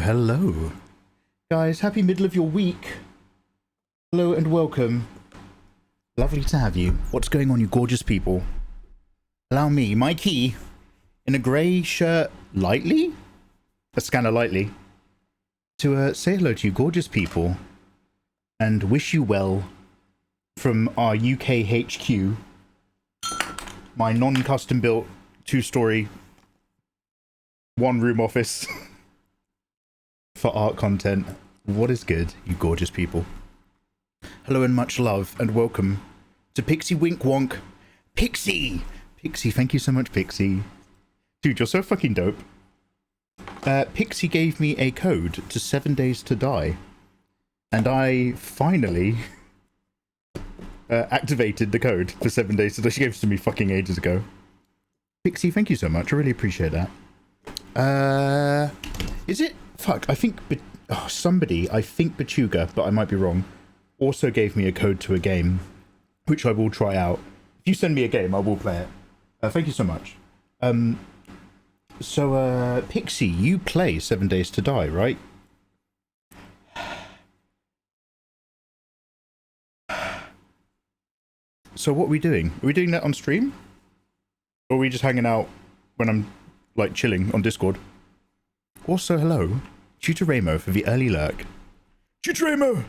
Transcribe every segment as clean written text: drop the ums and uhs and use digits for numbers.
hello. Guys, happy middle of your week. Hello and welcome. Lovely to have you. What's going on, you gorgeous people? Allow me, Mikey, in a grey shirt, lightly? A scanner lightly. To say hello to you gorgeous people and wish you well from our UK HQ, my non-custom built 2-story, 1-room office for art content. What is good, you gorgeous people? Hello and much love and welcome to Pixie Wink Wonk. Pixie, thank you so much, Pixie. Dude, you're so fucking dope. Pixie gave me a code to 7 days to die, and I finally activated the code for 7 days to die. She gave it to me fucking ages ago. Pixie, thank you so much. I really appreciate that. Is it? Fuck, I think somebody, I think Bachuga, but I might be wrong, also gave me a code to a game, which I will try out. If you send me a game, I will play it. Thank you so much. So, Pixie, you play 7 Days to Die, right? So what are we doing? Are we doing that on stream? Or are we just hanging out when I'm, like, chilling on Discord? Also, hello, Tutor Ramo for the early lurk. Tutor Ramo!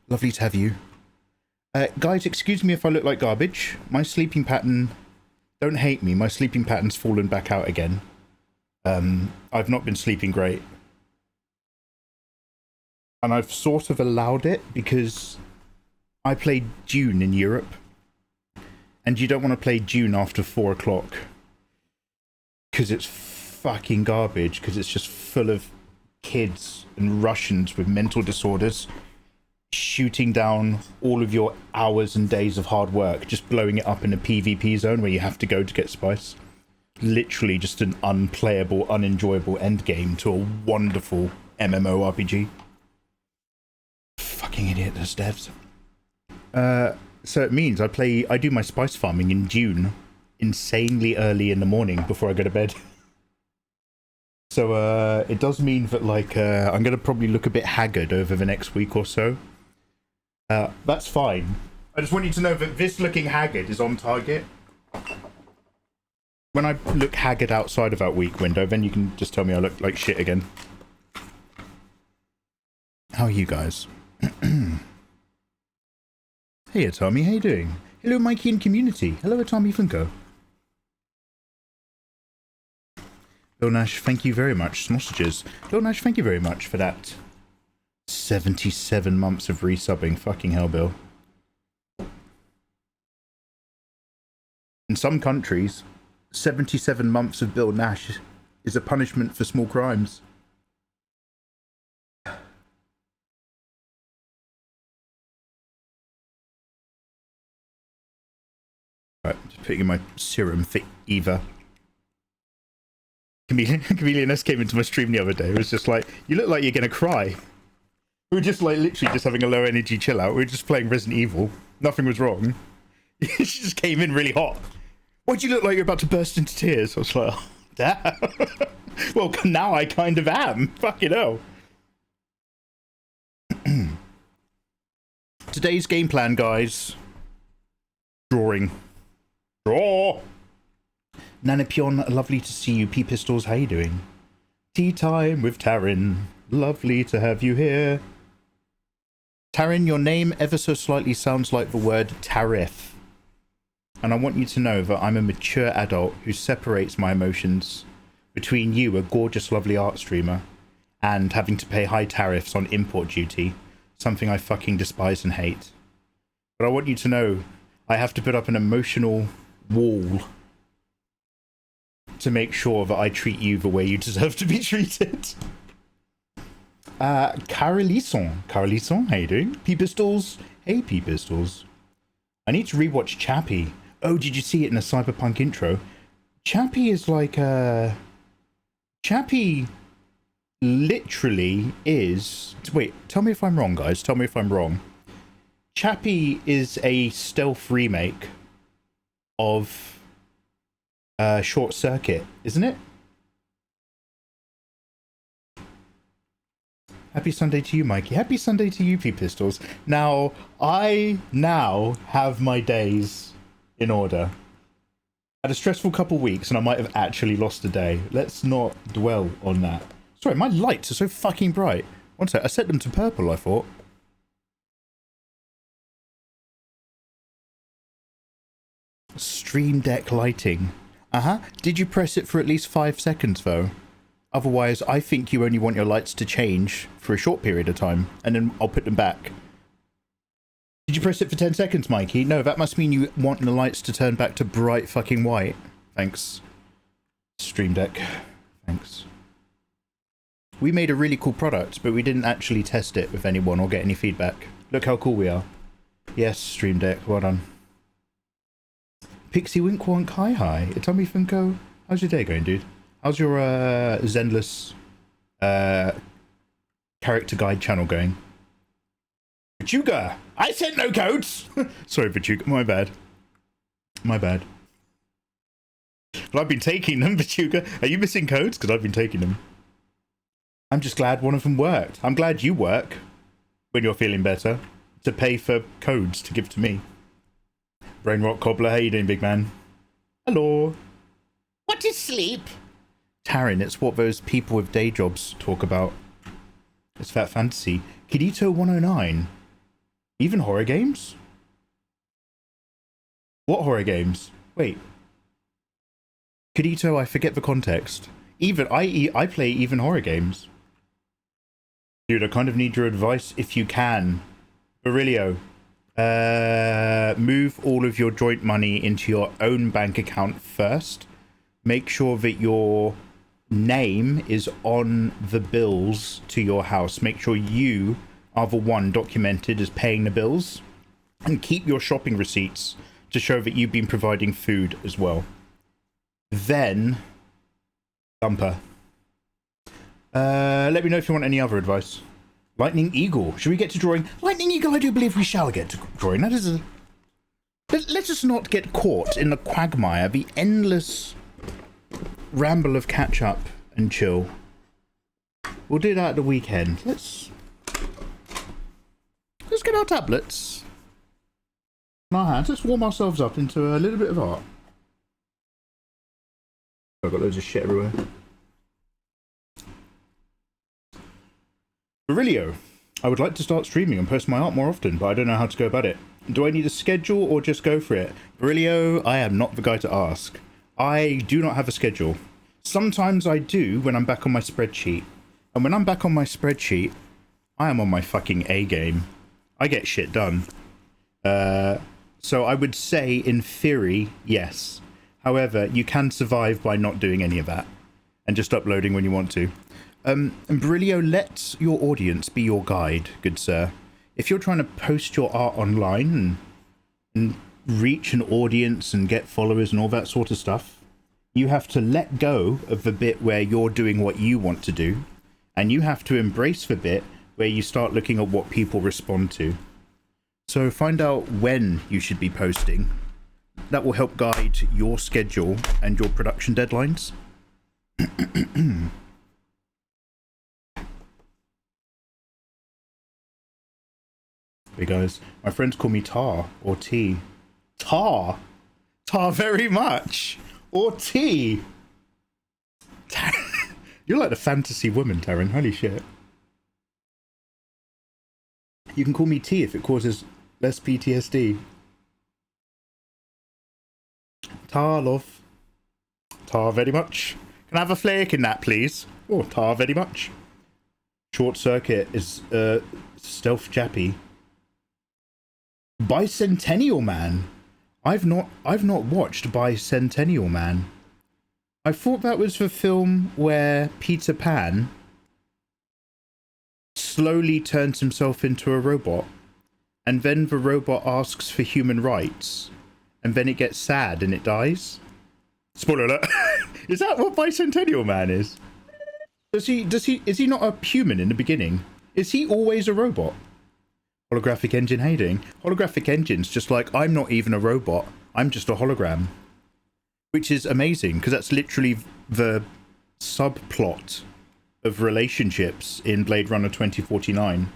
Lovely to have you. Guys, excuse me if I look like garbage. My sleeping pattern, don't hate me, my sleeping pattern's fallen back out again. I've not been sleeping great. And I've sort of allowed it because I played Dune in Europe. And you don't want to play Dune after 4 o'clock. Because it's fucking garbage, because it's just full of kids and Russians with mental disorders shooting down all of your hours and days of hard work, just blowing it up in a PvP zone where you have to go to get spice. Literally just an unplayable, unenjoyable endgame to a wonderful MMORPG. Fucking idiot, those devs. So it means I do my spice farming in June insanely early in the morning before I go to bed. So it does mean that, like, I'm going to probably look a bit haggard over the next week or so. That's fine. I just want you to know that this looking haggard is on target. When I look haggard outside of that week window, then you can just tell me I look like shit again. How are you guys? Hey Atami, how you doing? Hello Mikey and community. Hello Atami Funko. Lil Nash, thank you very much. Sausages. Lil Nash, thank you very much for that 77 months of resubbing. Fucking hell, Bill. In some countries, 77 months of Bill Nash is a punishment for small crimes. Right, just putting in my serum for Eva. Chameleon S came into my stream the other day. It was just like, you look like you're gonna cry. We were just like literally just having a low energy chill out. We were just playing Resident Evil. Nothing was wrong. She just came in really hot. Why'd you look like you're about to burst into tears? I was like, oh, damn. Well, now I kind of am. Fucking hell. Today's game plan, guys. Drawing. Draw! Nanapion, lovely to see you. P-Pistols, how you doing? Tea time with Taryn. Lovely to have you here. Taryn, your name ever so slightly sounds like the word tariff. And I want you to know that I'm a mature adult who separates my emotions between you, a gorgeous, lovely art streamer, and having to pay high tariffs on import duty, something I fucking despise and hate. But I want you to know I have to put up an emotional wall to make sure that I treat you the way you deserve to be treated. Carolison, how you doing? P-Pistols, hey P-Pistols. I need to rewatch Chappie. Oh, did you see it in a Cyberpunk intro? Chappie is like Chappie literally is... Wait, tell me if I'm wrong, guys. Tell me if I'm wrong. Chappie is a stealth remake of Short Circuit, isn't it? Happy Sunday to you, Mikey. Happy Sunday to you, P-Pistols. Now, I have my days in order. I had a stressful couple weeks and I might have actually lost a day. Let's not dwell on that. Sorry, my lights are so fucking bright. One sec, I set them to purple, I thought. Stream Deck lighting. Did you press it for at least 5 seconds, though? Otherwise, I think you only want your lights to change for a short period of time, and then I'll put them back. Did you press it for 10 seconds, Mikey? No, that must mean you want the lights to turn back to bright fucking white. Thanks. Stream Deck. Thanks. We made a really cool product, but we didn't actually test it with anyone or get any feedback. Look how cool we are. Yes, Stream Deck, well done. Pixie Wink Wonk, hi. Tommy Funko, how's your day going, dude? How's your Zenless character guide channel going? Pachuga! I sent no codes! Sorry, Pachuga, my bad. My bad. Well, I've been taking them, Pachuga. Are you missing codes? Because I've been taking them. I'm just glad one of them worked. I'm glad you work, when you're feeling better, to pay for codes to give to me. Brainrock Cobbler, how you doing, big man? Hello. What is sleep? Taryn, it's what those people with day jobs talk about. It's that fantasy. Kirito 109. Even horror games? What horror games? Wait. Kirito, I forget the context. I play even horror games. Dude, I kind of need your advice if you can. Aurelio. Move all of your joint money into your own bank account first. Make sure that your name is on the bills to your house. Make sure you are the one documented as paying the bills. And keep your shopping receipts to show that you've been providing food as well. Then, bumper. Let me know if you want any other advice. Lightning Eagle. Should we get to drawing? Lightning Eagle, I do believe we shall get to drawing. That is a... Let us not get caught in the quagmire, the endless ramble of catch up and chill. We'll do that at the weekend. Let's get our tablets in our hands. Let's warm ourselves up into a little bit of art. I've got loads of shit everywhere. Aurelio, I would like to start streaming and post my art more often, but I don't know how to go about it. Do I need a schedule or just go for it? Aurelio, I am not the guy to ask. I do not have a schedule. Sometimes I do when I'm back on my spreadsheet. And when I'm back on my spreadsheet, I am on my fucking A game. I get shit done. So I would say, in theory, yes. However, you can survive by not doing any of that. And just uploading when you want to. And Brilio, let your audience be your guide, good sir. If you're trying to post your art online and reach an audience and get followers and all that sort of stuff, you have to let go of the bit where you're doing what you want to do, and you have to embrace the bit where you start looking at what people respond to. So find out when you should be posting. That will help guide your schedule and your production deadlines. Hey guys, my friends call me Tar or T. Tar very much, or T. You're like the fantasy woman, Taryn. Holy shit. You can call me T if it causes less PTSD. Tar, love. Tar very much. Can I have a flake in that, please? Oh, tar very much. Short Circuit is Stealth Jappy. Bicentennial Man. I've not watched Bicentennial Man. I thought that was the film where Peter Pan slowly turns himself into a robot, and then the robot asks for human rights, and then it gets sad and it dies. Spoiler alert. Is that what Bicentennial Man is? Is he not a human in the beginning? Is he always a robot? Holographic engine hating. Holographic engine's just like, I'm not even a robot, I'm just a hologram. Which is amazing, because that's literally the subplot of relationships in Blade Runner 2049.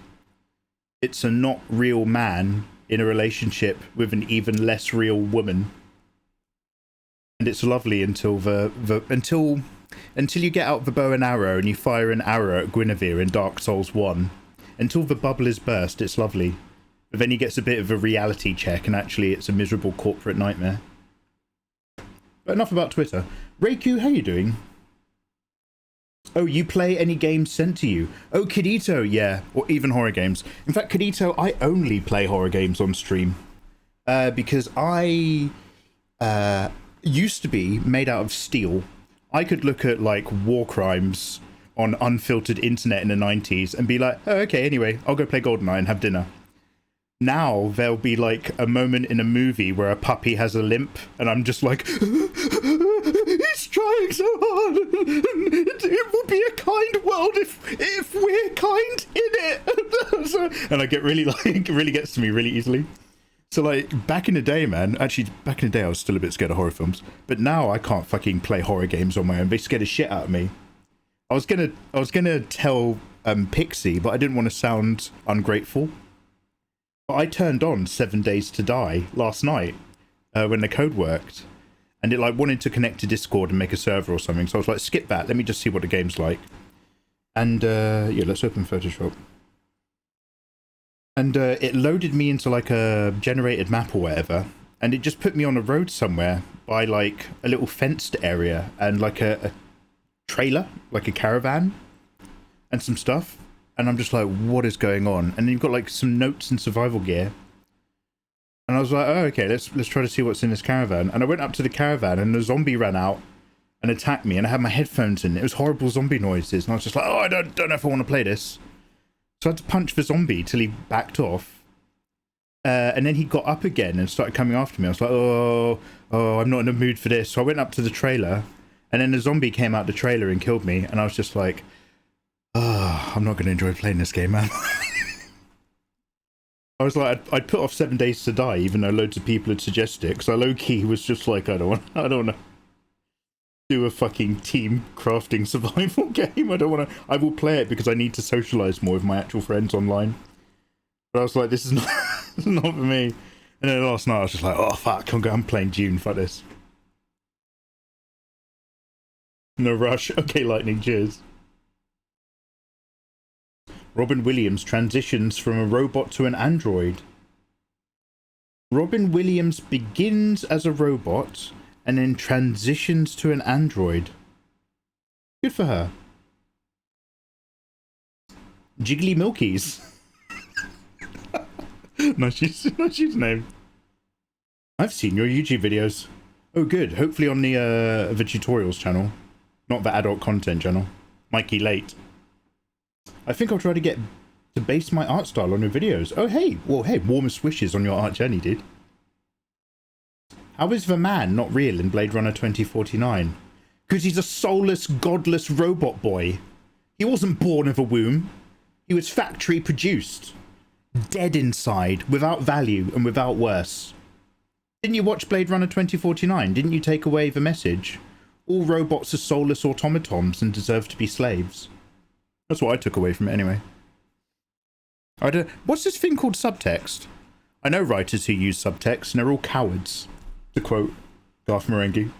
It's a not real man in a relationship with an even less real woman. And it's lovely until until you get out the bow and arrow and you fire an arrow at Guinevere in Dark Souls 1. Until the bubble is burst, it's lovely. But then he gets a bit of a reality check, and actually it's a miserable corporate nightmare. But enough about Twitter. Reiku, how you doing? Oh, you play any games sent to you? Oh, Kidito, yeah. Or even horror games. In fact, Kidito, I only play horror games on stream. Because I used to be made out of steel. I could look at, like, war crimes on unfiltered internet in the 90s and be like, oh, okay, anyway, I'll go play GoldenEye and have dinner. Now there'll be like a moment in a movie where a puppy has a limp and I'm just like, he's trying so hard. It will be a kind world if we're kind in it. And I get really like, it really gets to me really easily. So like back in the day, man, actually back in the day I was still a bit scared of horror films, but now I can't fucking play horror games on my own. They scare the shit out of me. I was gonna tell Pixie, but I didn't want to sound ungrateful. But I turned on 7 Days to Die last night when the code worked, and it like wanted to connect to Discord and make a server or something. So I was like, skip that. Let me just see what the game's like. And yeah, let's open Photoshop. And it loaded me into like a generated map or whatever, and it just put me on a road somewhere by like a little fenced area and like a trailer, like a caravan and some stuff, and I'm just like, what is going on? And then you've got like some notes and survival gear, and I was like, oh, okay, let's try to see what's in this caravan. And I went up to the caravan and a zombie ran out and attacked me, and I had my headphones in. It was horrible zombie noises, and I was just like, oh, I don't know if I want to play this. So I had to punch the zombie till he backed off, and then he got up again and started coming after me. I was like, oh, I'm not in the mood for this. So I went up to the trailer, and then the zombie came out the trailer and killed me, and I was just like, oh, I'm not going to enjoy playing this game, man. I was like, I'd put off 7 Days to Die, even though loads of people had suggested it, because I low-key was just like, I don't want to do a fucking team crafting survival game. I don't want to. I will play it because I need to socialize more with my actual friends online. But I was like, this is not, this is not for me. And then last night I was just like, oh fuck, I'm playing Dune, fuck this. No rush. Okay, Lightning, cheers. Robin Williams transitions from a robot to an android. Robin Williams begins as a robot and then transitions to an android. Good for her. Jiggly Milkies. Nice name. I've seen your YouTube videos. Oh good, hopefully on the tutorials channel. Not the adult content channel. Mikey Late. I think I'll try to get to base my art style on your videos. Oh hey, well hey, warmest wishes on your art journey, dude. How is the man not real in Blade Runner 2049? Because he's a soulless, godless robot boy. He wasn't born of a womb. He was factory produced. Dead inside, without value and without worse. Didn't you watch Blade Runner 2049? Didn't you take away the message? All robots are soulless automatons and deserve to be slaves. That's what I took away from it anyway. What's this thing called subtext? I know writers who use subtext and they're all cowards, to quote Garth Marenghi.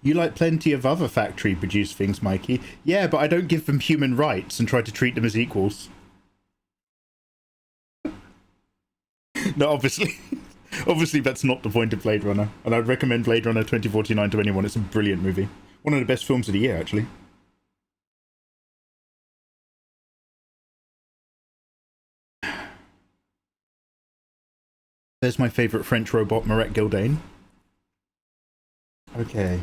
You like plenty of other factory-produced things, Mikey. Yeah, but I don't give them human rights and try to treat them as equals. No, obviously. Obviously, that's not the point of Blade Runner. And I'd recommend Blade Runner 2049 to anyone. It's a brilliant movie. One of the best films of the year, actually. There's my favourite French robot, Marek Gildane. Okay.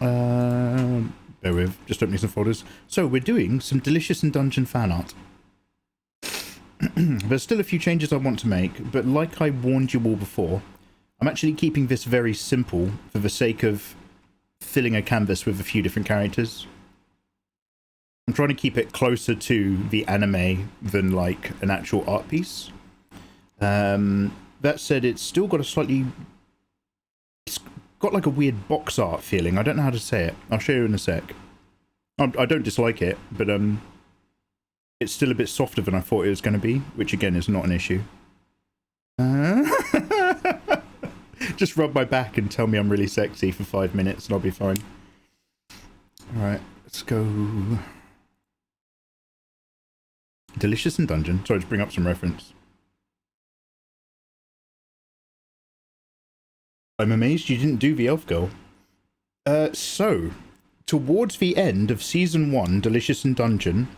Bear with, just opening some folders. So, we're doing some Delicious in Dungeon fan art. There's still a few changes I want to make, but like I warned you all before, I'm actually keeping this very simple for the sake of filling a canvas with a few different characters. I'm trying to keep it closer to the anime than like an actual art piece. That said, it's still got a slightly... It's got like a weird box art feeling. I don't know how to say it. I'll show you in a sec. I don't dislike it, but it's still a bit softer than I thought it was going to be, which again is not an issue. Just rub my back and tell me I'm really sexy for 5 minutes and I'll be fine. Alright, let's go. Delicious and Dungeon. Sorry to bring up some reference. I'm amazed you didn't do the Elf Girl. So, towards the end of Season 1, Delicious and Dungeon,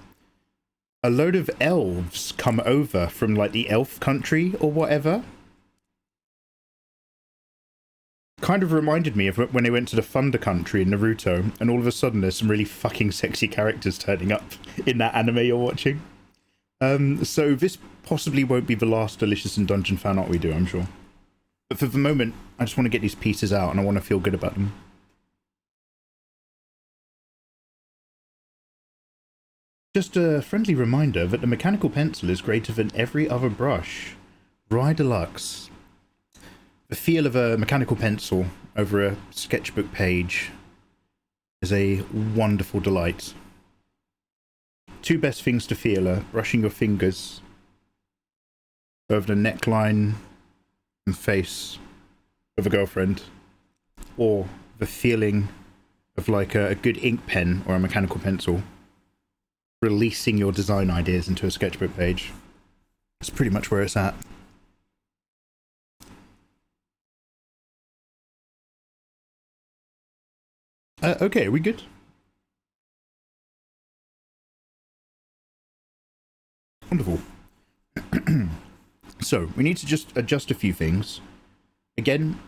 a load of elves come over from, like, the elf country or whatever. Kind of reminded me of when they went to the Thunder Country in Naruto, and all of a sudden there's some really fucking sexy characters turning up in that anime you're watching. So this possibly won't be the last Delicious and Dungeon fan art we do, I'm sure. But for the moment, I just want to get these pieces out and I want to feel good about them. Just a friendly reminder that the mechanical pencil is greater than every other brush. Rye Deluxe. The feel of a mechanical pencil over a sketchbook page is a wonderful delight. Two best things to feel are brushing your fingers over the neckline and face of a girlfriend, or the feeling of like a good ink pen or a mechanical pencil releasing your design ideas into a sketchbook page. That's pretty much where it's at. Okay, are we good? Wonderful. So, we need to just adjust a few things. Again,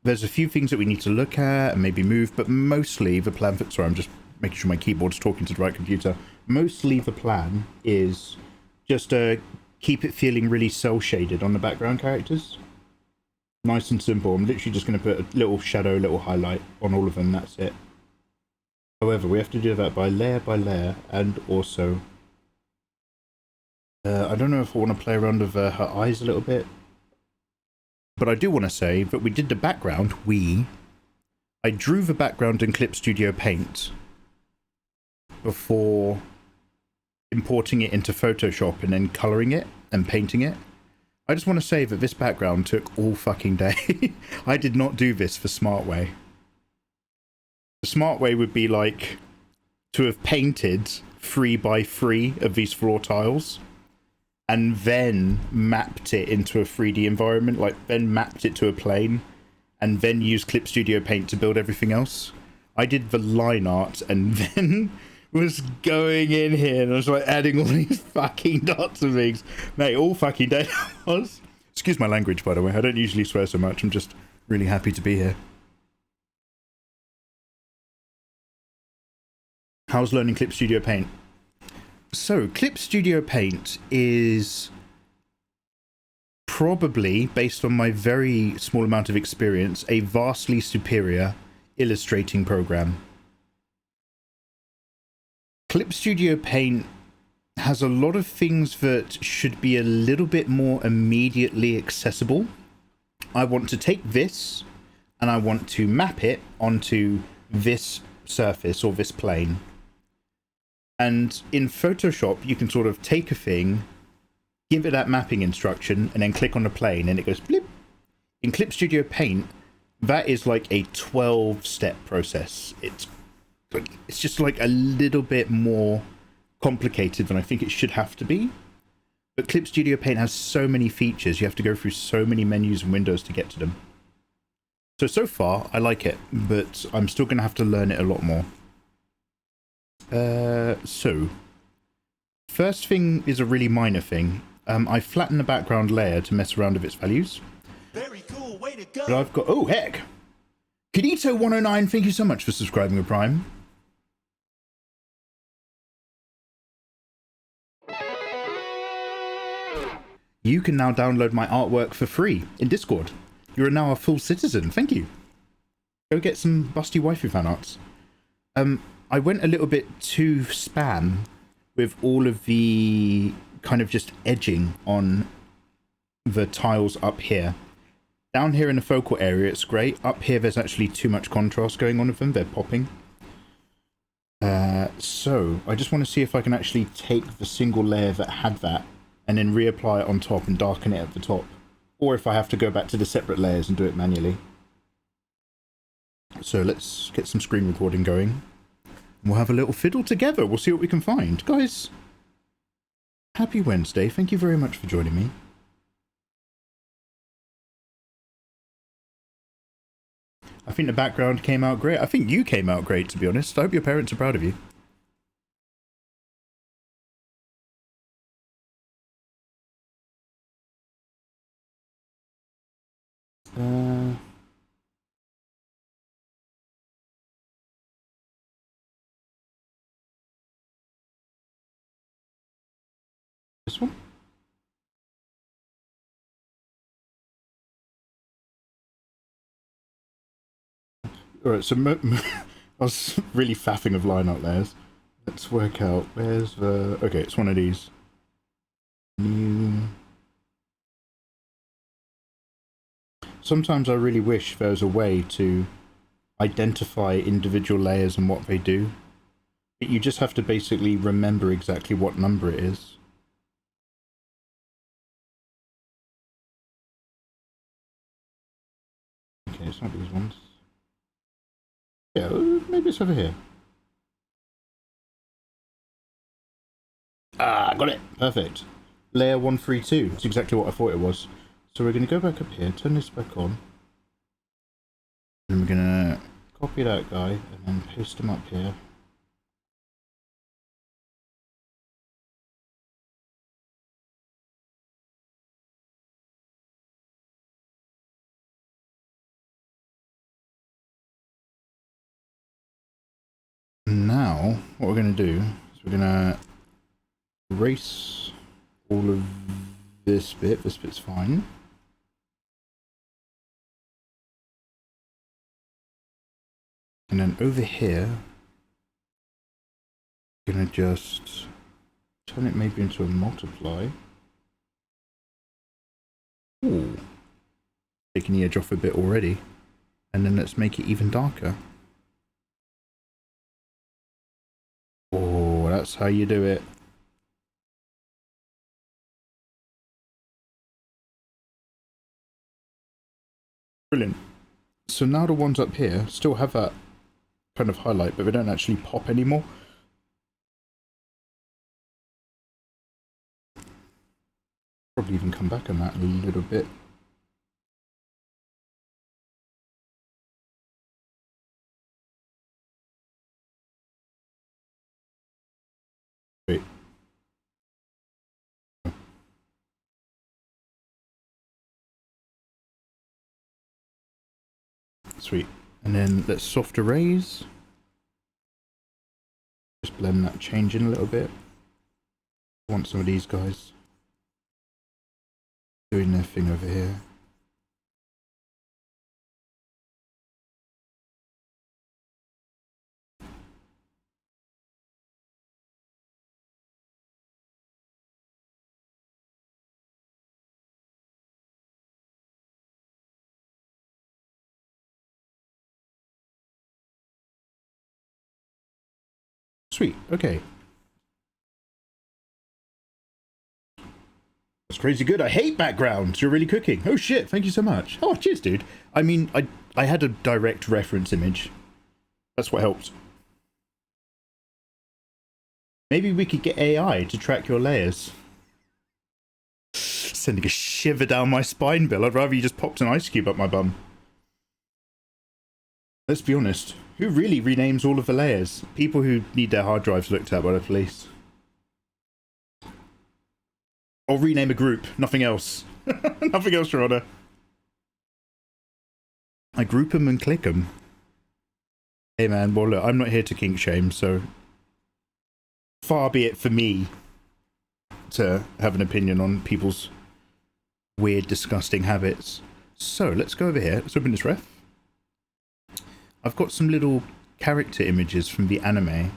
there's a few things that we need to look at and maybe move, but mostly the plan for... Sorry, I'm just making sure my keyboard's talking to the right computer. Mostly the plan is just keep it feeling really cel-shaded on the background characters. Nice and simple. I'm literally just going to put a little shadow, little highlight on all of them, that's it. However, we have to do that by layer, and also... I don't know if I want to play around with her eyes a little bit. But I do want to say that we did the background, I drew the background in Clip Studio Paint before importing it into Photoshop and then colouring it and painting it. I just want to say that this background took all fucking day. I did not do this for Smart Way. The Smart Way would be like to have painted 3 by 3 of these floor tiles and then mapped it into a 3D environment, like then mapped it to a plane and then used Clip Studio Paint to build everything else. I did the line art and then was going in here and I was like adding all these fucking dots and things. Mate, all fucking day I was. Excuse my language, by the way. I don't usually swear so much. I'm just really happy to be here. How's learning Clip Studio Paint? So, Clip Studio Paint is probably, based on my very small amount of experience, a vastly superior illustrating program. Clip Studio Paint has a lot of things that should be a little bit more immediately accessible. I want to take this and I want to map it onto this surface or this plane. And in Photoshop, you can sort of take a thing, give it that mapping instruction, and then click on the plane, and it goes blip. In Clip Studio Paint, that is like a 12-step process. It's just like a little bit more complicated than I think it should have to be. But Clip Studio Paint has so many features, you have to go through so many menus and windows to get to them. So far, I like it, but I'm still going to have to learn it a lot more. So, first thing is a really minor thing. I flatten the background layer to mess around with its values. Very cool, way to go. But I've got, oh heck! Kidito109, thank you so much for subscribing with Prime. You can now download my artwork for free in Discord. You are now a full citizen, thank you. Go get some busty waifu fan arts. I went a little bit too spam with all of the kind of just edging on the tiles up here. Down here in the focal area, it's great. Up here, there's actually too much contrast going on with them. They're popping. So I just want to see if I can actually take the single layer that had that and then reapply it on top and darken it at the top. Or if I have to go back to the separate layers and do it manually. So let's get some screen recording going. We'll have a little fiddle together. We'll see what we can find. Guys, happy Wednesday. Thank you very much for joining me. I think the background came out great. I think you came out great, to be honest. I hope your parents are proud of you. This one? Alright, so I was really faffing of line art layers. Let's work out, where's the... Okay, it's one of these. New... Sometimes I really wish there was a way to identify individual layers and what they do. But you just have to basically remember exactly what number it is. Okay, it's not these ones. Yeah, maybe it's over here. Ah, got it. Perfect. Layer 132. It's exactly what I thought it was. So we're going to go back up here, turn this back on. And we're going to copy that guy and then paste him up here. Now, what we're going to do is we're going to erase all of this bit. This bit's fine. And then over here, I'm going to just turn it maybe into a multiply. Ooh. Taking the edge off a bit already. And then let's make it even darker. Oh, that's how you do it. Brilliant. So now the ones up here still have that kind of highlight, but they don't actually pop anymore. Probably even come back on that a little bit. Wait. Sweet. And then let's soft erase. Just blend that change in a little bit. I want some of these guys doing their thing over here. Sweet, okay. That's crazy good. I hate backgrounds. You're really cooking. Oh shit, thank you so much. Oh, cheers, dude. I mean, I had a direct reference image. That's what helped. Maybe we could get AI to track your layers. Sending a shiver down my spine, Bill. I'd rather you just popped an ice cube up my bum. Let's be honest. Who really renames all of the layers? People who need their hard drives looked at by the police. Or rename a group. Nothing else. Nothing else, Your Honor. I group them and click them. Hey man, well look, I'm not here to kink shame, so far be it for me to have an opinion on people's weird, disgusting habits. So let's go over here. Let's open this ref. I've got some little character images from the anime.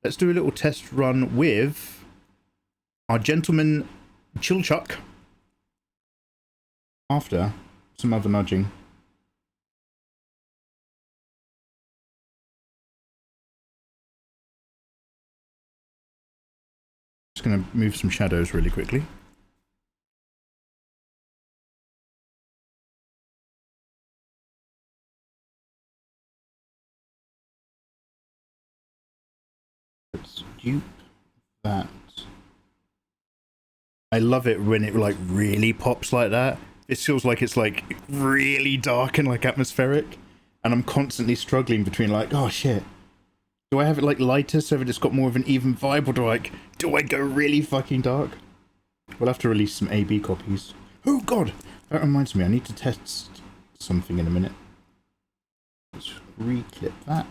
Let's do a little test run with our gentleman Chilchuck. After some other nudging. Just gonna move some shadows really quickly. Let's dupe that. I love it when it like really pops like that. It feels like it's like really dark and like atmospheric, and I'm constantly struggling between like, oh shit, do I have it like lighter so that it's got more of an even vibe, or do I go really fucking dark? We'll have to release some A/B copies. Oh god, that reminds me, I need to test something in a minute. Let's reclip that.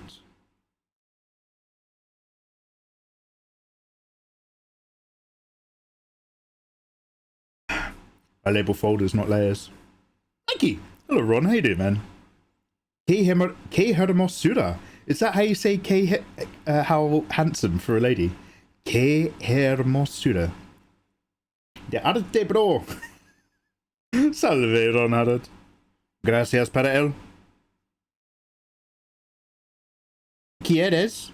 I label folders, not layers. Mikey! Hello, Ron. How you doing, man? K hermosura. Is that how you say how handsome for a lady? K hermosura. De arte, bro. Salve, Ron Haddad. Gracias para él. ¿Quieres?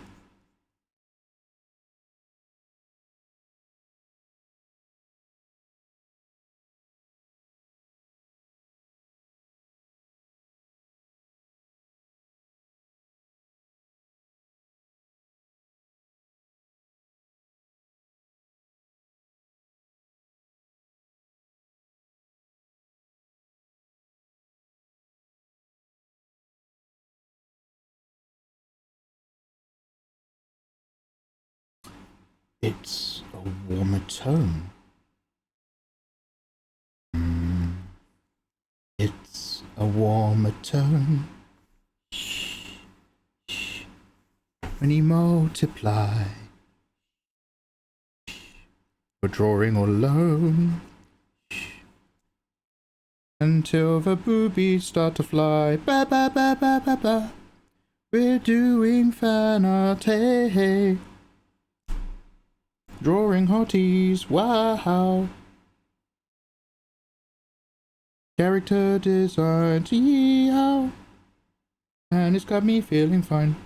It's a warmer tone. It's a warmer tone. When you multiply, we're drawing all alone until the boobies start to fly. Ba ba ba ba ba ba. We're doing Fanart, hey hey. Drawing hotties, wow. Character design, yeehaw. And it's got me feeling fine.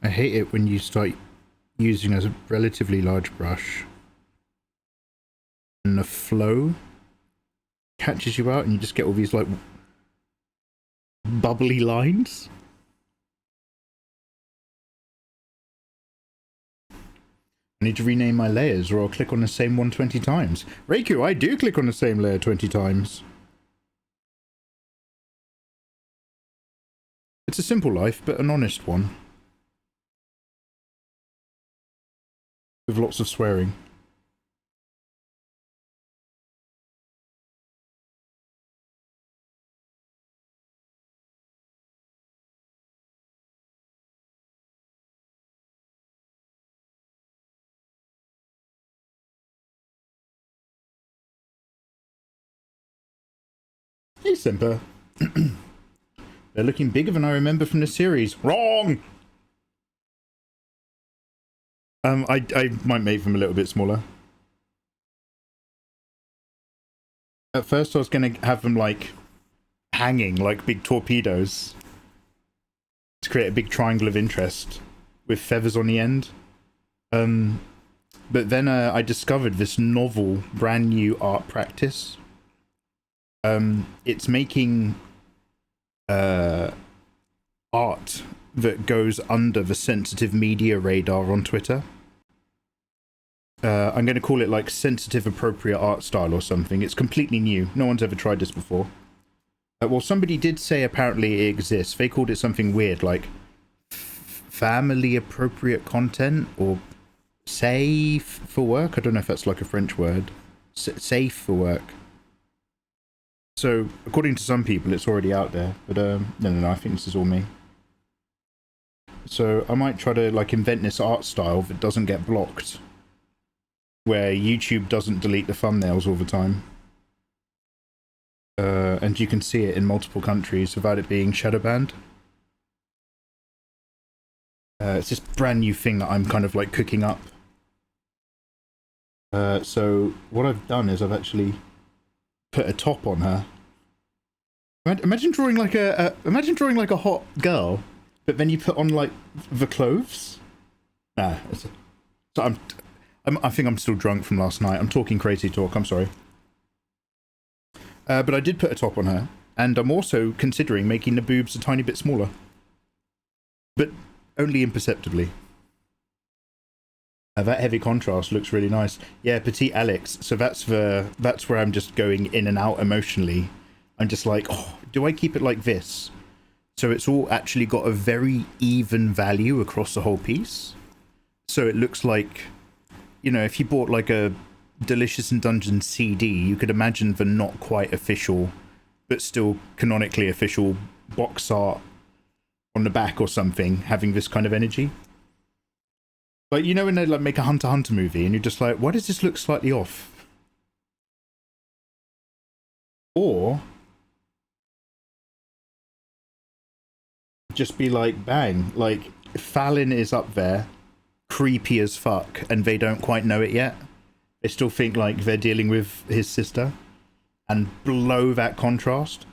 I hate it when you start using a relatively large brush and the flow catches you out and you just get all these like bubbly lines. I need to rename my layers or I'll click on the same one 20 times. Reiku, I do click on the same layer 20 times. It's a simple life, but an honest one. With lots of swearing. Hey, Simper. They're looking bigger than I remember from the series. Wrong! I might make them a little bit smaller. At first I was going to have them like hanging like big torpedoes to create a big triangle of interest with feathers on the end. But then I discovered this novel brand new art practice. It's making art that goes under the sensitive media radar on Twitter. I'm going to call it like sensitive appropriate art style or something. It's completely new. No one's ever tried this before. Well, somebody did say apparently it exists. They called it something weird, like family appropriate content or safe for work. I don't know if that's like a French word. Safe for work. So, according to some people, it's already out there. But no, I think this is all me. So, I might try to like invent this art style that doesn't get blocked, where YouTube doesn't delete the thumbnails all the time. And you can see it in multiple countries without it being shadow banned. It's this brand new thing that I'm kind of like cooking up. So what I've done is I've actually put a top on her. Imagine drawing like a hot girl, but then you put on like the clothes. I think I'm still drunk from last night. I'm talking crazy talk. I'm sorry. But I did put a top on her, and I'm also considering making the boobs a tiny bit smaller. But only imperceptibly. That heavy contrast looks really nice. Yeah, Petite Alex. So that's where I'm just going in and out emotionally. I'm just like, oh, do I keep it like this? So it's all actually got a very even value across the whole piece. So it looks like, you know, if you bought like a Delicious in Dungeon CD, you could imagine the not quite official, but still canonically official box art on the back or something, having this kind of energy. Like, you know when they like make a Hunter x Hunter movie and you're just like, why does this look slightly off? Or just be like, bang, like Fallon is up there, creepy as fuck, and they don't quite know it yet. They still think like they're dealing with his sister, and blow that contrast.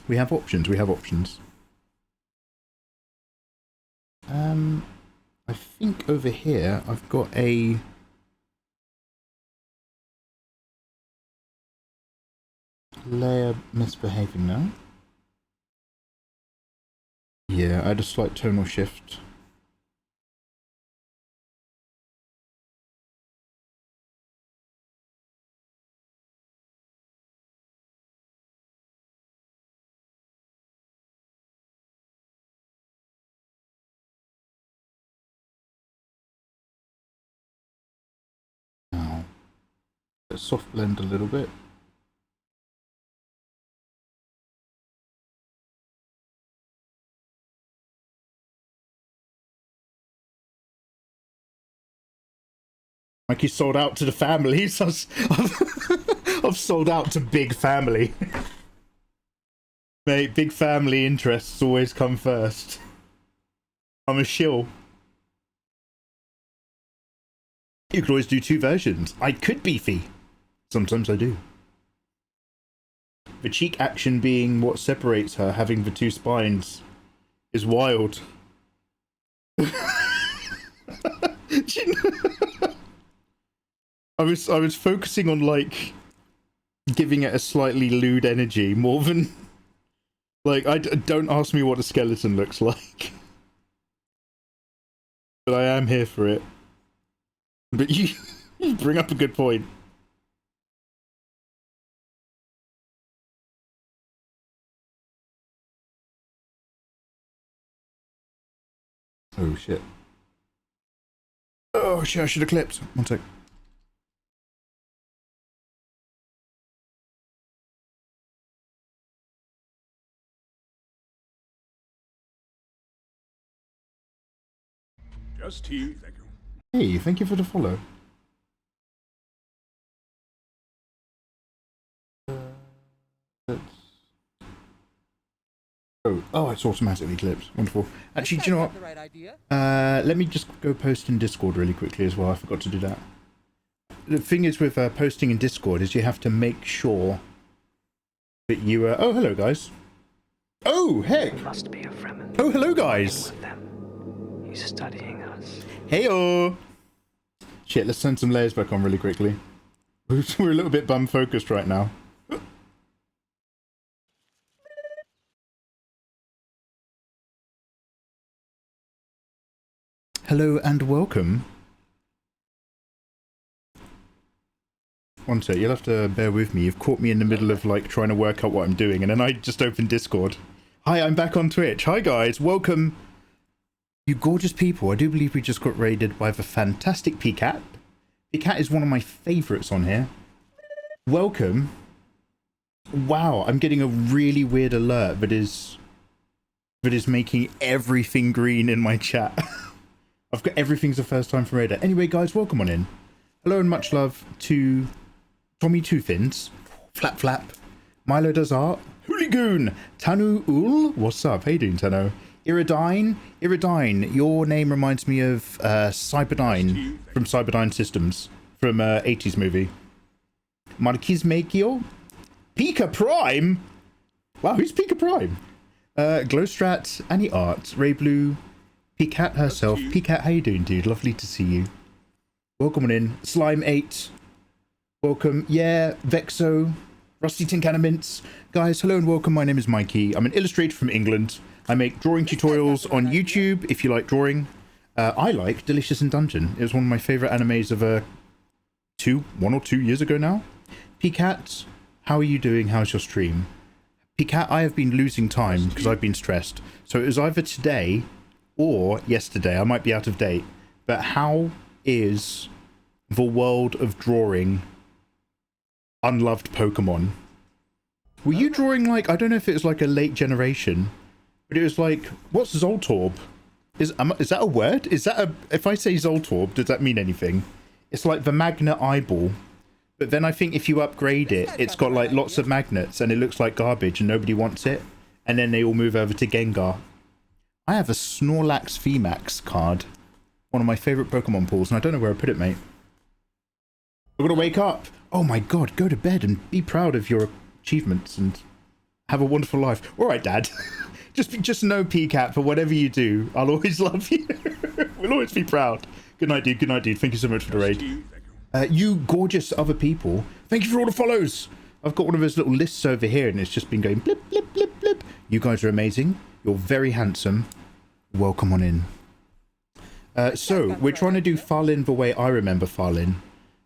We have options. We have options. I think over here I've got a layer misbehaving now. Yeah, I had a slight tonal shift. Now, let's soft blend a little bit. Mikey sold out to the families. I've sold out to big family. Mate, big family interests always come first. I'm a shill. You could always do two versions. I could beefy. Sometimes I do. The cheek action being what separates her, having the two spines, is wild. I was focusing on like giving it a slightly lewd energy more than like don't ask me what a skeleton looks like, but I am here for it. But you bring up a good point. Oh shit. Oh shit, I should have clipped. One sec. Just tea, thank you. Hey, thank you for the follow. Oh, it's automatically clipped. Wonderful. Actually, do you know what? Let me just go post in Discord really quickly as well. I forgot to do that. The thing is with posting in Discord is you have to make sure that you... oh, hello, guys. Oh, heck. Must be a Fremen. Oh, hello, guys. He's studying us. Heyo. Shit, let's send some layers back on really quickly. We're a little bit bum focused right now. Hello and welcome. One sec, you'll have to bear with me. You've caught me in the middle of like trying to work out what I'm doing, and then I just opened Discord. Hi, I'm back on Twitch. Hi guys, welcome. You gorgeous people. I do believe we just got raided by the fantastic P-Cat. P-Cat is one of my favourites on here. Welcome. Wow, I'm getting a really weird alert that is making everything green in my chat. I've got everything's the first time for Raider. Anyway, guys, welcome on in. Hello and much love to Tommy Two Fins, Flap Flap, Milo Does Art, Hooligoon, Tanu Ul. What's up? How you doing, Tano? Iridine, your name reminds me of Cyberdyne from Cyberdyne Systems from 80s movie. Marquis Pika Prime. Wow, who's Pika Prime? Glowstrat, Annie Art, Ray Blue, P-Cat herself. P-Cat, how you doing, dude? Lovely to see you. Welcome on in. Slime 8. Welcome. Yeah, Vexo, Rusty Tincana Mints. Guys, hello and welcome. My name is Mikey. I'm an illustrator from England. I make drawing tutorials on YouTube if you like drawing. I like Delicious in Dungeon. It was one of my favorite animes of 1 or 2 years ago now. P-Cat, how are you doing? How's your stream? P-Cat, I have been losing time because I've been stressed. So it was either today or yesterday. I might be out of date. But how is the world of drawing unloved Pokemon? Were you drawing like, I don't know if it was like a late generation, but it was like, what's Zoltorb? Is that a word? Is that a, if I say Zoltorb, does that mean anything? It's like the magnet eyeball. But then I think if you upgrade it, it's got like lots of magnets and it looks like garbage and nobody wants it. And then they all move over to Gengar. I have a Snorlax VMAX card. One of my favourite Pokemon pools, and I don't know where I put it, mate. We're gonna wake up. Oh my god, go to bed and be proud of your achievements and have a wonderful life. Alright, Dad. just know, P-Cat, for whatever you do, I'll always love you. We'll always be proud. Good night, dude. Good night, dude. Thank you so much for the raid. You gorgeous other people, thank you for all the follows. I've got one of those little lists over here and it's just been going blip blip blip blip. You guys are amazing. You're very handsome. Welcome on in. So we're trying to do Farlin the way I remember Farlin,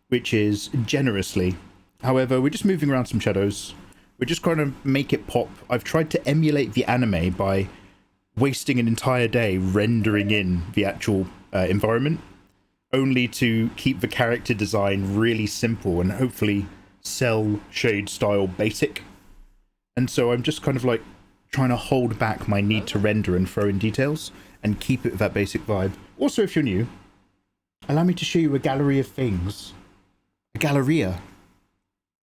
which is generously. However, we're just moving around some shadows. We're just trying to make it pop. I've tried to emulate the anime by wasting an entire day rendering in the actual environment, only to keep the character design really simple and hopefully cell shade style basic. And so I'm just kind of like trying to hold back my need to render and throw in details and keep it with that basic vibe. Also, if you're new, allow me to show you a gallery of things. A galleria.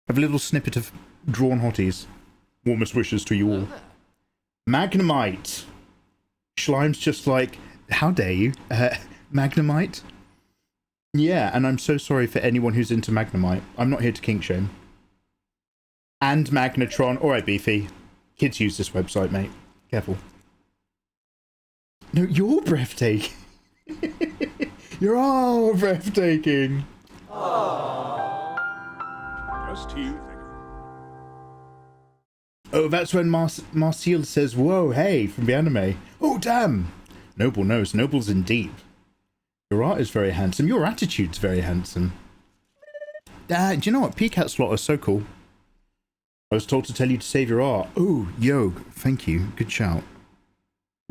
Of a little snippet of drawn hotties. Warmest wishes to you all. Magnemite. Schleim's just like, how dare you? Magnemite? Yeah, and I'm so sorry for anyone who's into Magnemite. I'm not here to kink shame. And Magnetron. Alright, Beefy. Kids use this website, mate. Careful. No, you're breathtaking. You're all breathtaking. Just you. Oh, that's when Marcial says, whoa, hey, from the anime. Oh, damn. Noble knows. Noble's in deep. Your art is very handsome. Your attitude's very handsome. Dad, do you know what? P-Cat slot is so cool. I was told to tell you to save your art. Oh, yo, thank you. Good shout.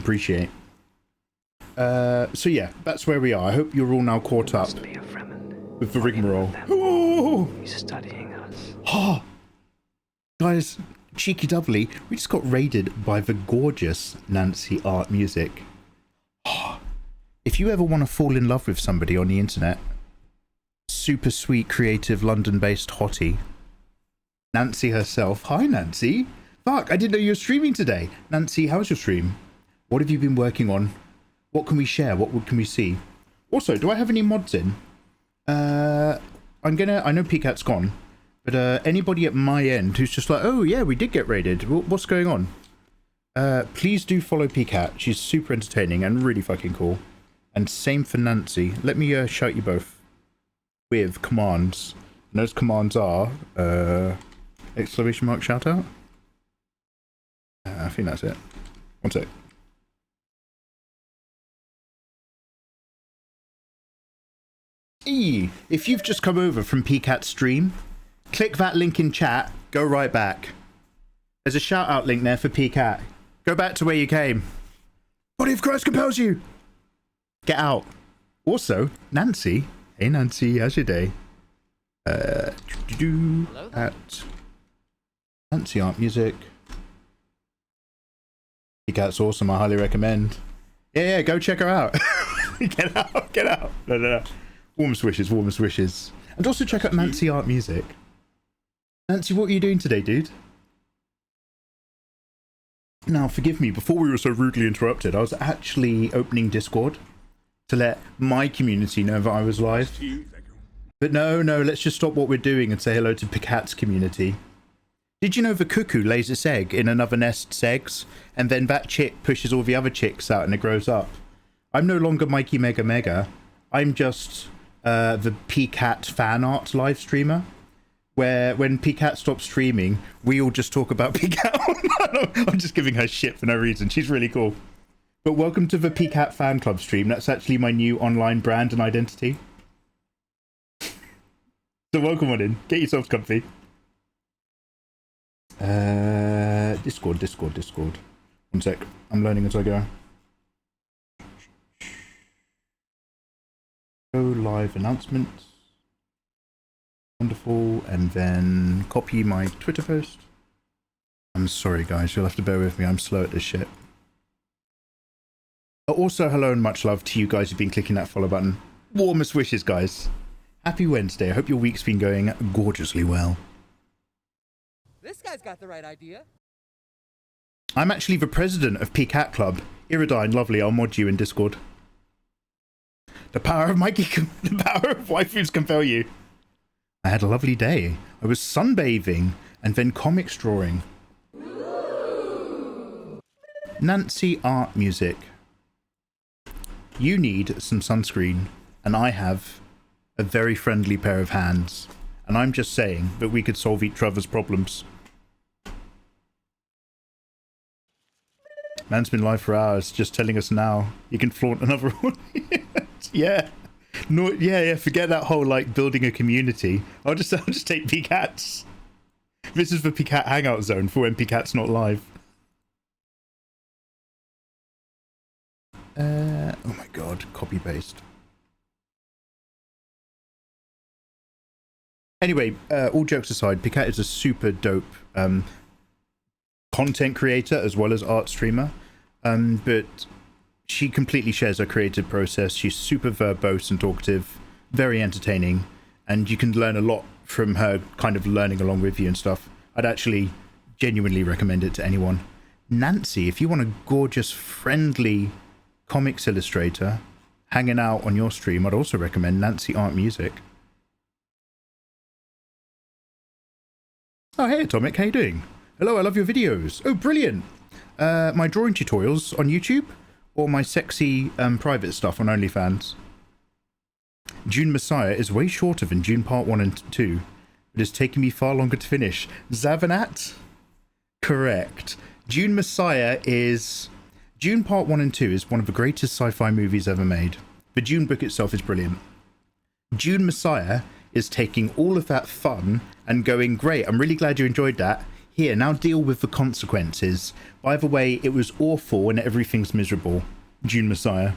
Appreciate. So yeah, that's where we are. I hope you're all now caught up with the rigmarole. Oh! He's studying us. Oh! Guys, cheeky doubly, we just got raided by the gorgeous Nancy Art Music. Oh! If you ever want to fall in love with somebody on the internet, super sweet, creative, London-based hottie, Nancy herself. Hi, Nancy. Fuck, I didn't know you were streaming today. Nancy, how's your stream? What have you been working on? What can we share? What can we see? Also, do I have any mods in? I know P-Cat's gone, but anybody at my end who's just like, oh yeah, we did get raided. What's going on? Please do follow P-Cat. She's super entertaining and really fucking cool. And same for Nancy. Let me shout you both with commands. And those commands are exclamation mark shout out. I think that's it. One sec. If you've just come over from PCAT's stream, click that link in chat, go right back. There's a shout out link there for PCAT. Go back to where you came. Body of Christ compels you. Get out. Also, Nancy. Hey Nancy, how's your day? At Nancy Art Music. PCAT's awesome, I highly recommend. Yeah, go check her out. Get out. No. Warmest wishes. And also check out Nancy Art Music. Nancy, what are you doing today, dude? Now, forgive me, before we were so rudely interrupted, I was actually opening Discord to let my community know that I was live. But no, let's just stop what we're doing and say hello to PCAT's community. Did you know the cuckoo lays its egg in another nest's eggs, and then that chick pushes all the other chicks out and it grows up? I'm no longer Mikey Mega Mega. I'm just the PCAT fan art live streamer, where when PCAT stops streaming, we all just talk about PCAT. I'm just giving her shit for no reason. She's really cool. But welcome to the PCAT fan club stream. That's actually my new online brand and identity. So welcome on in. Get yourselves comfy. Discord. 1 sec. I'm learning as I go. Go live announcements. Wonderful. And then copy my Twitter post. I'm sorry guys, you'll have to bear with me. I'm slow at this shit. Also, hello and much love to you guys who've been clicking that follow button. Warmest wishes, guys. Happy Wednesday. I hope your week's been going gorgeously well. This guy's got the right idea. I'm actually the president of PCAT Club. Iridine, lovely, I'll mod you in Discord. The power of the power of waifus compel you. I had a lovely day. I was sunbathing and then comics drawing. Nancy Art Music. You need some sunscreen, and I have a very friendly pair of hands. And I'm just saying that we could solve each other's problems. Man's been live for hours, just telling us now. You can flaunt another one. Yeah. No, yeah, forget that whole, like, building a community. I'll just take PCATs. This is the PCAT hangout zone for when PCAT's not live. Oh my god, copy paste. Anyway, all jokes aside, PCAT is a super dope content creator as well as art streamer, but she completely shares her creative process. She's super verbose and talkative, very entertaining, and you can learn a lot from her kind of learning along with you and stuff. I'd actually genuinely recommend it to anyone. Nancy, if you want a gorgeous, friendly comics illustrator hanging out on your stream, I'd also recommend Nancy Art Music. Oh, hey Atomic, how you doing? Hello, I love your videos. Oh, brilliant. My drawing tutorials on YouTube or my sexy private stuff on OnlyFans. June Messiah is way shorter than June Part 1 and 2, but it's taken me far longer to finish. Zavanat? Correct. June Messiah is... June Part 1 and 2 is one of the greatest sci-fi movies ever made. The June book itself is brilliant. June Messiah is taking all of that fun and going, great, I'm really glad you enjoyed that. Here, now deal with the consequences. By the way, it was awful and everything's miserable. June Messiah.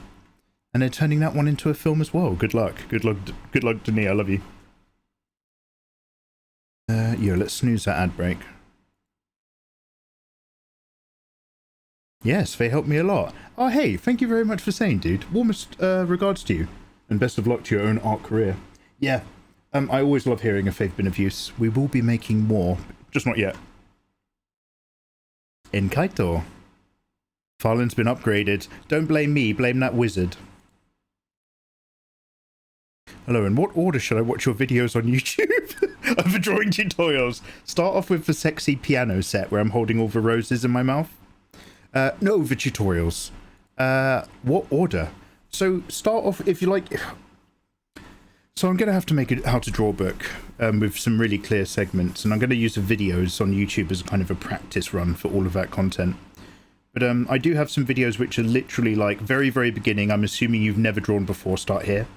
And they're turning that one into a film as well. Good luck. Good luck, Denis. I love you. Yo, let's snooze that ad break. Yes, they helped me a lot. Oh, hey, thank you very much for saying, dude. Warmest regards to you. And best of luck to your own art career. Yeah, I always love hearing if they've been of use. We will be making more, just not yet. In Kaito. Farland's been upgraded. Don't blame me, blame that wizard. Hello, in what order should I watch your videos on YouTube? Of the drawing tutorials. Start off with the sexy piano set where I'm holding all the roses in my mouth. No, the tutorials. What order? So start off, if you like... So I'm going to have to make a how to draw book with some really clear segments, and I'm going to use the videos on YouTube as kind of a practice run for all of that content. But I do have some videos which are literally like very, very beginning. I'm assuming you've never drawn before, start here.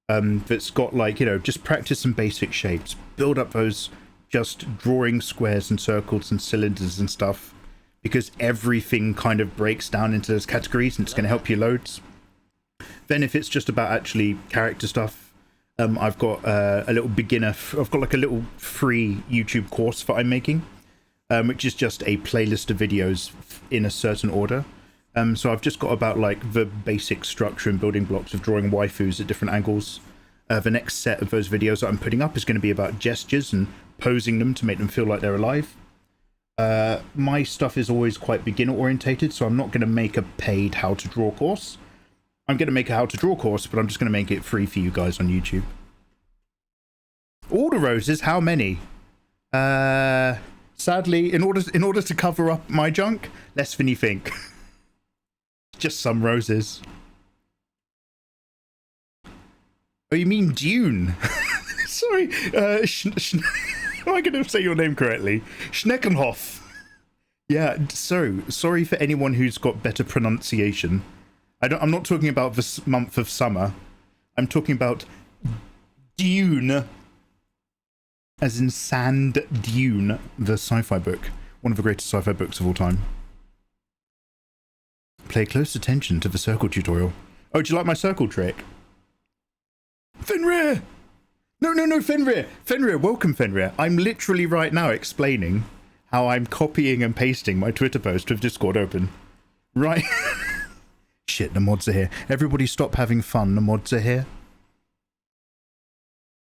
that's got like, you know, just practice some basic shapes, build up those just drawing squares and circles and cylinders and stuff, because everything kind of breaks down into those categories and it's going to help you loads. Then if it's just about actually character stuff, I've got a little beginner, I've got like a little free YouTube course that I'm making, which is just a playlist of videos in a certain order. So I've just got about like the basic structure and building blocks of drawing waifus at different angles. The next set of those videos that I'm putting up is going to be about gestures and posing them to make them feel like they're alive. My stuff is always quite beginner orientated, so I'm not going to make a paid how to draw course. I'm going to make a how to draw course, but I'm just going to make it free for you guys on YouTube. All the roses? How many? Sadly, in order to cover up my junk, less than you think. Just some roses. Oh, you mean Dune? Sorry, am I going to say your name correctly? Schneckenhoff. Yeah, so sorry for anyone who's got better pronunciation. I'm not talking about this month of summer. I'm talking about Dune, as in Sand Dune, the sci-fi book, one of the greatest sci-fi books of all time. Pay close attention to the circle tutorial. Oh, do you like my circle trick? Fenrir! No, Fenrir! Fenrir, welcome, Fenrir. I'm literally right now explaining how I'm copying and pasting my Twitter post with Discord open. Right. Shit, the mods are here. Everybody stop having fun, the mods are here.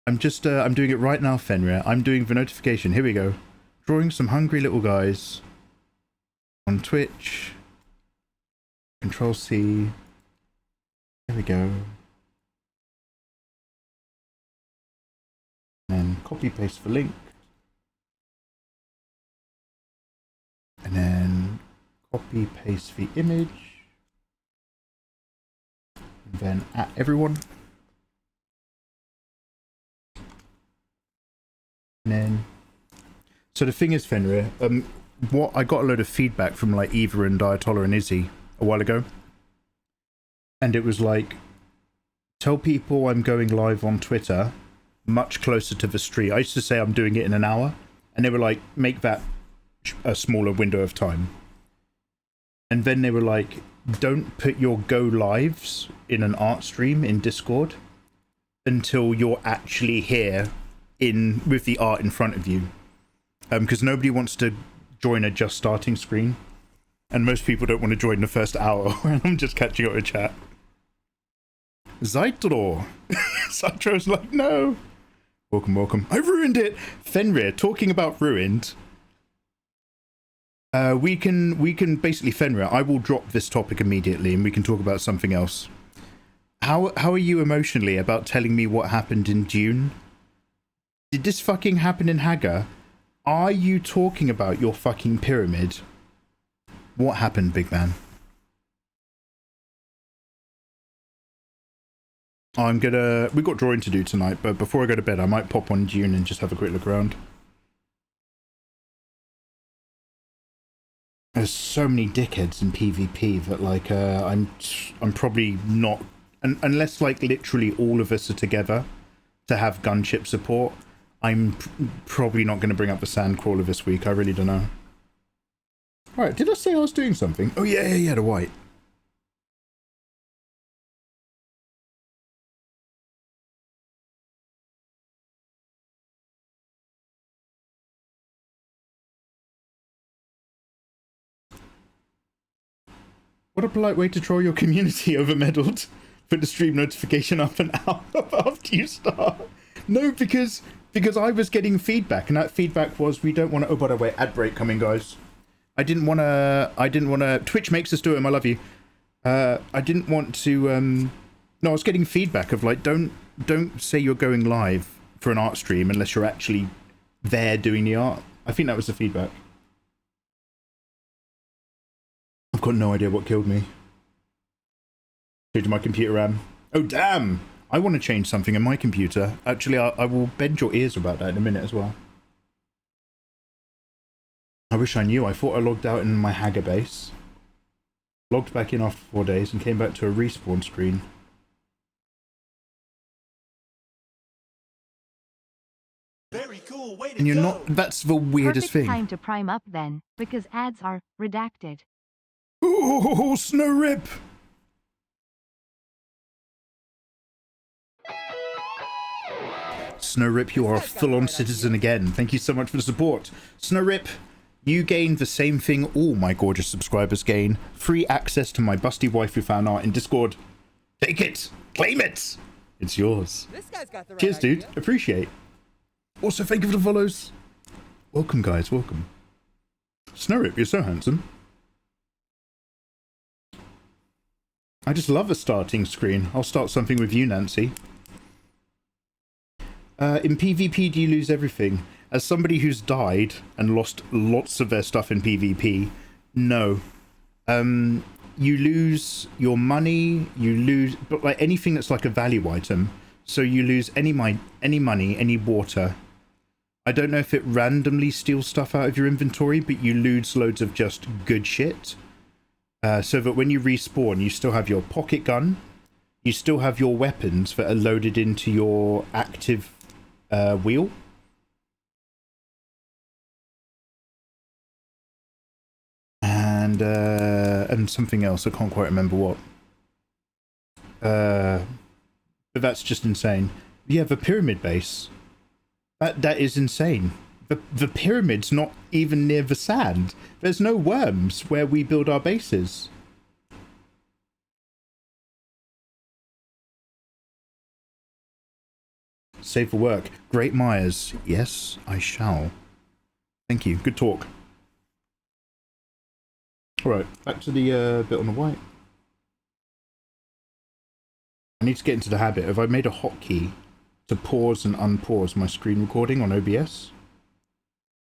I'm doing it right now, Fenrir. I'm doing the notification. Here we go. Drawing some hungry little guys. On Twitch. Control C. There we go. And copy paste the link. And then copy paste the image. And then at everyone. And then, so the thing is, Fenrir, what I got a load of feedback from like Eva and Ayatollah and Izzy a while ago, and it was like, tell people I'm going live on Twitter much closer to the stream. I used to say I'm doing it in an hour, and they were like, make that a smaller window of time. And then they were like, don't put your go lives in an art stream in Discord until you're actually here in with the art in front of you, because nobody wants to join a just starting screen. And most people don't want to join the first hour when I'm just catching up with chat. Zeitro. Zeitro's like, no. Welcome. I ruined it. Fenrir, talking about ruined. We can basically, Fenrir, I will drop this topic immediately and we can talk about something else. How are you emotionally about telling me what happened in June? Did this fucking happen in Haga? Are you talking about your fucking pyramid? What happened, big man? We got drawing to do tonight, but before I go to bed, I might pop on June and just have a quick look around. There's so many dickheads in PvP that like, I'm probably not, unless like literally all of us are together to have gunship support, I'm probably not going to bring up the Sandcrawler this week. I really don't know. Alright, did I say I was doing something? Oh yeah, the white. What a polite way to troll your community over medaled. Put the stream notification up an hour after you start. No, because I was getting feedback, and that feedback was we don't want to. Oh, by the way, ad break coming, guys. I didn't want to. Twitch makes us do it. I love you. I didn't want to. No, I was getting feedback of like, don't say you're going live for an art stream unless you're actually there doing the art. I think that was the feedback. I've got no idea what killed me. Change my computer RAM. Oh damn! I want to change something in my computer. Actually, I will bend your ears about that in a minute as well. I wish I knew. I thought I logged out in my Haga base. Logged back in after 4 days and came back to a respawn screen. cool way to And you're go. not. That's the weirdest Perfect thing. time to prime up then, because ads are redacted. Ooh, snow rip. Snowrip, you are a full-on citizen again. Thank you so much for the support. Snowrip, you gain the same thing all my gorgeous subscribers gain. Free access to my busty waifu fan art in Discord. Take it! Claim it! It's yours. This guy's got the right Cheers, idea. dude. Appreciate. Also, thank you for the follows. Welcome, guys. Welcome. Snowrip, you're so handsome. I just love a starting screen. I'll start something with you, Nancy. In PvP, do you lose everything? As somebody who's died and lost lots of their stuff in PvP, no. You lose your money, you lose, but like anything that's like a value item. So you lose any money, any water. I don't know if it randomly steals stuff out of your inventory, but you lose loads of just good shit. So that when you respawn, you still have your pocket gun, you still have your weapons that are loaded into your active wheel. And something else, I can't quite remember what. But that's just insane. Yeah, the pyramid base. That is insane. The pyramid's not even near the sand. There's no worms where we build our bases. Save for work. Great Myers. Yes, I shall. Thank you. Good talk. Alright, back to the bit on the white. I need to get into the habit of, I made a hotkey to pause and unpause my screen recording on OBS.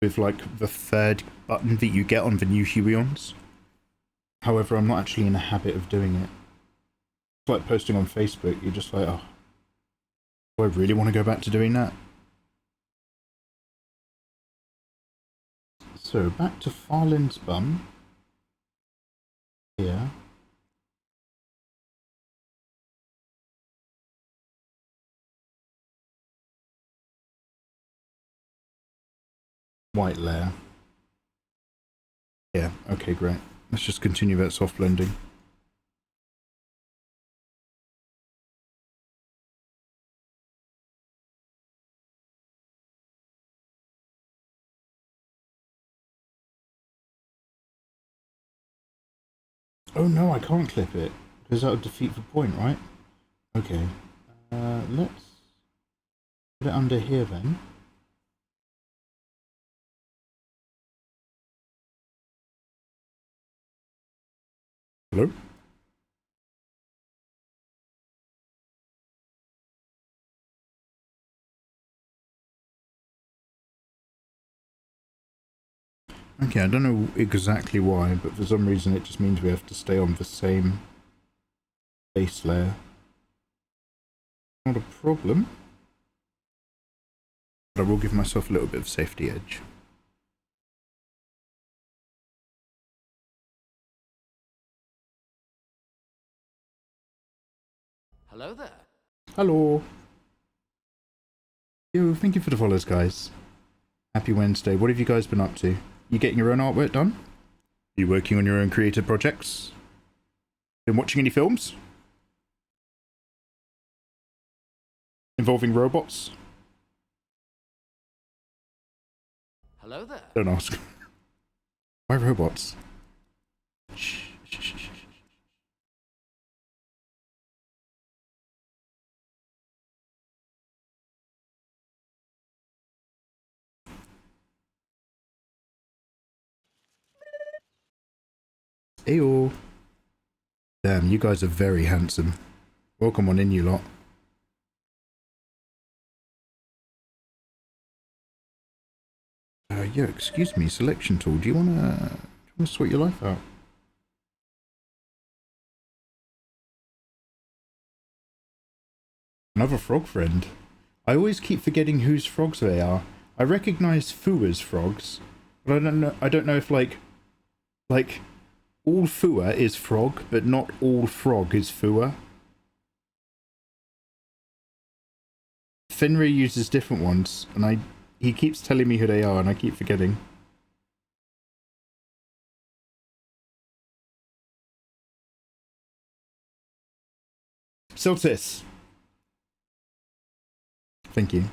With like the third button that you get on the new Huions. However, I'm not actually in the habit of doing it. It's like posting on Facebook, you're just like, oh, do I really want to go back to doing that? So, back to Farland's bum. Here. White layer. Yeah, okay, great. Let's just continue that soft blending. Oh no, I can't clip it, because that would defeat the point, right? Okay. Let's put it under here then. Hello? Okay, I don't know exactly why, but for some reason it just means we have to stay on the same base layer. Not a problem. But I will give myself a little bit of safety edge. Hello there. Hello. Yo, thank you for the follows, guys. Happy Wednesday. What have you guys been up to? You getting your own artwork done? Are you working on your own creative projects? Been watching any films? Involving robots? Hello there. Don't ask. Why robots? Shh, shh, shh, shh. Heyo. Damn, you guys are very handsome. Welcome on in, you lot. Yeah, excuse me, selection tool. Do you wanna sort your life out? Another frog friend. I always keep forgetting whose frogs they are. I recognize Fua's frogs, but I don't know if like all Fua is frog, but not all frog is Fua. Fenrir uses different ones, and He keeps telling me who they are and I keep forgetting. Siltis. Thank you.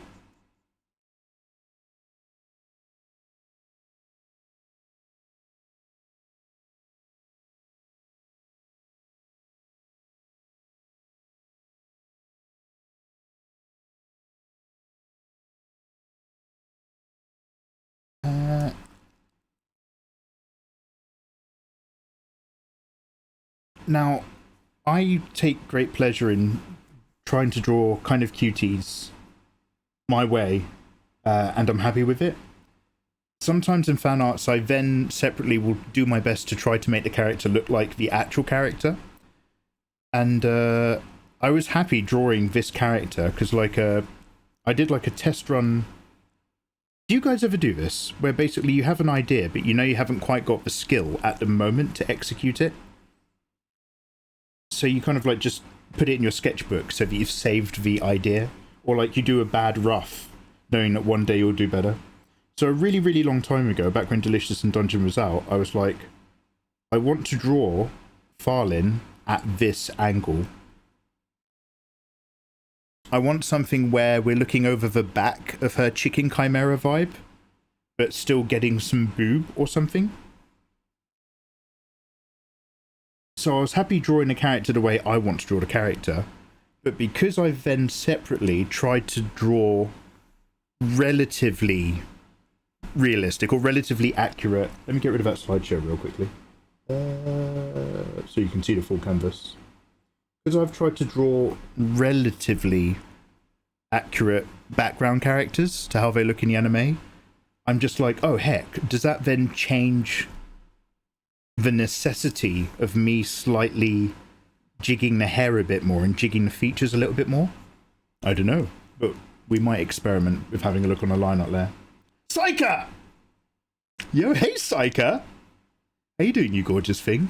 Now, I take great pleasure in trying to draw kind of cuties my way, and I'm happy with it. Sometimes in fan arts, I then separately will do my best to try to make the character look like the actual character. And I was happy drawing this character because, like, I did like a test run. Do you guys ever do this? Where basically you have an idea, but you know you haven't quite got the skill at the moment to execute it? So you kind of like just put it in your sketchbook so that you've saved the idea. Or like you do a bad rough, knowing that one day you'll do better. So a really, really long time ago, back when Delicious and Dungeon was out, I was like, I want to draw Farlin at this angle. I want something where we're looking over the back of her chicken chimera vibe, but still getting some boob or something. So I was happy drawing a character the way I want to draw the character, but because I then separately tried to draw relatively realistic or relatively accurate... Let me get rid of that slideshow real quickly. So you can see the full canvas. Because I've tried to draw relatively accurate background characters to how they look in the anime, I'm just like, oh heck, does that then change the necessity of me slightly jigging the hair a bit more and jigging the features a little bit more? I don't know, but we might experiment with having a look on a line up there. Psycha! Yo, hey Psycha! How you doing, you gorgeous thing?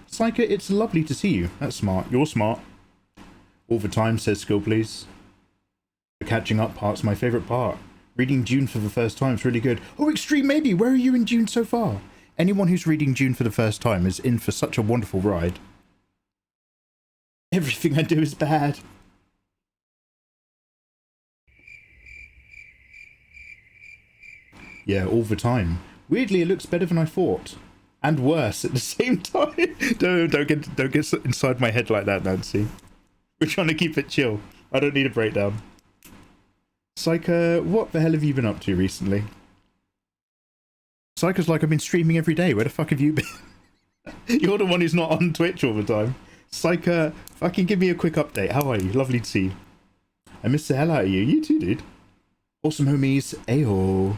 Psycha, it's lovely to see you. That's smart. You're smart. All the time, says Skill Please. The catching up part's my favourite part. Reading Dune for the first time is really good. Oh, Extreme Maybe, where are you in Dune so far? Anyone who's reading Dune for the first time is in for such a wonderful ride. Everything I do is bad. Yeah, all the time. Weirdly, it looks better than I thought. And worse at the same time. Don't get inside my head like that, Nancy. We're trying to keep it chill. I don't need a breakdown. Psycha, what the hell have you been up to recently? Psycha's like, I've been streaming every day. Where the fuck have you been? You're the one who's not on Twitch all the time. Psycha, fucking give me a quick update. How are you? Lovely to see you. I miss the hell out of you. You too, dude. Awesome, homies. Ayo.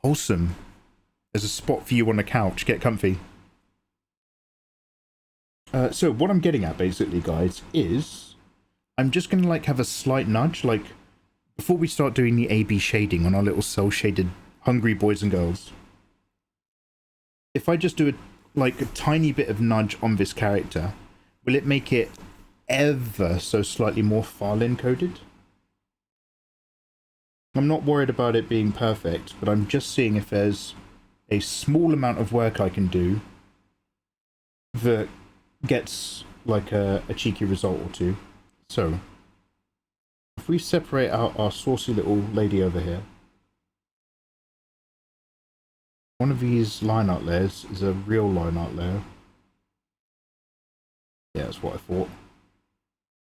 Wholesome. There's a spot for you on the couch. Get comfy. So what I'm getting at, basically, guys, is I'm just going to, like, have a slight nudge. Like, before we start doing the A-B shading on our little cel-shaded hungry boys and girls, if I just do a tiny bit of nudge on this character, will it make it ever so slightly more Farlin coded? I'm not worried about it being perfect, but I'm just seeing if there's a small amount of work I can do that gets like a cheeky result or two. So, if we separate out our saucy little lady over here, one of these line art layers is a real line art layer. Yeah, that's what I thought.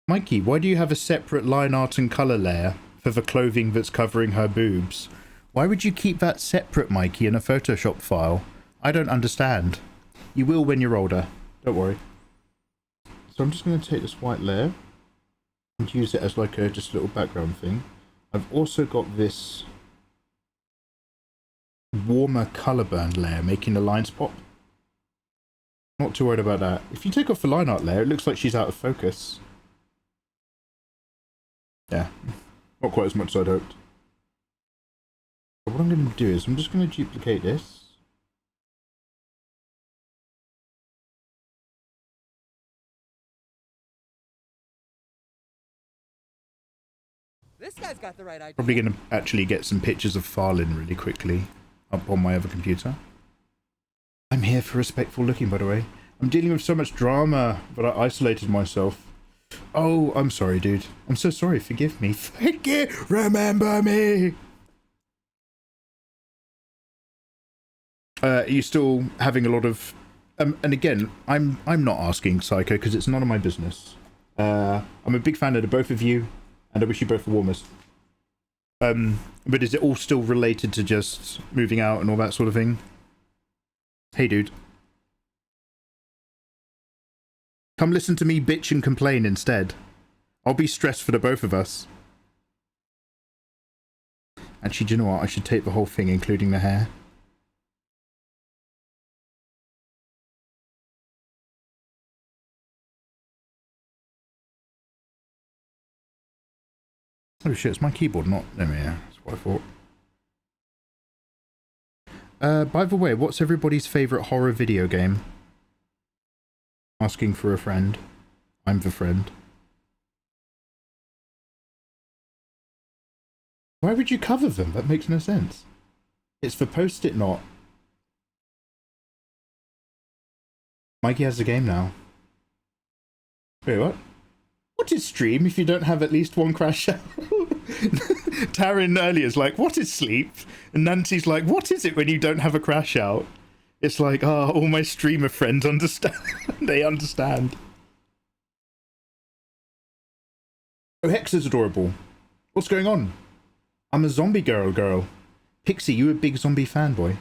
Mikey, why do you have a separate line art and colour layer for the clothing that's covering her boobs? Why would you keep that separate, Mikey, in a Photoshop file? I don't understand. You will when you're older. Don't worry. So I'm just going to take this white layer and use it as like a just a little background thing. I've also got this warmer colour burn layer making the lines pop. Not too worried about that. If you take off the line art layer, it looks like she's out of focus. Yeah, not quite as much as I'd hoped. But what I'm going to do is I'm just going to duplicate this. This guy's got the right idea. Probably going to actually get some pictures of Farlin really quickly up on my other computer. I'm here for respectful looking, by the way. I'm dealing with so much drama, but I isolated myself. Oh, I'm sorry, dude. I'm so sorry. Forgive me. Remember me. Are you still having a lot of... and again, I'm not asking, Psycho, because it's none of my business. I'm a big fan of the both of you, and I wish you both the warmest. But is it all still related to just moving out and all that sort of thing? Hey, dude. Come listen to me bitch and complain instead. I'll be stressed for the both of us. Actually, do you know what? I should tape the whole thing, including the hair. Oh shit, it's my keyboard, not... There we are. That's what I thought. By the way, what's everybody's favourite horror video game? Asking for a friend. I'm the friend. Why would you cover them? That makes no sense. It's for Post-it not. Mikey has the game now. Wait, what? What is stream if you don't have at least one crash out? Taryn earlier is like, what is sleep? And Nancy's like, what is it when you don't have a crash out? It's like, oh, all my streamer friends understand. They understand. Oh, Hex is adorable. What's going on? I'm a zombie girl. Pixie, you a big zombie fanboy?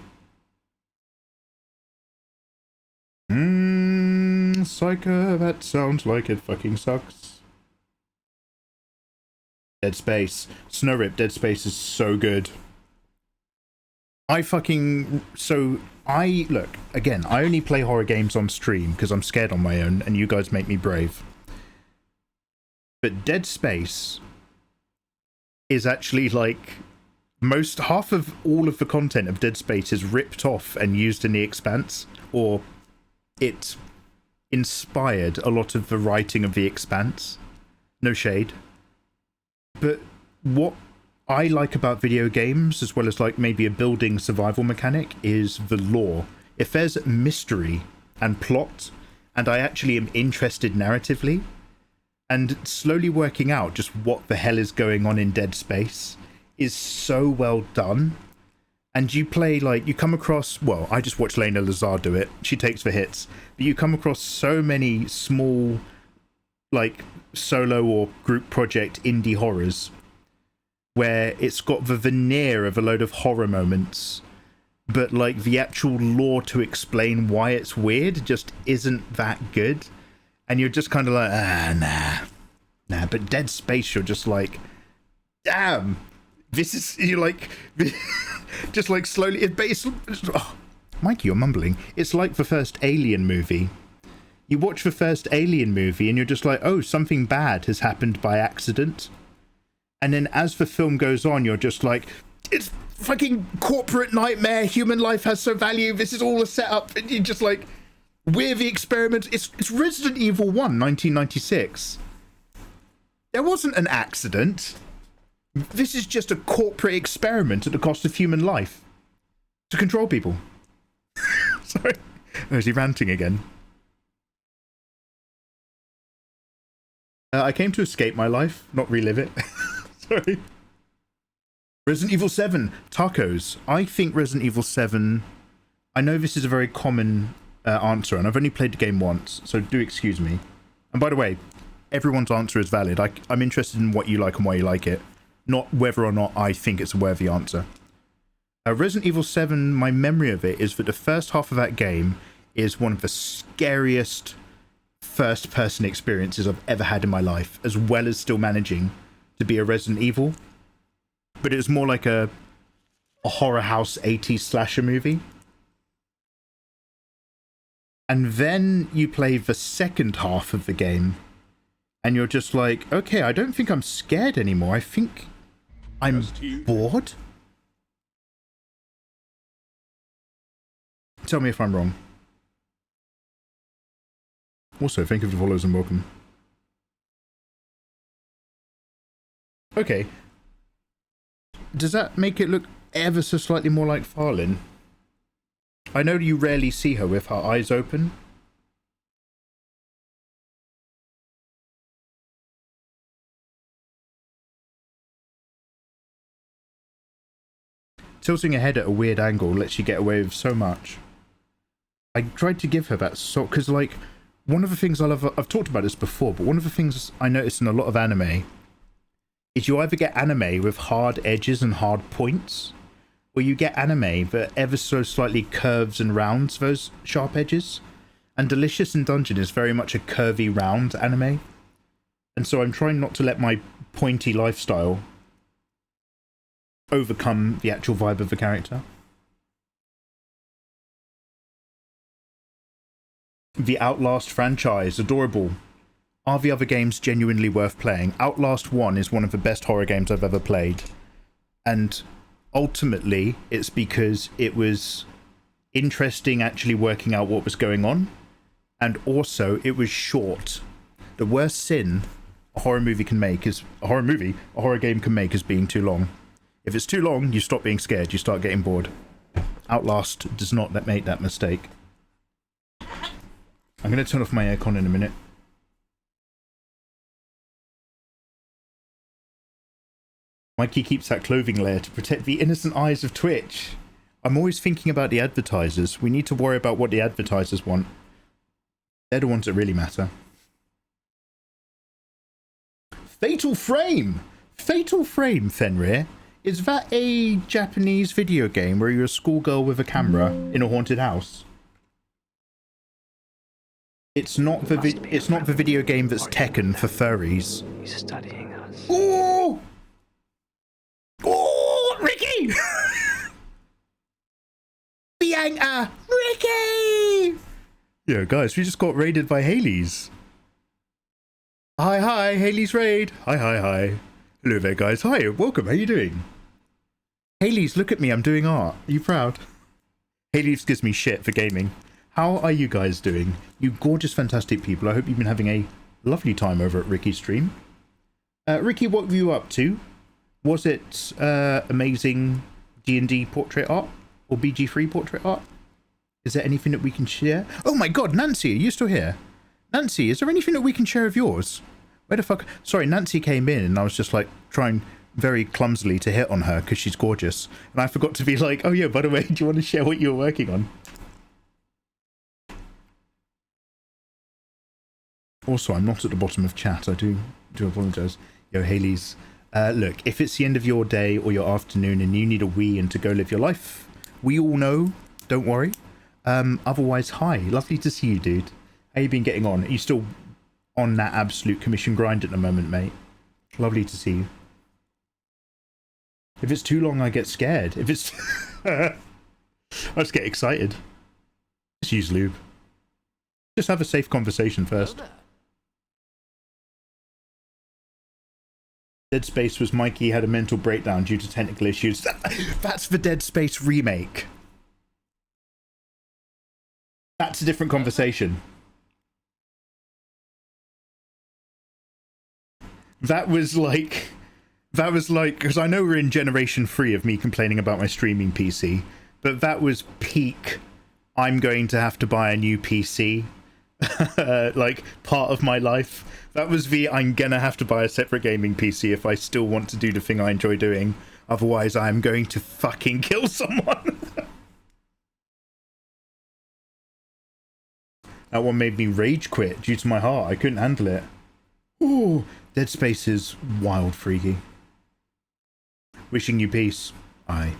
Psycho, that sounds like it fucking sucks. Dead Space. Snow Rip, Dead Space is so good. Look, again, I only play horror games on stream because I'm scared on my own and you guys make me brave. But Dead Space is actually like half of all of the content of Dead Space is ripped off and used in The Expanse, or it inspired a lot of the writing of The Expanse. No shade. But what I like about video games, as well as like maybe a building survival mechanic, is the lore. If there's mystery and plot, and I actually am interested narratively, and slowly working out just what the hell is going on in Dead Space is so well done. And you play, like, you come across, well, I just watched Lena Lazar do it. She takes the hits. But you come across so many small, like, solo or group project indie horrors where it's got the veneer of a load of horror moments, but, like, the actual lore to explain why it's weird just isn't that good. And you're just kind of like, nah. But Dead Space, you're just like, damn. This is, you're like, just like slowly, Mikey, you're mumbling. It's like the first Alien movie. You watch the first Alien movie and you're just like, oh, something bad has happened by accident. And then as the film goes on, you're just like, it's fucking corporate nightmare. Human life has no value. This is all a setup. And you're just like, we're the experiment. It's Resident Evil 1, 1996. There wasn't an accident. This is just a corporate experiment at the cost of human life to control people. Sorry. Oh, is he ranting again? I came to escape my life, not relive it. Sorry. Resident Evil 7, tacos. I think Resident Evil 7... I know this is a very common answer, and I've only played the game once, so do excuse me. And by the way, everyone's answer is valid. I'm interested in what you like and why you like it, not whether or not I think it's a worthy answer. Resident Evil 7, my memory of it is that the first half of that game is one of the scariest first-person experiences I've ever had in my life, as well as still managing to be a Resident Evil. But it was more like a horror house 80s slasher movie. And then you play the second half of the game, and you're just like, okay, I don't think I'm scared anymore. I think I'm bored. Tell me if I'm wrong. Also, thank you for the follows and welcome. Okay, does that make it look ever so slightly more like Farlin? I know you rarely see her with her eyes open. Tilting her head at a weird angle lets you get away with so much. I tried to give her that sort, because like, one of the things I love, I've talked about this before, but one of the things I noticed in a lot of anime is you either get anime with hard edges and hard points, or you get anime that ever so slightly curves and rounds those sharp edges. And Delicious in Dungeon is very much a curvy round anime. And so I'm trying not to let my pointy lifestyle overcome the actual vibe of the character. The Outlast franchise, adorable. Are the other games genuinely worth playing? Outlast 1 is one of the best horror games I've ever played. And ultimately, it's because it was interesting actually working out what was going on. And also, it was short. The worst sin a horror game can make is being too long. If it's too long, you stop being scared, you start getting bored. Outlast does not make that mistake. I'm going to turn off my aircon in a minute. Mikey keeps that clothing layer to protect the innocent eyes of Twitch. I'm always thinking about the advertisers. We need to worry about what the advertisers want. They're the ones that really matter. Fatal Frame! Fatal Frame, Fenrir. Is that a Japanese video game where you're a schoolgirl with a camera in a haunted house? It's not the video game that's Tekken for furries. He's studying us. Oh! Oh, Ricky! Bianca! Ricky! Yo, guys, we just got raided by Haley's. Hi, Haley's raid. Hi. Hello there, guys. Hi, welcome. How you doing? Haley's, look at me. I'm doing art. Are you proud? Haley's gives me shit for gaming. How are you guys doing? You gorgeous, fantastic people. I hope you've been having a lovely time over at Ricky's stream. Ricky, what were you up to? Was it amazing D&D portrait art? Or BG3 portrait art? Is there anything that we can share? Oh my god, Nancy, are you still here? Nancy, is there anything that we can share of yours? Where the fuck? Sorry, Nancy came in and I was just like trying very clumsily to hit on her because she's gorgeous. And I forgot to be like, oh yeah, by the way, do you want to share what you were working on? Also, I'm not at the bottom of chat. I do apologise. Yo, Haley's. Look, if it's the end of your day or your afternoon and you need a wee and to go live your life, we all know. Don't worry. Otherwise, hi. Lovely to see you, dude. How you been getting on? Are you still on that absolute commission grind at the moment, mate? Lovely to see you. If it's too long, I get scared. If it's... I just get excited. Just use lube. Just have a safe conversation first. Dead Space was Mikey had a mental breakdown due to technical issues. That's the Dead Space remake. That's a different conversation. That was like, because I know we're in generation 3 of me complaining about my streaming PC, but that was peak, I'm going to have to buy a new PC, like, part of my life. That was the, I'm gonna have to buy a separate gaming PC if I still want to do the thing I enjoy doing. Otherwise, I'm going to fucking kill someone. That one made me rage quit due to my heart. I couldn't handle it. Ooh, Dead Space is wild freaky. Wishing you peace. Aye.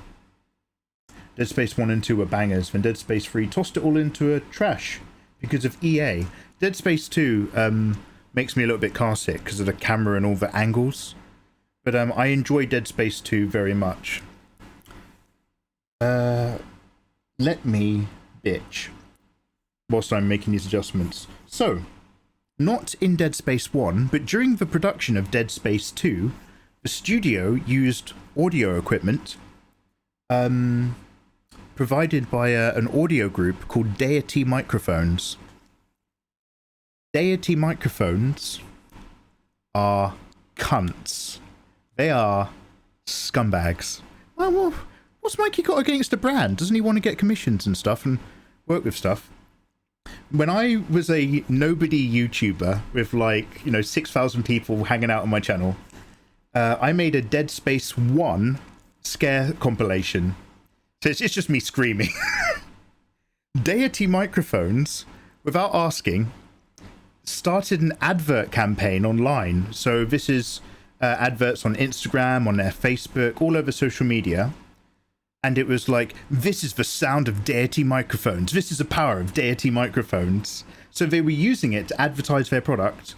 Dead Space 1 and 2 were bangers, then Dead Space 3 tossed it all into a trash because of EA. Dead Space 2 makes me a little bit car sick because of the camera and all the angles. But I enjoy Dead Space 2 very much. Let me bitch whilst I'm making these adjustments. So, not in Dead Space 1, but during the production of Dead Space 2, the studio used audio equipment provided by an audio group called Deity Microphones. Deity Microphones are cunts. They are Scumbags. Well, what's Mikey got against the brand? Doesn't he want to get commissions and stuff and work with stuff? When I was a nobody YouTuber with like, 6,000 people hanging out on my channel, I made a Dead Space 1 scare compilation. So it's just me screaming. Deity Microphones, without asking, started an advert campaign online. So this is adverts on Instagram, on their Facebook, all over social media. And it was like, this is the sound of Deity Microphones. This is the power of Deity Microphones. So they were using it to advertise their product.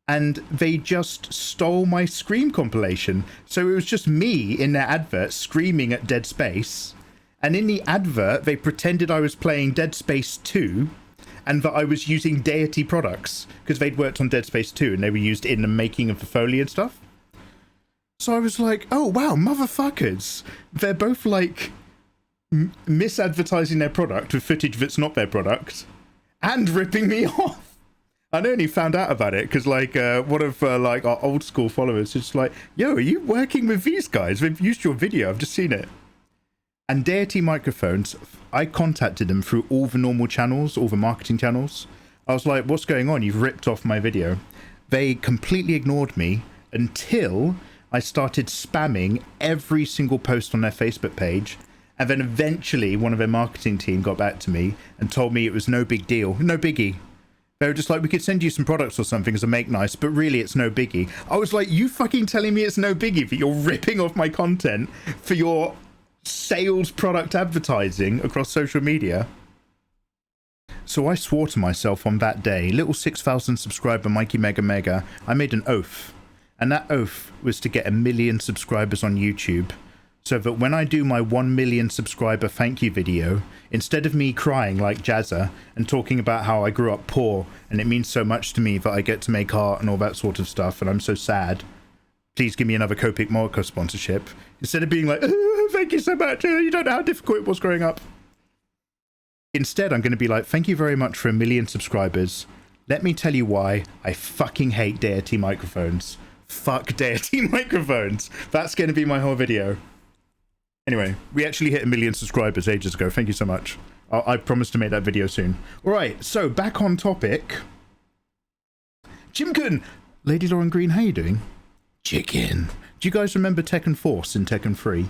And they just stole my Scream compilation. So it was just me in their advert screaming at Dead Space. And in the advert, they pretended I was playing Dead Space 2 and that I was using Deity products because they'd worked on Dead Space 2 and they were used in the making of the Foley and stuff. So I was like, oh, wow, motherfuckers. They're both like misadvertising their product with footage that's not their product and ripping me off. I only found out about it because like one of like our old school followers is like, yo, are you working with these guys? They've used your video. I've just seen it. And Deity Microphones, I contacted them through all the normal channels, all the marketing channels. I was like, what's going on? You've ripped off my video. They completely ignored me until I started spamming every single post on their Facebook page. And then eventually one of their marketing team got back to me and told me it was no big deal. No biggie. They were just like, we could send you some products or something as a make nice, but really it's no biggie. I was like, you fucking telling me it's no biggie that you're ripping off my content for your sales product advertising across social media? So I swore to myself on that day, little 6,000 subscriber Mikey Mega, I made an oath. And that oath was to get 1 million subscribers on YouTube, so that when I do my 1 million subscriber thank you video, instead of me crying like Jazza and talking about how I grew up poor and it means so much to me that I get to make art and all that sort of stuff and I'm so sad, please give me another Copic Morocco sponsorship, instead of being like, oh, thank you so much, you don't know how difficult it was growing up. Instead, I'm going to be like, thank you very much for 1 million subscribers. Let me tell you why I fucking hate Deity Microphones. Fuck Deity Microphones. That's going to be my whole video. Anyway, we actually hit 1 million subscribers ages ago. Thank you so much. I promise to make that video soon. All right, so back on topic. Jimkin! Lady Lauren Green, how you doing? Chicken. Do you guys remember Tekken Force in Tekken 3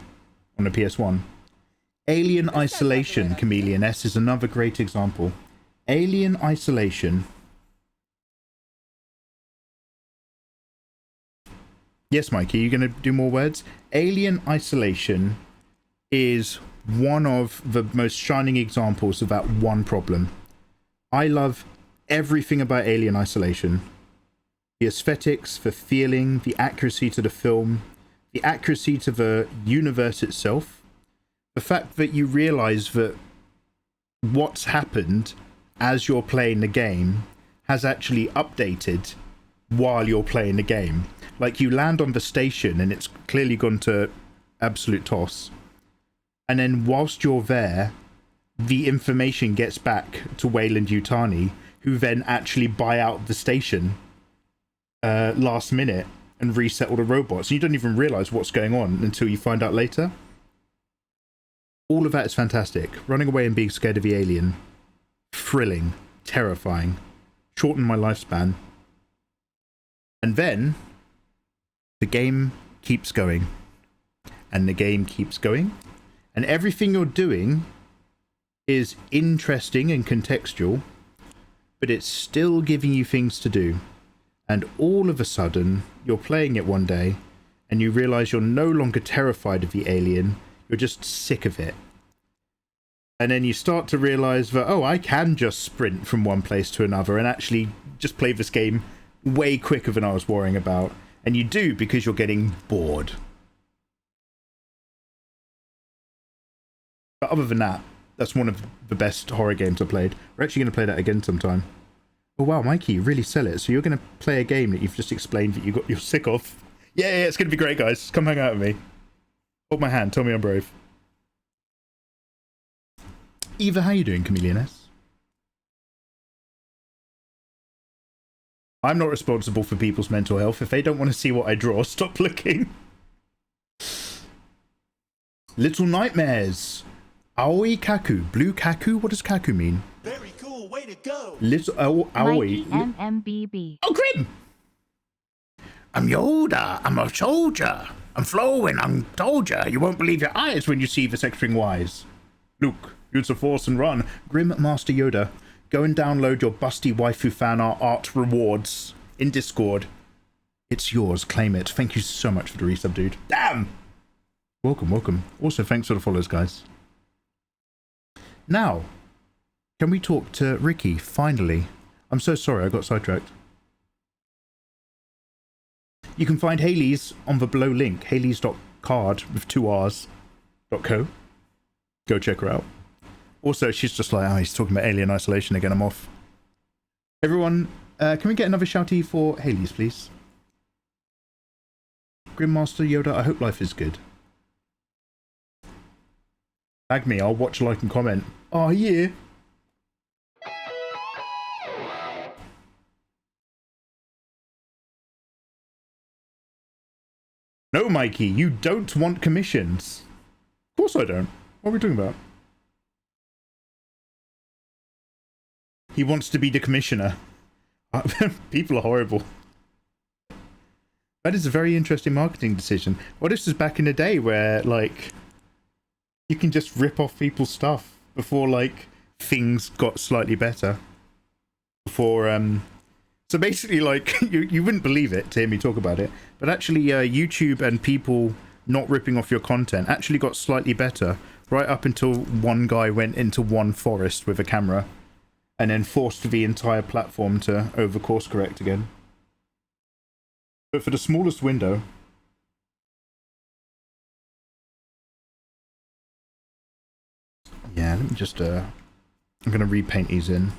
on the PS1? Alien Isolation, Chameleon S, is another great example. Alien Isolation. Yes, Mikey, you going to do more words? Alien Isolation is one of the most shining examples of that one problem. I love everything about Alien Isolation. The aesthetics, the feeling, the accuracy to the film, the accuracy to the universe itself, the fact that you realize that what's happened as you're playing the game has actually updated while you're playing the game. Like, you land on the station and it's clearly gone to absolute toss. And then whilst you're there, the information gets back to Wayland Yutani, who then actually buy out the station last minute and reset all the robots. And you don't even realize what's going on until you find out later. All of that is fantastic. Running away and being scared of the alien. Thrilling. Terrifying. Shortened my lifespan. And then the game keeps going. And the game keeps going. And everything you're doing is interesting and contextual, but it's still giving you things to do. And all of a sudden, you're playing it one day, and you realize you're no longer terrified of the alien, you're just sick of it. And then you start to realize that, oh, I can just sprint from one place to another and actually just play this game way quicker than I was worrying about. And you do because you're getting bored. But other than that, that's one of the best horror games I played. We're actually going to play that again sometime. Oh wow, Mikey, you really sell it. So you're going to play a game that you've just explained that you're sick of. Yeah, it's going to be great, guys. Come hang out with me. Hold my hand. Tell me I'm brave. Eva, how you doing, Chameleon S? I'm not responsible for people's mental health. If they don't want to see what I draw, stop looking. Little Nightmares. Aoi Kaku. Blue Kaku? What does Kaku mean? Very cool. Way to go. Little Aoi. Mikey MMBB. Oh, Grim! I'm Yoda. I'm a soldier. I'm flowing. I'm told ya. You won't believe your eyes when you see this X-Wing Wise. Luke, use the Force and run. Grim Master Yoda. Go and download your busty waifu fan art rewards in Discord. It's yours. Claim it. Thank you so much for the resub, dude. Damn! Welcome, welcome. Also, thanks for the follows, guys. Now, can we talk to Ricky, finally? I'm so sorry, I got sidetracked. You can find Haley's on the below link, haleys.card with 2 R's, .co. Go check her out. Also, she's just like, oh, he's talking about Alien Isolation again, I'm off. Everyone, can we get another shouty for Haley's, please? Grimmaster Yoda, I hope life is good. Tag me, I'll watch, like, and comment. Oh, yeah. No, Mikey, you don't want commissions. Of course I don't. What are we talking about? He wants to be the commissioner. People are horrible. That is a very interesting marketing decision. What if this is back in the day where, like, you can just rip off people's stuff before, like, things got slightly better? Before, So basically, like, you wouldn't believe it to hear me talk about it, but actually YouTube and people not ripping off your content actually got slightly better right up until one guy went into one forest with a camera and then forced the entire platform to over-course correct again. But for the smallest window... Yeah, let me just... I'm going to repaint these in.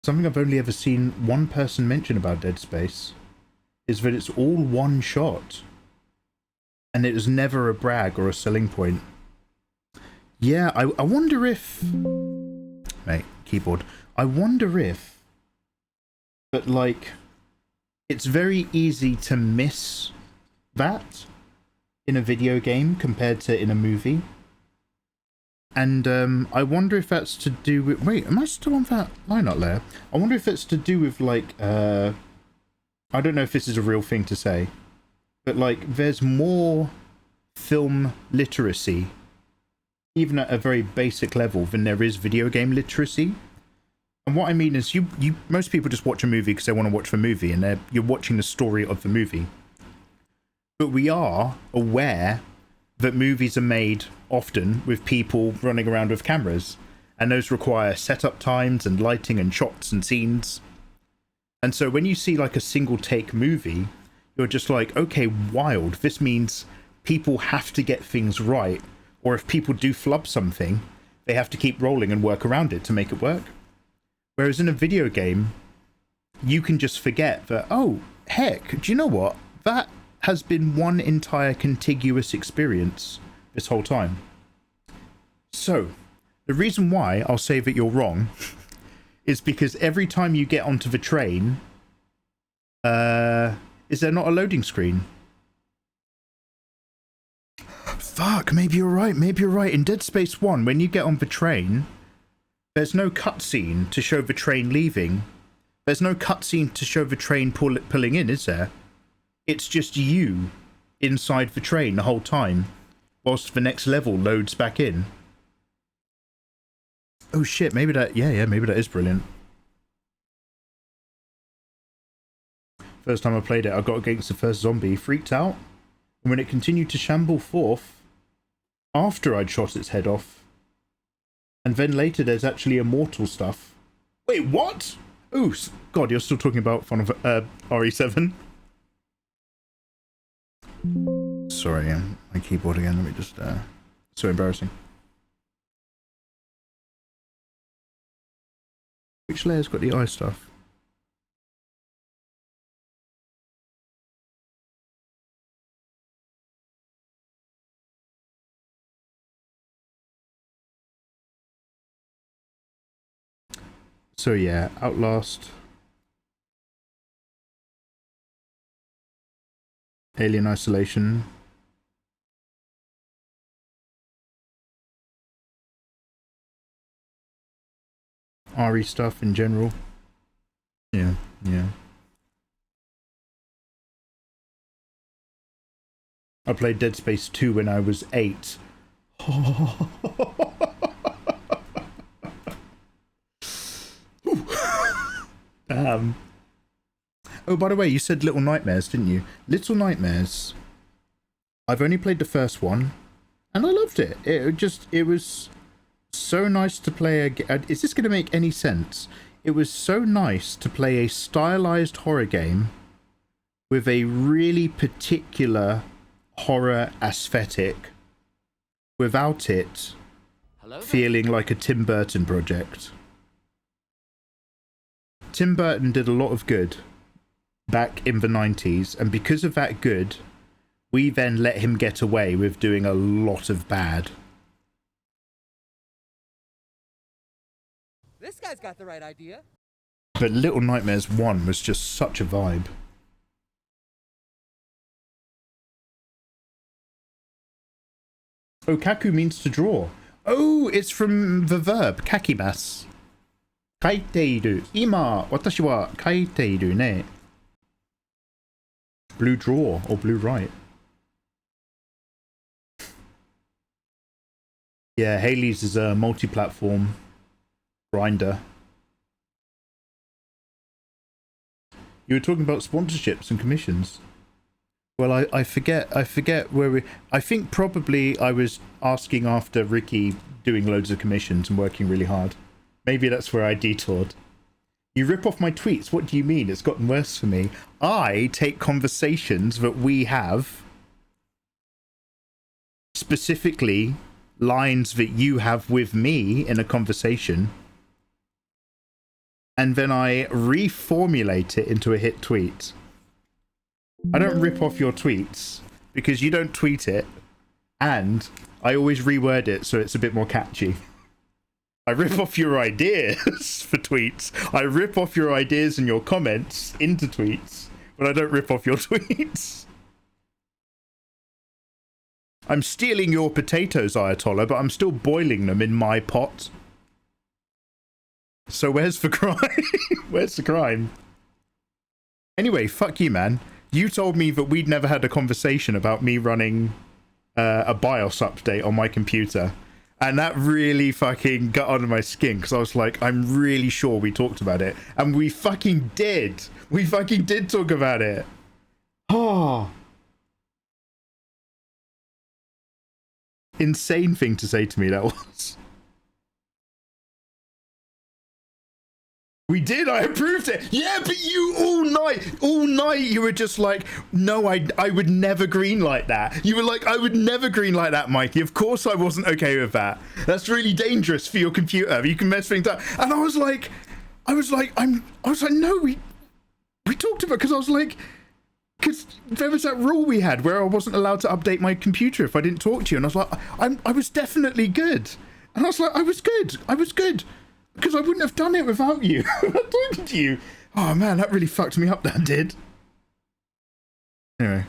Something I've only ever seen one person mention about Dead Space is that it's all one shot. And it was never a brag or a selling point. Yeah, I wonder if... Mate, keyboard. I wonder if... But, like, it's very easy to miss that in a video game compared to in a movie. And I wonder if that's to do with... Wait, am I still on that line art layer? I wonder if it's to do with, like... I don't know if this is a real thing to say. But, like, there's more film literacy, even at a very basic level, than there is video game literacy. And what I mean is, most people just watch a movie because they want to watch the movie, and you're watching the story of the movie. But we are aware that movies are made often with people running around with cameras, and those require setup times and lighting and shots and scenes. And so when you see like a single take movie, you're just like, okay, wild. This means people have to get things right, or if people do flub something, they have to keep rolling and work around it to make it work. Whereas in a video game, you can just forget that, oh, heck, do you know what? That has been one entire contiguous experience this whole time. So, the reason why I'll say that you're wrong is because every time you get onto the train, is there not a loading screen? Fuck, maybe you're right, maybe you're right. In Dead Space 1, when you get on the train, there's no cutscene to show the train leaving. There's no cutscene to show the train pulling in, is there? It's just you inside the train the whole time, whilst the next level loads back in. Oh shit, maybe that, yeah, maybe that is brilliant. First time I played it, I got against the first zombie, freaked out, and when it continued to shamble forth, after I'd shot its head off, and then later there's actually immortal stuff. Wait, what? Oh, God, you're still talking about RE7? Sorry, my keyboard again. Let me just, so embarrassing. Which layer's got the eye stuff? So yeah, Outlast, Alien Isolation, RE stuff in general. Yeah, yeah. I played Dead Space 2 when I was 8. Oh, by the way, you said Little Nightmares, didn't you? Little Nightmares. I've only played the first one, and I loved it. It was so nice to play is this going to make any sense? It was so nice to play a stylized horror game with a really particular horror aesthetic without it feeling like a Tim Burton project. Tim Burton did a lot of good back in the 90s, and because of that good, we then let him get away with doing a lot of bad. This guy's got the right idea. But Little Nightmares 1 was just such a vibe. Oh, kaku means to draw. Oh, it's from the verb kakimasu. Kaiteiru. Ima, watashi wa kaiteiru ne. Blue draw or blue write. Yeah, Haley's is a multi-platform grinder. You were talking about sponsorships and commissions. Well, I forget where we... I think probably I was asking after Ricky doing loads of commissions and working really hard. Maybe that's where I detoured. You rip off my tweets. What do you mean? It's gotten worse for me. I take conversations that we have, specifically lines that you have with me in a conversation, and then I reformulate it into a hit tweet. I don't rip off your tweets because you don't tweet it, and I always reword it so it's a bit more catchy. I rip off your ideas for tweets. I rip off your ideas and your comments into tweets, but I don't rip off your tweets. I'm stealing your potatoes, Ayatollah, but I'm still boiling them in my pot. So where's the crime? Where's the crime? Anyway, fuck you, man. You told me that we'd never had a conversation about me running a BIOS update on my computer. And that really fucking got under my skin, because I was like, I'm really sure we talked about it. And we fucking did. We fucking did talk about it. Oh. Insane thing to say to me, that was. We did, I approved it. Yeah, but you all night, you were just like, no, I would never greenlight that. You were like, I would never greenlight that, Mikey. Of course I wasn't okay with that. That's really dangerous for your computer. You can mess things up. And I was like, no, we talked about, because I was like, because there was that rule we had where I wasn't allowed to update my computer if I didn't talk to you. And I was like, I was definitely good. And I was like, I was good. Because I wouldn't have done it without you. I'm not talking to you. Oh man, that really fucked me up, that did. Anyway.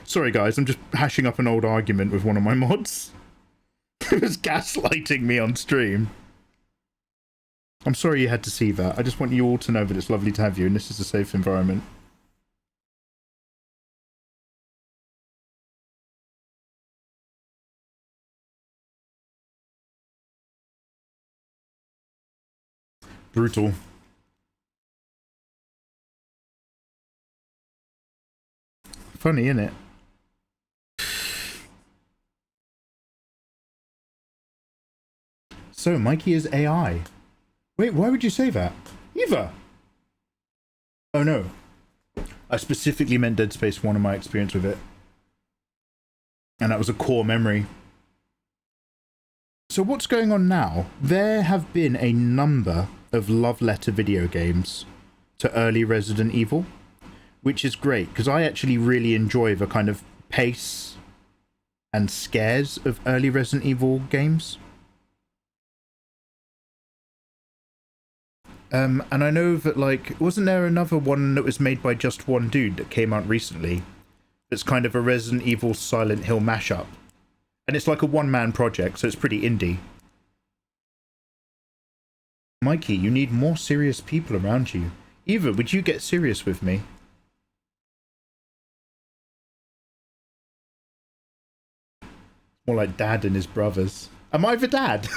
Sorry guys, I'm just hashing up an old argument with one of my mods. It was gaslighting me on stream. I'm sorry you had to see that. I just want you all to know that it's lovely to have you and this is a safe environment. Brutal. Funny, innit? So, Mikey is AI. Wait, why would you say that? Eva! Oh no. I specifically meant Dead Space 1 and my experience with it. And that was a core memory. So what's going on now? There have been a number of love letter video games to early Resident Evil, which is great because I actually really enjoy the kind of pace and scares of early Resident Evil games. And I know that, like, wasn't there another one that was made by just one dude that came out recently? That's kind of a Resident Evil Silent Hill mashup. And it's like a one-man project, so it's pretty indie. Mikey, you need more serious people around you. Eva, would you get serious with me? More like Dad and his brothers. Am I the dad?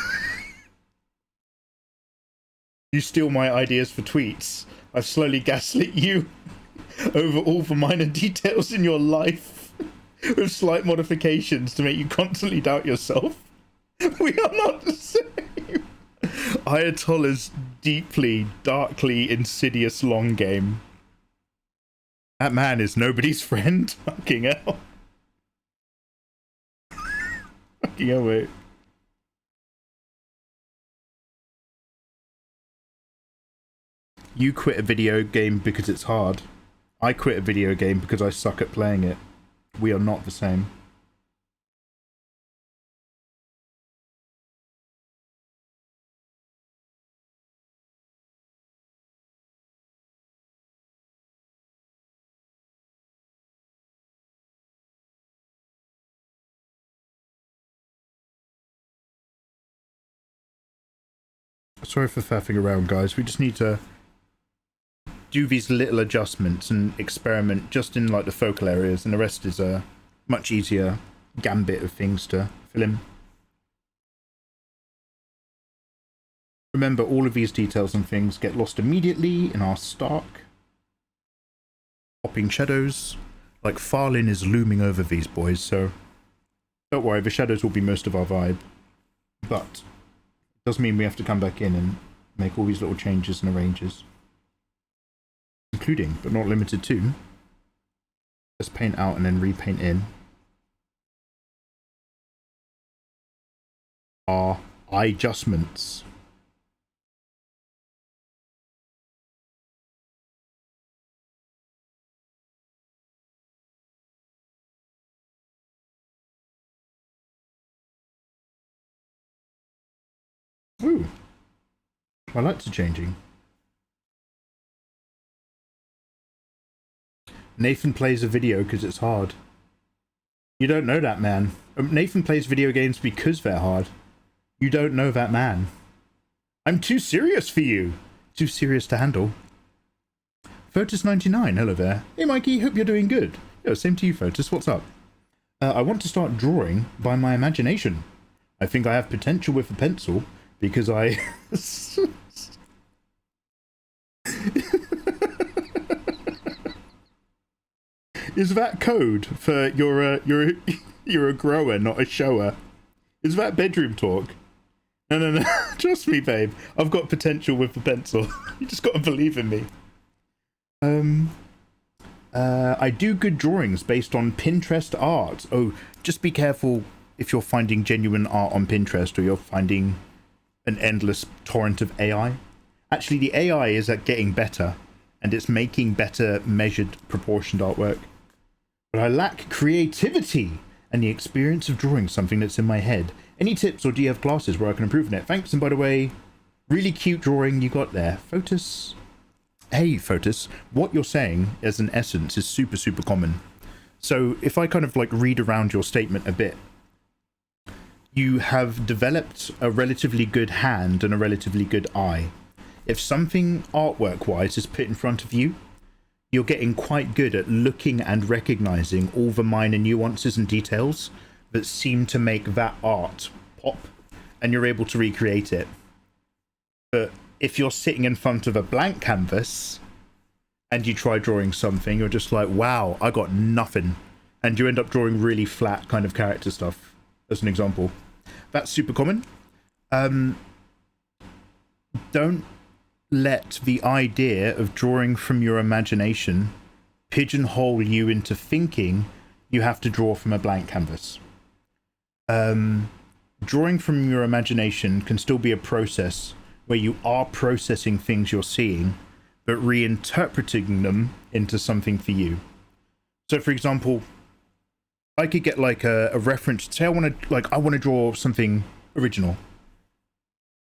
You steal my ideas for tweets. I've slowly gaslit you over all the minor details in your life with slight modifications to make you constantly doubt yourself. We are not the same. Ayatollah's deeply, darkly insidious long game. That man is nobody's friend. Fucking hell. Fucking hell, mate. You quit a video game because it's hard. I quit a video game because I suck at playing it. We are not the same. Sorry for faffing around, guys. We just need to do these little adjustments and experiment just in like the focal areas, and the rest is a much easier gambit of things to fill in. Remember, all of these details and things get lost immediately in our stark, popping shadows. Like Farlin is looming over these boys, so don't worry, the shadows will be most of our vibe. But it does mean we have to come back in and make all these little changes and arranges. Including, but not limited to, just paint out and then repaint in our eye adjustments. Ooh, my lights are changing. Nathan plays a video because it's hard. You don't know that man. Nathan plays video games because they're hard. You don't know that man. I'm too serious for you. Too serious to handle. Fotis99, hello there. Hey Mikey, hope you're doing good. Yo, same to you, Fotis, what's up? I want to start drawing by my imagination. I think I have potential with a pencil because I... Is that code for you're a grower, not a shower? Is that bedroom talk? No. Trust me, babe. I've got potential with the pencil. You just got to believe in me. I do good drawings based on Pinterest art. Oh, just be careful if you're finding genuine art on Pinterest or you're finding an endless torrent of AI. Actually, the AI is at getting better, and it's making better measured, proportioned artwork. But I lack creativity and the experience of drawing something that's in my head. Any tips, or do you have classes where I can improve on it? Thanks, and by the way, really cute drawing you got there. Fotis. Hey, Fotis, what you're saying as an essence is super, super common. So if I kind of like read around your statement a bit, you have developed a relatively good hand and a relatively good eye. If something artwork-wise is put in front of you, you're getting quite good at looking and recognizing all the minor nuances and details that seem to make that art pop, and you're able to recreate it. But if you're sitting in front of a blank canvas and you try drawing something, you're just like, wow, I got nothing. And you end up drawing really flat kind of character stuff, as an example. That's super common. Don't let the idea of drawing from your imagination pigeonhole you into thinking you have to draw from a blank canvas. Drawing from your imagination can still be a process where you are processing things you're seeing, but reinterpreting them into something for you. So, for example, I could get like a reference. Say I want to draw something original,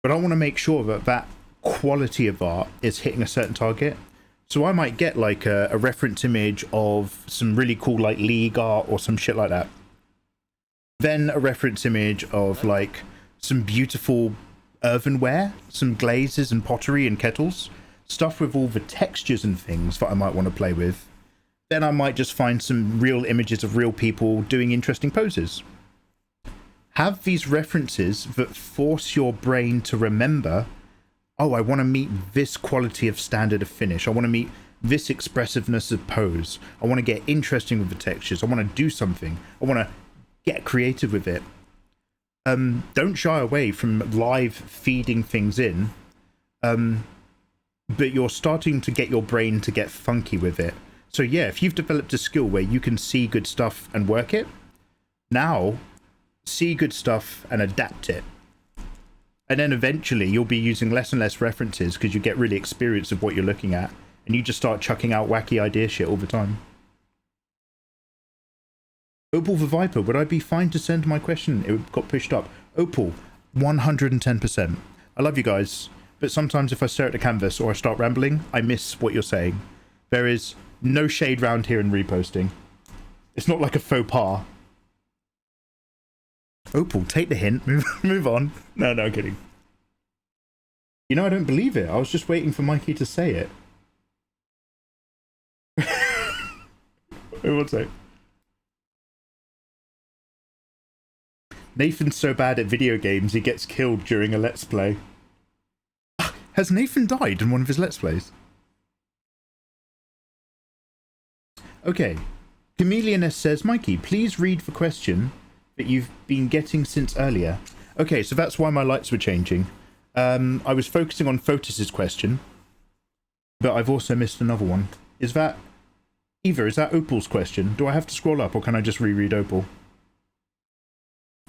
but I want to make sure that that quality of art is hitting a certain target. So I might get like a reference image of some really cool like league art or some shit like that. Then a reference image of like some beautiful earthenware, some glazes and pottery and kettles, stuff with all the textures and things that I might want to play with. Then I might just find some real images of real people doing interesting poses. Have these references that force your brain to remember, oh, I want to meet this quality of standard of finish. I want to meet this expressiveness of pose. I want to get interesting with the textures. I want to do something. I want to get creative with it. Don't shy away from live feeding things in, but you're starting to get your brain to get funky with it. So yeah, if you've developed a skill where you can see good stuff and work it, now see good stuff and adapt it. And then eventually you'll be using less and less references because you get really experienced of what you're looking at, and you just start chucking out wacky idea shit all the time. Opal the Viper, would I be fine to send my question? It got pushed up. Opal, 110%. I love you guys, but sometimes if I stare at the canvas or I start rambling, I miss what you're saying. There is no shade round here in reposting. It's not like a faux pas. Opal, take the hint. Move on. No, I'm kidding. You know, I don't believe it. I was just waiting for Mikey to say it. Wait, one sec. Nathan's so bad at video games, he gets killed during a Let's Play. Has Nathan died in one of his Let's Plays? Okay. Chameleoness says, Mikey, please read the question that you've been getting since earlier. Okay, so that's why my lights were changing. I was focusing on Fotis's question, but I've also missed another one. Is that Opal's question? Do I have to scroll up, or can I just reread Opal?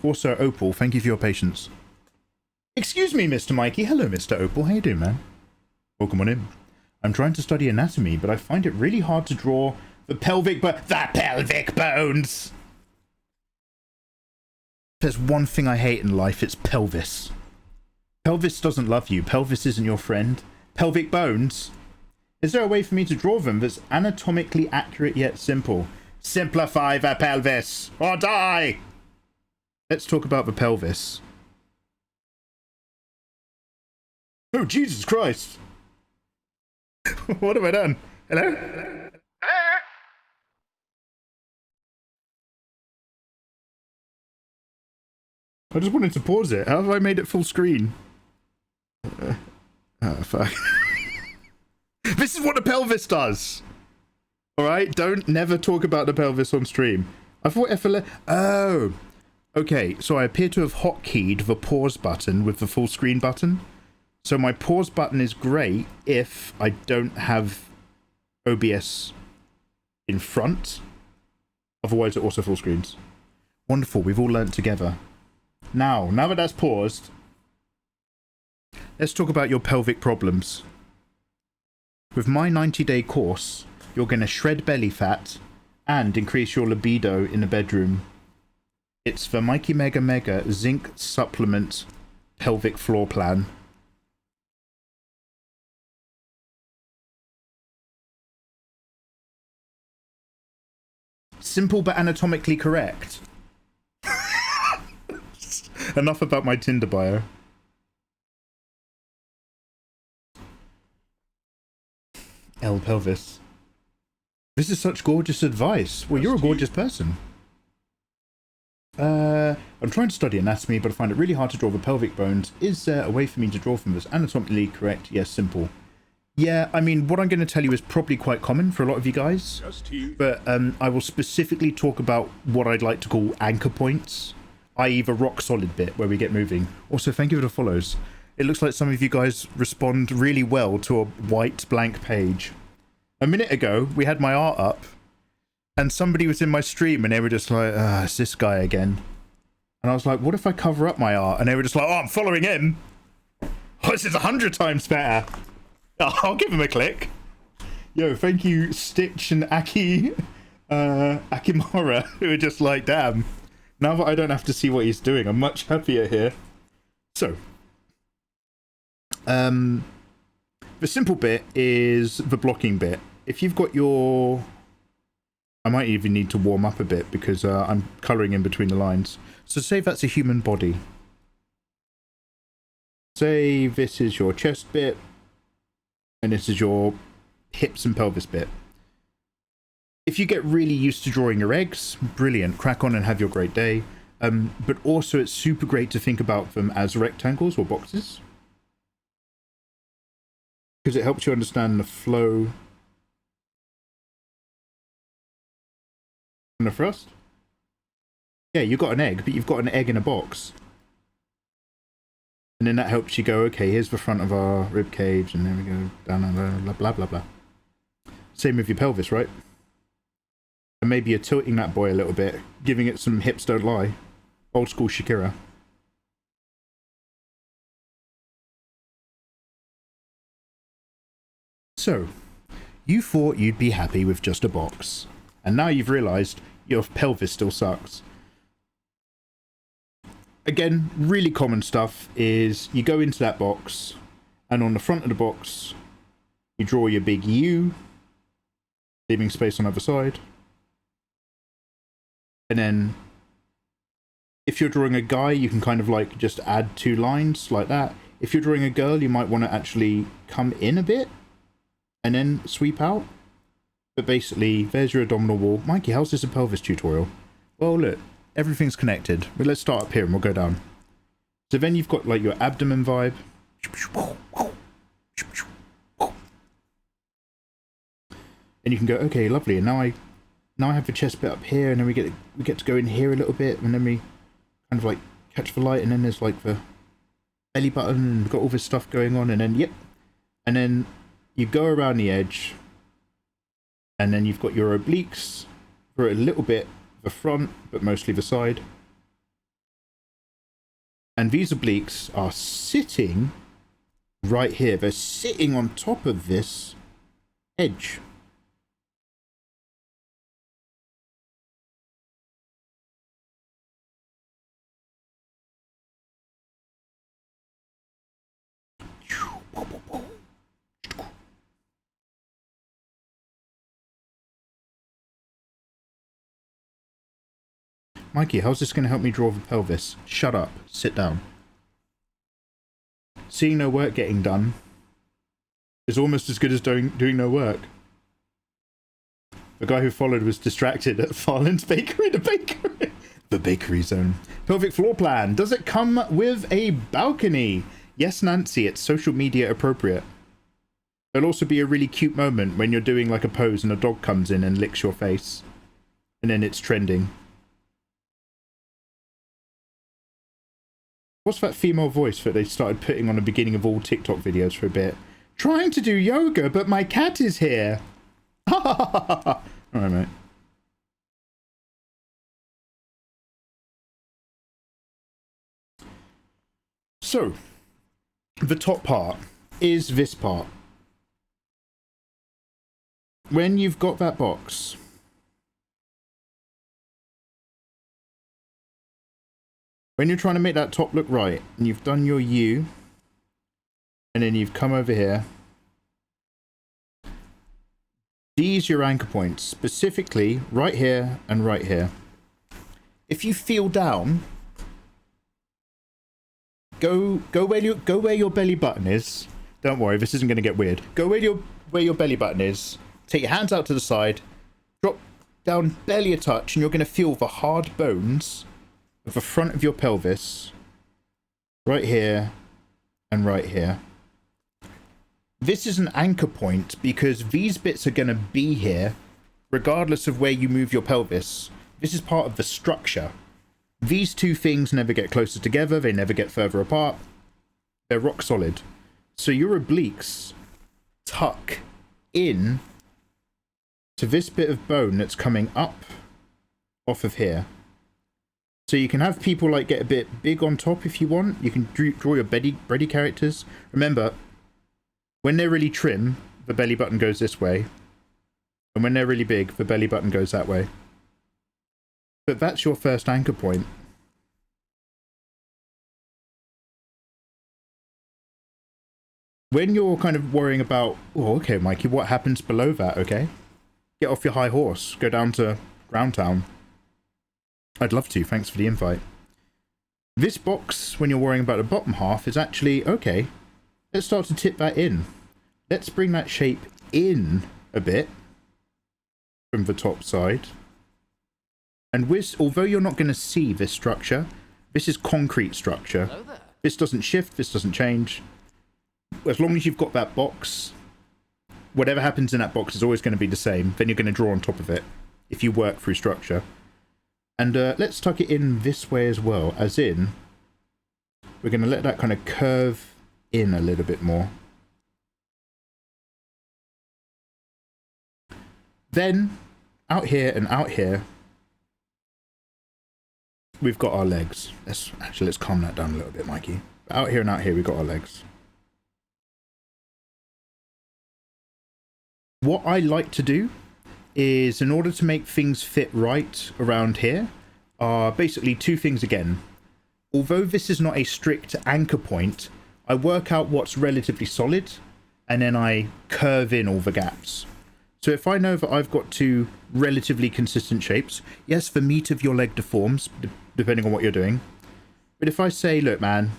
Also, Opal, thank you for your patience. Excuse me, Mr. Mikey. Hello, Mr. Opal. How you doing, man? Welcome on in. I'm trying to study anatomy, but I find it really hard to draw the pelvic bones. If there's one thing I hate in life, it's pelvis. Pelvis doesn't love you. Pelvis isn't your friend. Pelvic bones? Is there a way for me to draw them that's anatomically accurate yet simple? Simplify the pelvis, or die! Let's talk about the pelvis. Oh, Jesus Christ! What have I done? Hello? I just wanted to pause it. How have I made it full screen? Fuck. This is what the pelvis does! Alright? Don't never talk about the pelvis on stream. I thought FLA... Oh! Okay, so I appear to have hotkeyed the pause button with the full screen button. So my pause button is great if I don't have OBS in front. Otherwise it also full screens. Wonderful, we've all learnt together. Now that that's paused, let's talk about your pelvic problems. With my 90-day course, you're going to shred belly fat and increase your libido in the bedroom. It's the Mikey Mega Mega Zinc Supplement Pelvic Floor Plan. Simple but anatomically correct. Enough about my Tinder bio. L pelvis. This is such gorgeous advice. Well, you're a gorgeous person. I'm trying to study anatomy, but I find it really hard to draw the pelvic bones. Is there a way for me to draw them that's anatomically correct? Yes, simple. Yeah, I mean, what I'm going to tell you is probably quite common for a lot of you guys. But I will specifically talk about what I'd like to call anchor points, i.e. the rock solid bit where we get moving. Also, thank you for the follows. It looks like some of you guys respond really well to a white blank page. A minute ago, we had my art up, and somebody was in my stream and they were just like, it's this guy again. And I was like, what if I cover up my art? And they were just like, oh, I'm following him. Oh, this is 100 times better. Oh, I'll give him a click. Yo, thank you, Stitch and Akimara, who are just like, damn. Now that I don't have to see what he's doing, I'm much happier here. So, The simple bit is the blocking bit. If you've got your... I might even need to warm up a bit because I'm colouring in between the lines. So say that's a human body. Say this is your chest bit, and this is your hips and pelvis bit. If you get really used to drawing your eggs, brilliant, crack on and have your great day. But also it's super great to think about them as rectangles or boxes, because it helps you understand the flow and the thrust. Yeah, you've got an egg, but you've got an egg in a box. And then that helps you go, okay, here's the front of our rib cage, and there we go, down and blah, blah, blah, blah. Same with your pelvis, right? And maybe you're tilting that boy a little bit, giving it some hips don't lie. Old school Shakira. So, you thought you'd be happy with just a box, and now you've realised your pelvis still sucks. Again, really common stuff is you go into that box, and on the front of the box, you draw your big U, leaving space on either side. And then, if you're drawing a guy, you can kind of like just add 2 lines like that. If you're drawing a girl, you might want to actually come in a bit and then sweep out. But basically, there's your abdominal wall. Mikey, how's this a pelvis tutorial? Well, look, everything's connected. But let's start up here and we'll go down. So then you've got like your abdomen vibe. And you can go, okay, lovely. And now I have the chest bit up here, and then we get to go in here a little bit, and then we kind of like catch the light, and then there's like the belly button, and we've got all this stuff going on, and then yep. And then you go around the edge, and then you've got your obliques for a little bit the front, but mostly the side. And these obliques are sitting right here. They're sitting on top of this edge. Mikey, how's this going to help me draw the pelvis? Shut up. Sit down. Seeing no work getting done is almost as good as doing no work. The guy who followed was distracted at Farland's Bakery, the bakery zone. Pelvic floor plan. Does it come with a balcony? Yes, Nancy, it's social media appropriate. There'll also be a really cute moment when you're doing like a pose and a dog comes in and licks your face. And then it's trending. What's that female voice that they started putting on the beginning of all TikTok videos for a bit? Trying to do yoga, but my cat is here. Alright, mate. So, the top part is this part. When you've got that box, when you're trying to make that top look right, and you've done your U, and then you've come over here, these are your anchor points, specifically right here and right here. If you feel down, go where your belly button is. Don't worry, this isn't going to get weird. Go where your belly button is. Take your hands out to the side, drop down barely a touch, and you're going to feel the hard bones of the front of your pelvis right here and right here. This is an anchor point because these bits are going to be here regardless of where you move your pelvis. This is part of the structure. These two things never get closer together, they never get further apart. They're rock solid. So your obliques tuck in to this bit of bone that's coming up off of here. So you can have people like get a bit big on top if you want. You can draw your bready characters. Remember, when they're really trim, the belly button goes this way. And when they're really big, the belly button goes that way. But that's your first anchor point. when you're kind of worrying about, oh, okay, Mikey, what happens below that, okay? Get off your high horse. Go down to Ground Town. I'd love to. Thanks for the invite. This box, when you're worrying about the bottom half, is actually, okay, let's start to tip that in. Let's bring that shape in a bit from the top side. And although you're not going to see this structure, this is concrete structure. Hello there. This doesn't shift, this doesn't change. As long as you've got that box, whatever happens in that box is always going to be the same. Then you're going to draw on top of it if you work through structure. And let's tuck it in this way as well, as in, we're going to let that kind of curve in a little bit more. Then, out here and out here, we've got our legs. Let's calm that down a little bit, Mikey. Out here and out here, we've got our legs. What I like to do is, in order to make things fit right around here, are basically two things again. Although this is not a strict anchor point, I work out what's relatively solid, and then I curve in all the gaps. So if I know that I've got two relatively consistent shapes, yes, the meat of your leg deforms, depending on what you're doing. But if I say, look, man,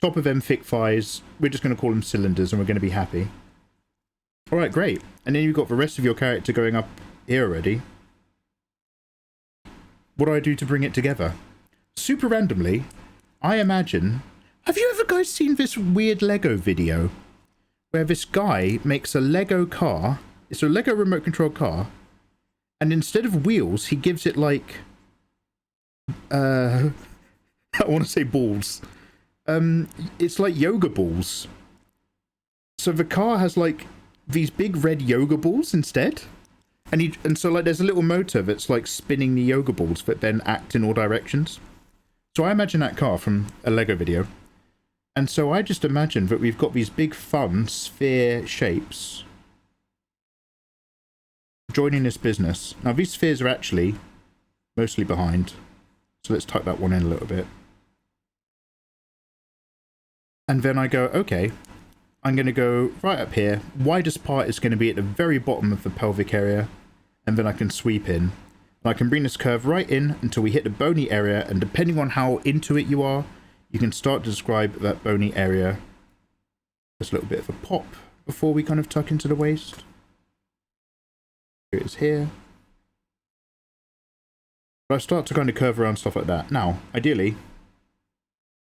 top of them thick thighs, we're just going to call them cylinders and we're going to be happy. All right, great. And then you've got the rest of your character going up here already. What do I do to bring it together? Super randomly, I imagine... Have you ever guys seen this weird Lego video? Where this guy makes a Lego car... It's a Lego remote control car, and instead of wheels, he gives it like, I want to say balls. It's like yoga balls. So the car has like these big red yoga balls instead, and so like there's a little motor that's like spinning the yoga balls that then act in all directions. So I imagine that car from a Lego video, and so I just imagine that we've got these big fun sphere shapes joining this business. Now these spheres are actually mostly behind, so let's tuck that one in a little bit. And then I go, okay, I'm going to go right up here. Widest part is going to be at the very bottom of the pelvic area, and then I can sweep in. And I can bring this curve right in until we hit the bony area, and depending on how into it you are, you can start to describe that bony area. Just a little bit of a pop before we kind of tuck into the waist. Here it is here. But I start to kind of curve around stuff like that. Now, ideally,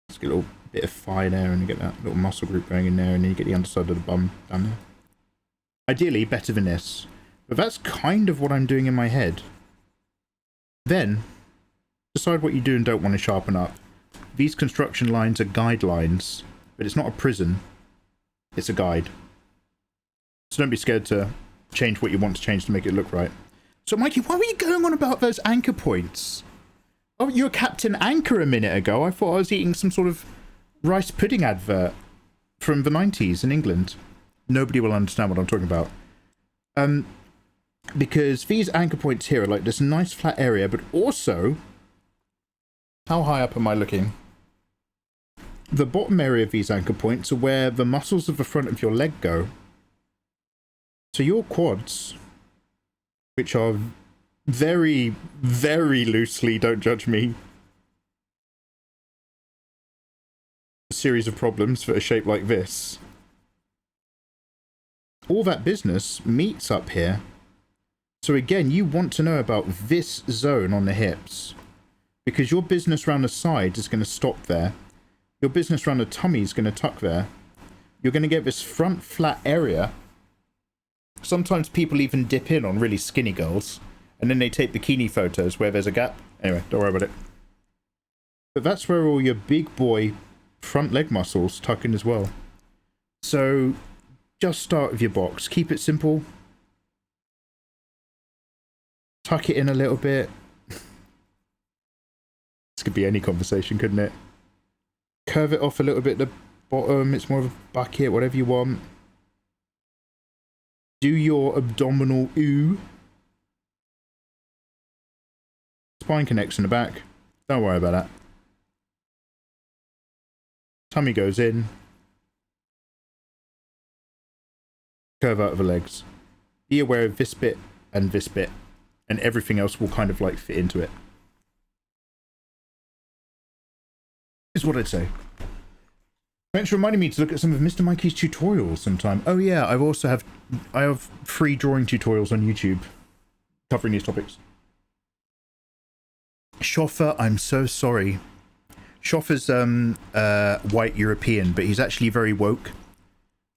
let's get a little bit of thigh there and you get that little muscle group going in there, and then you get the underside of the bum down there. Ideally, better than this. But that's kind of what I'm doing in my head. Then, decide what you do and don't want to sharpen up. These construction lines are guidelines, but it's not a prison. It's a guide. So don't be scared to change what you want to change to make it look right. So Mikey, why were you going on about those anchor points? Oh, you were Captain Anchor a minute ago. I thought I was eating some sort of rice pudding advert from the 90s in England. Nobody will understand what I'm talking about. Because these anchor points here are like this nice flat area, but also, how high up am I looking? The bottom area of these anchor points are where the muscles of the front of your leg go. So your quads, which are very, very loosely, don't judge me, a series of problems for a shape like this, all that business meets up here. So again, you want to know about this zone on the hips, because your business around the side is going to stop there. Your business around the tummy is going to tuck there. You're going to get this front flat area. Sometimes people even dip in on really skinny girls, and then they take bikini photos where there's a gap. Anyway, don't worry about it. But that's where all your big boy front leg muscles tuck in as well. So just start with your box. Keep it simple. Tuck it in a little bit. This could be any conversation, couldn't it? Curve it off a little bit at the bottom. It's more of a bucket, whatever you want. Do your abdominal ooh. Spine connects in the back. Don't worry about that. Tummy goes in. curve out of the legs. Be aware of this bit, and everything else will kind of like fit into it. Is what I'd say. Thanks for reminding me to look at some of Mr. Mikey's tutorials sometime. Oh yeah, I have free drawing tutorials on YouTube covering these topics. Schoffer, I'm so sorry. Schoffer's white European, but he's actually very woke.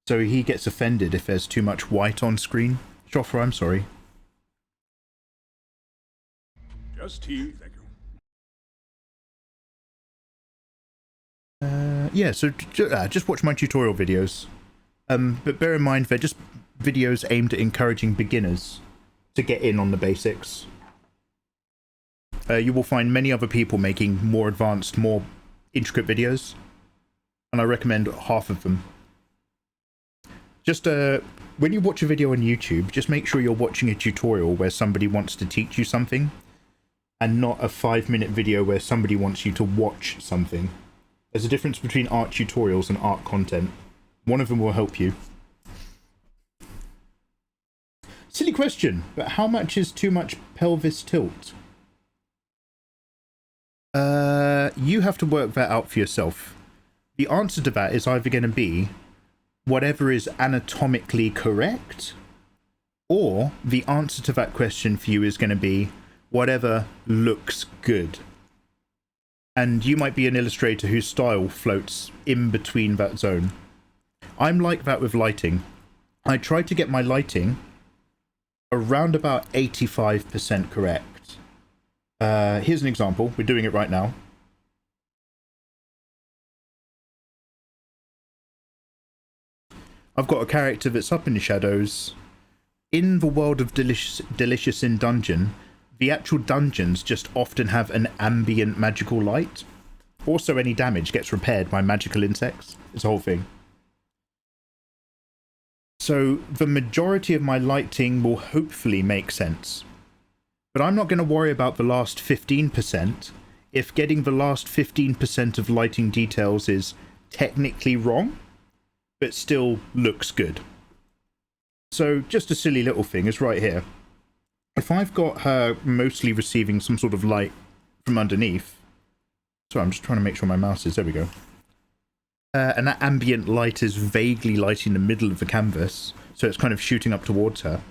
So he gets offended if there's too much white on screen. Schoffer, I'm sorry. Just tea, thank you. Yeah, so just watch my tutorial videos. But bear in mind, they're just videos aimed at encouraging beginners to get in on the basics. You will find many other people making more advanced, more intricate videos, and I recommend half of them. Just when you watch a video on YouTube, just make sure you're watching a tutorial where somebody wants to teach you something, and not a 5-minute video where somebody wants you to watch something. There's a difference between art tutorials and art content. One of them will help you. Silly question, but how much is too much pelvis tilt? You have to work that out for yourself. The answer to that is either going to be whatever is anatomically correct, or the answer to that question for you is going to be whatever looks good. And you might be an illustrator whose style floats in between that zone. I'm like that with lighting. I try to get my lighting around about 85% correct. Here's an example. We're doing it right now. I've got a character that's up in the shadows. In the world of Delicious in Dungeon, the actual dungeons just often have an ambient magical light. Also, any damage gets repaired by magical insects. It's a whole thing. So the majority of my lighting will hopefully make sense. But I'm not going to worry about the last 15% if getting the last 15% of lighting details is technically wrong, but still looks good. So just a silly little thing is right here. If I've got her mostly receiving some sort of light from underneath... Sorry, I'm just trying to make sure my mouse is... There we go. And that ambient light is vaguely lighting the middle of the canvas, so it's kind of shooting up towards her,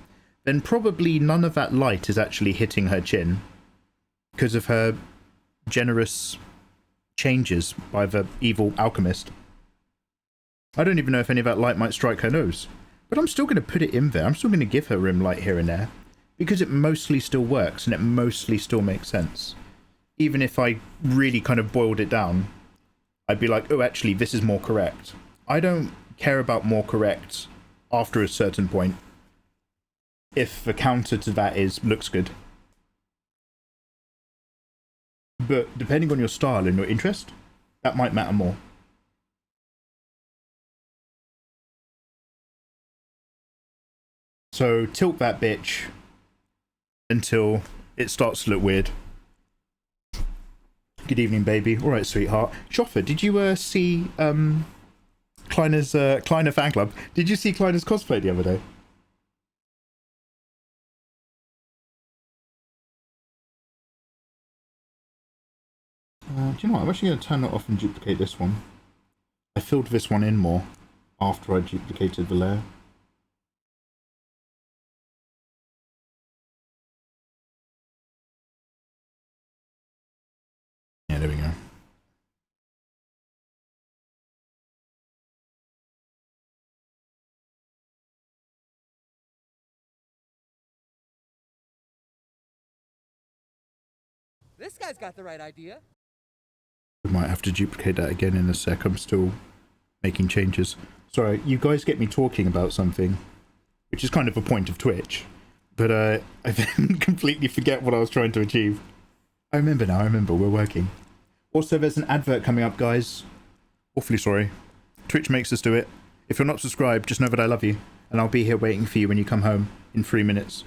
then probably none of that light is actually hitting her chin because of her generous changes by the evil alchemist. I don't even know if any of that light might strike her nose, but I'm still going to put it in there. I'm still going to give her rim light here and there, because it mostly still works and it mostly still makes sense. Even if I really kind of boiled it down, I'd be like, oh, actually, this is more correct. I don't care about more correct after a certain point if the counter to that is looks good. But depending on your style and your interest, that might matter more. So tilt that bitch until it starts to look weird. Good evening, baby. All right, sweetheart. Schoffer, did you see Kleiner's fan club? Did you see Kleiner's cosplay the other day? Do you know what? I'm actually going to turn it off and duplicate this one. I filled this one in more after I duplicated the layer. Yeah, there we go. This guy's got the right idea. I might have to duplicate that again in a sec. I'm still making changes. Sorry, you guys get me talking about something, which is kind of a point of Twitch, but I then completely forget what I was trying to achieve. I remember now, we're working. Also, there's an advert coming up, guys. Awfully sorry. Twitch makes us do it. If you're not subscribed, just know that I love you, and I'll be here waiting for you when you come home in 3 minutes.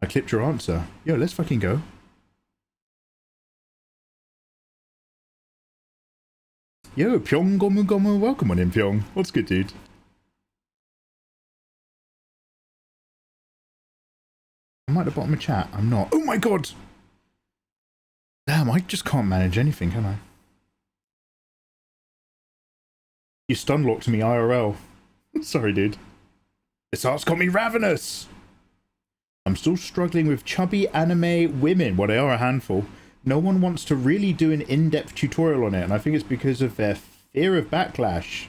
I clipped your answer. Yo, let's fucking go. Yo, Pyong Gomu Gomu, welcome on in, Pyong. What's good, dude? I'm at the bottom of chat. I'm not. Oh my god! Damn, I just can't manage anything, can I? You stun locked me IRL. Sorry, dude. This art's got me ravenous! I'm still struggling with chubby anime women. Well, they are a handful. No one wants to really do an in-depth tutorial on it, and I think it's because of their fear of backlash.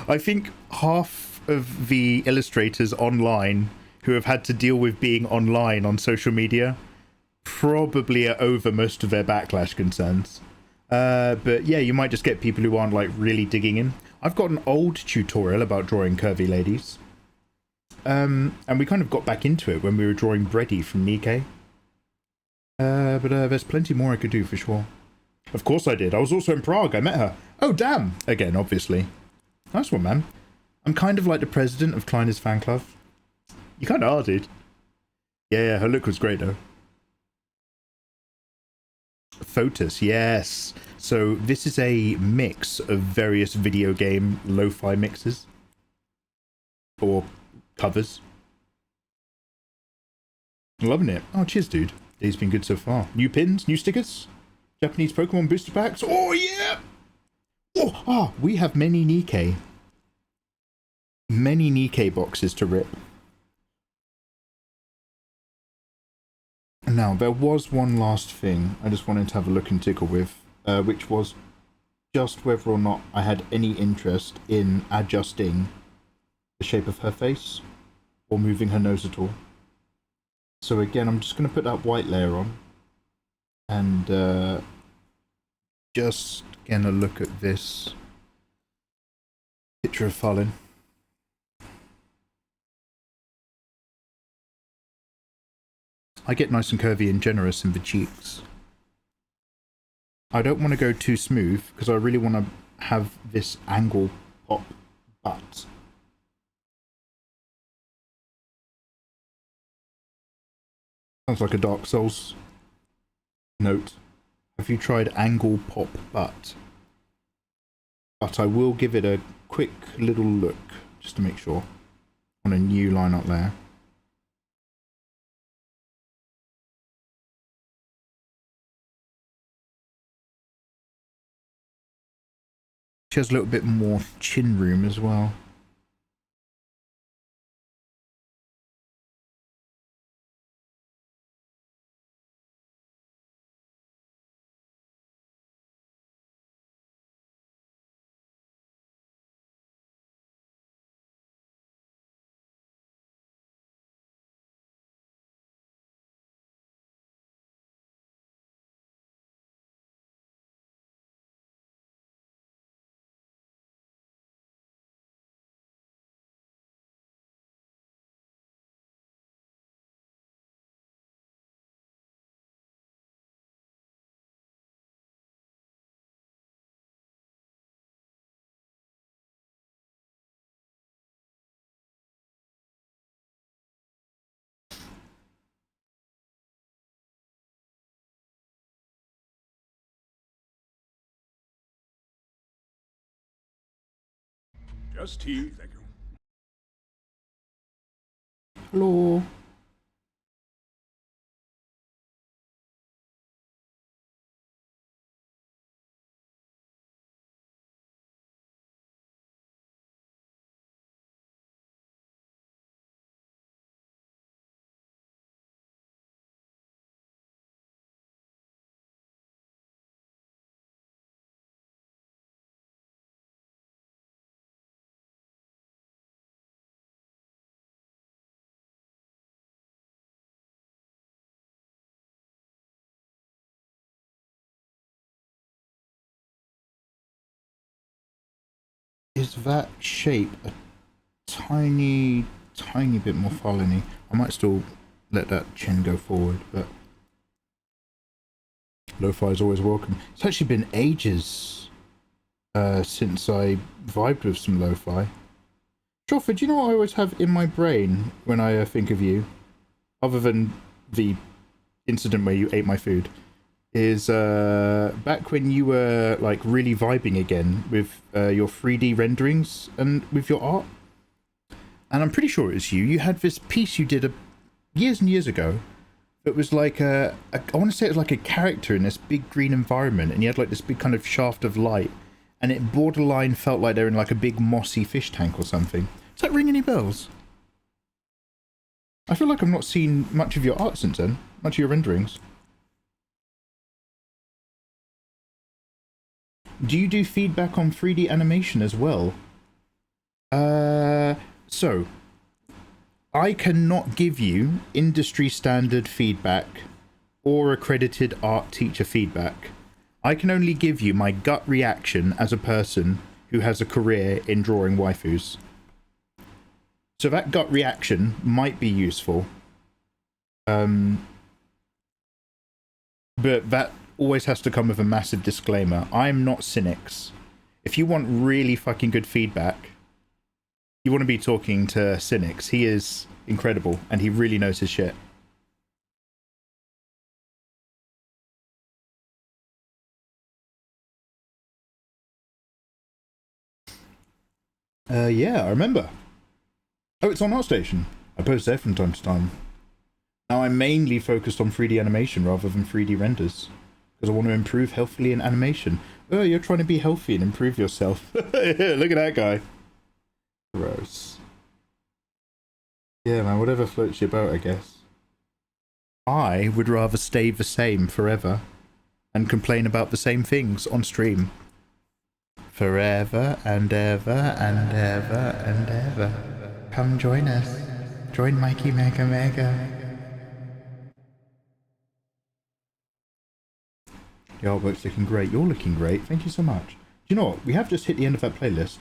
I think half of the illustrators online who have had to deal with being online on social media probably are over most of their backlash concerns. But yeah, you might just get people who aren't like really digging in. I've got an old tutorial about drawing curvy ladies. And we kind of got back into it when we were drawing Bredy from Nikkei. But there's plenty more I could do for sure. Of course I did. I was also in Prague. I met her. Oh, damn. Again, obviously. Nice one, man. I'm kind of like the president of Kleiner's fan club. You kind of are, dude. Yeah, her look was great, though. Photos, yes. So this is a mix of various video game lo-fi mixes. Or covers. Loving it. Oh, cheers, dude. Day's been good so far. New pins, new stickers, Japanese Pokemon booster packs. Oh, yeah! Oh, we have many Nikkei. Many Nikkei boxes to rip. Now, there was one last thing I just wanted to have a look and tickle with, which was just whether or not I had any interest in adjusting the shape of her face or moving her nose at all. So again, I'm just going to put that white layer on and just getting a look at this picture of Fallen. I get nice and curvy and generous in the cheeks. I don't want to go too smooth because I really want to have this angle pop butt. Sounds like a Dark Souls note. Have you tried angle pop butt? But I will give it a quick little look just to make sure on a new line up there. She has a little bit more chin room as well. Just tea, thank you. Hello. Is that shape a tiny bit more fallen-y? I might still let that chin go forward, but lo-fi is always welcome. It's actually been ages since I vibed with some lo-fi. Jofford, do you know what I always have in my brain when I think of you? Other than the incident where you ate my food. is back when you were like really vibing again with your 3D renderings and with your art. And I'm pretty sure it was you. You had this piece you did years and years ago. It was like I want to say it was like a character in this big green environment, and you had like this big kind of shaft of light, and it borderline felt like they're in like a big mossy fish tank or something. Does that ring any bells? I feel like I've not seen much of your art since then, much of your renderings. Do you do feedback on 3D animation as well? So I cannot give you industry standard feedback or accredited art teacher feedback. I can only give you my gut reaction as a person who has a career in drawing waifus. So that gut reaction might be useful. But that always has to come with a massive disclaimer. I'm not Cynics. If you want really fucking good feedback, you want to be talking to Cynics. He is incredible, and he really knows his shit. Yeah, I remember. Oh, it's on ArtStation. I post there from time to time. Now I'm mainly focused on 3D animation rather than 3D renders, because I want to improve healthily in animation. Oh, you're trying to be healthy and improve yourself. Look at that guy. Gross. Yeah, man, whatever floats your boat, I guess. I would rather stay the same forever and complain about the same things on stream. Forever and ever and ever and ever. Come join us. Join Mikey Mega Mega. Your artwork's looking great. You're looking great. Thank you so much. Do you know what? We have just hit the end of that playlist.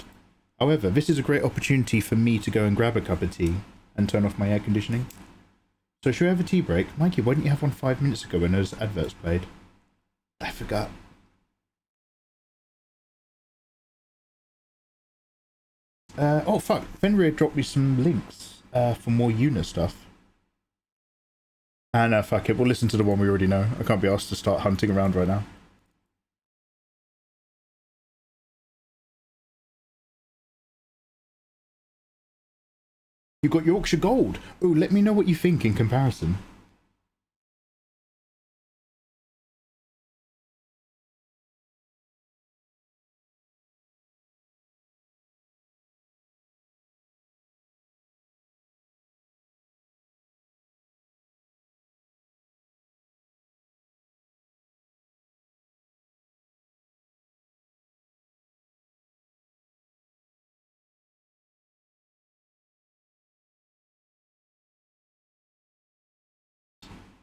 However, this is a great opportunity for me to go and grab a cup of tea and turn off my air conditioning. So should we have a tea break? Mikey, why didn't you have one 5 minutes ago when those adverts played? I forgot. Oh fuck, Fenrir dropped me some links for more Una stuff. No, fuck it, we'll listen to the one we already know. I can't be asked to start hunting around right now. You got Yorkshire Gold. Oh, let me know what you think in comparison.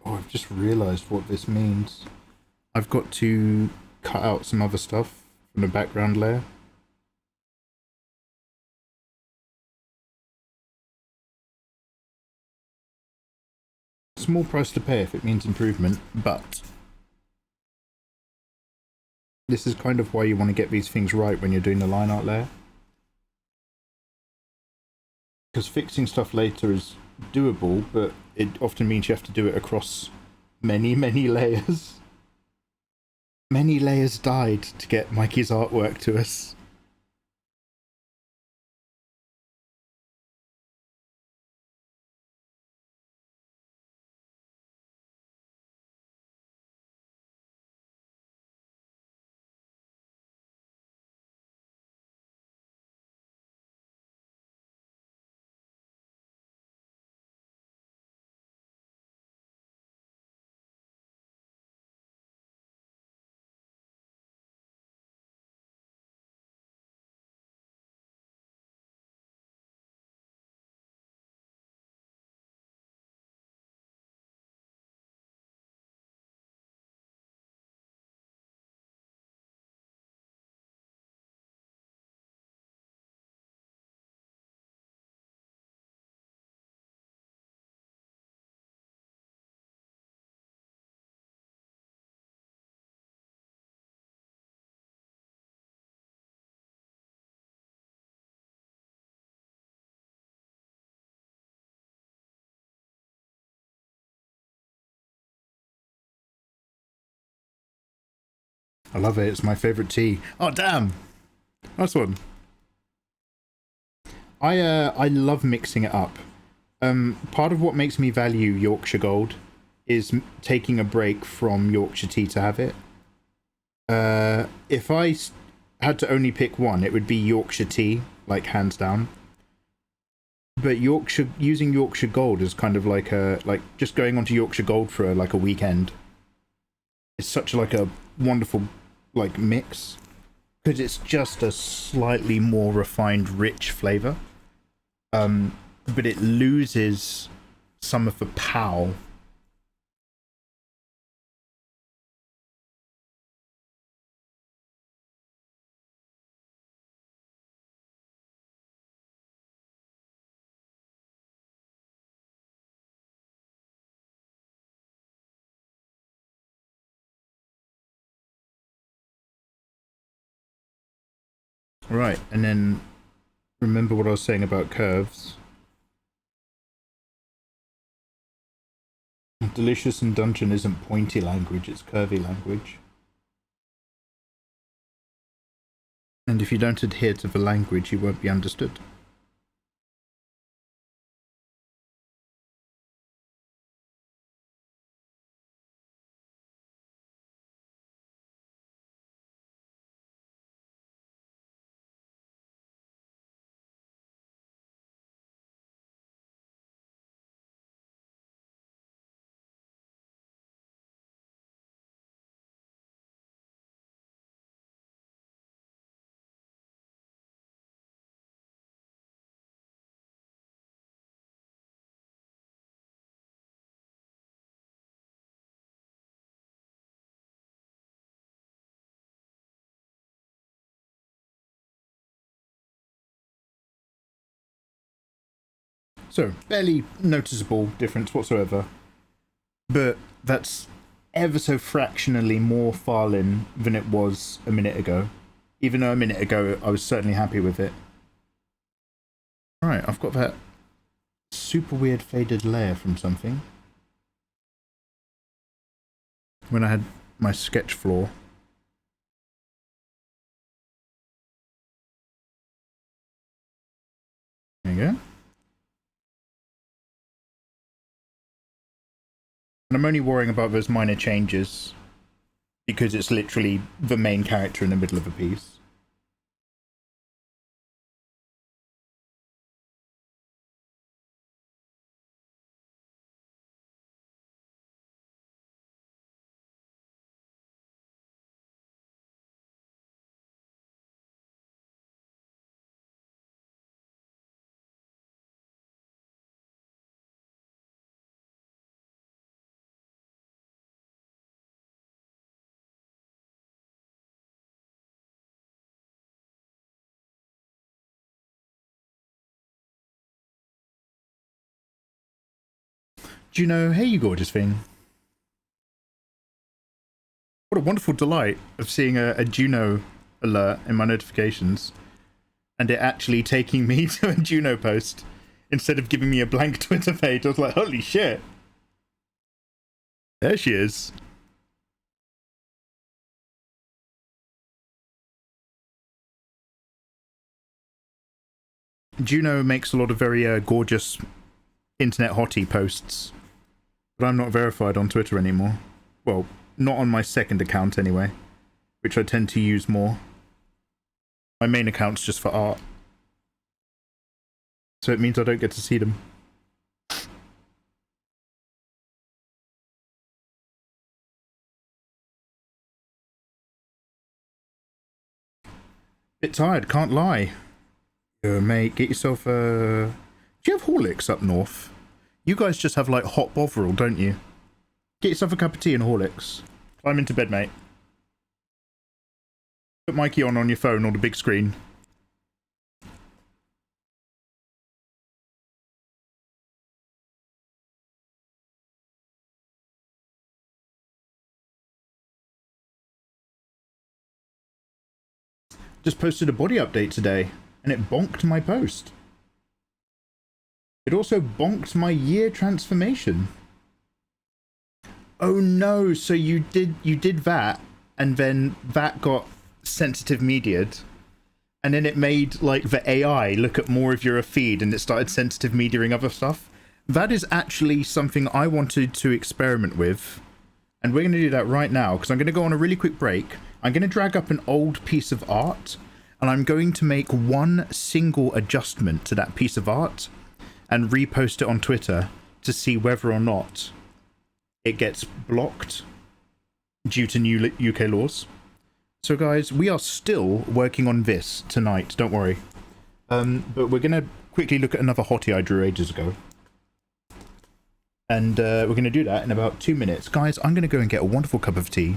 Oh, I've just realised what this means. I've got to cut out some other stuff from the background layer. Small price to pay if it means improvement, but this is kind of why you want to get these things right when you're doing the line art layer. Because fixing stuff later is doable, but it often means you have to do it across many, many layers. Many layers died to get Mikey's artwork to us. I love it. It's my favorite tea. Oh, damn. Nice one. I love mixing it up. Part of what makes me value Yorkshire Gold is taking a break from Yorkshire tea to have it. If I had to only pick one, it would be Yorkshire tea, like hands down. But using Yorkshire Gold is kind of like just going onto Yorkshire Gold for like a weekend. It's such like a wonderful like mix because it's just a slightly more refined, rich flavor. But it loses some of the pow. Right, and then remember what I was saying about curves. Delicious and Dungeon isn't pointy language, it's curvy language. And if you don't adhere to the language, you won't be understood. So, barely noticeable difference whatsoever. But that's ever so fractionally more Farlin than it was a minute ago. Even though a minute ago I was certainly happy with it. Alright, I've got that super weird faded layer from something. When I had my sketch floor. There you go. And I'm only worrying about those minor changes because it's literally the main character in the middle of a piece. Juno, hey you gorgeous thing. What a wonderful delight of seeing a Juno alert in my notifications and it actually taking me to a Juno post instead of giving me a blank Twitter page. I was like, holy shit. There she is. Juno makes a lot of very gorgeous internet hottie posts. But I'm not verified on Twitter anymore. Well, not on my second account anyway, which I tend to use more. My main account's just for art. So it means I don't get to see them. Bit tired, can't lie. Mate, get yourself a... Do you have Horlicks up north? You guys just have like hot Bovril, don't you? Get yourself a cup of tea and Horlicks. Climb into bed, mate. Put Mikey on your phone or the big screen. Just posted a body update today, and it bonked my post. It also bonked my year transformation. Oh no, so you did that, and then that got sensitive mediaed, and then it made like the AI look at more of your feed, and it started sensitive mediating other stuff. That is actually something I wanted to experiment with, and we're going to do that right now because I'm going to go on a really quick break. I'm going to drag up an old piece of art, and I'm going to make one single adjustment to that piece of art and repost it on Twitter to see whether or not it gets blocked due to new UK laws. So guys, we are still working on this tonight, don't worry. But we're going to quickly look at another hottie I drew ages ago. And we're going to do that in about 2 minutes. Guys, I'm going to go and get a wonderful cup of tea.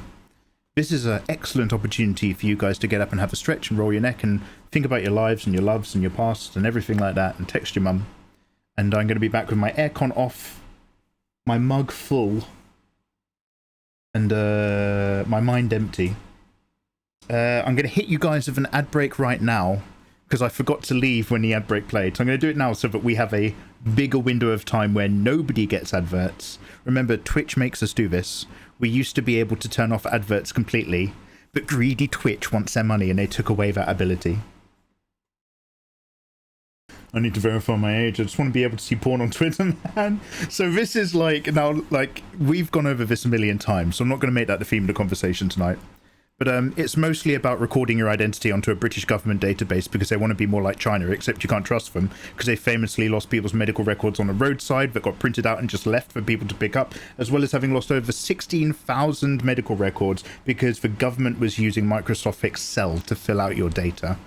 This is an excellent opportunity for you guys to get up and have a stretch and roll your neck and think about your lives and your loves and your past and everything like that, and text your mum. And I'm going to be back with my aircon off, my mug full, and my mind empty. I'm going to hit you guys with an ad break right now because I forgot to leave when the ad break played. So I'm going to do it now so that we have a bigger window of time where nobody gets adverts. Remember, Twitch makes us do this. We used to be able to turn off adverts completely, but greedy Twitch wants their money and they took away that ability. I need to verify my age. I just want to be able to see porn on Twitter, man. So this is like, now, like, we've gone over this a million times, so I'm not going to make that the theme of the conversation tonight. But it's mostly about recording your identity onto a British government database because they want to be more like China, except you can't trust them because they famously lost people's medical records on the roadside that got printed out and just left for people to pick up, as well as having lost over 16,000 medical records because the government was using Microsoft Excel to fill out your data.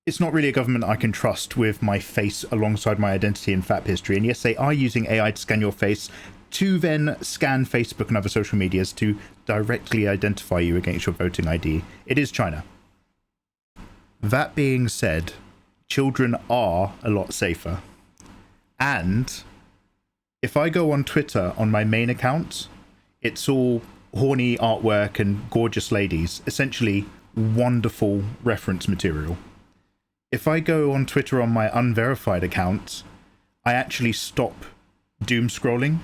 It's not really a government I can trust with my face alongside my identity and FAP history. And yes, they are using AI to scan your face to then scan Facebook and other social medias to directly identify you against your voting ID. It is China. That being said, children are a lot safer. And if I go on Twitter on my main account, it's all horny artwork and gorgeous ladies, essentially wonderful reference material. If I go on Twitter on my unverified account, I actually stop doom scrolling.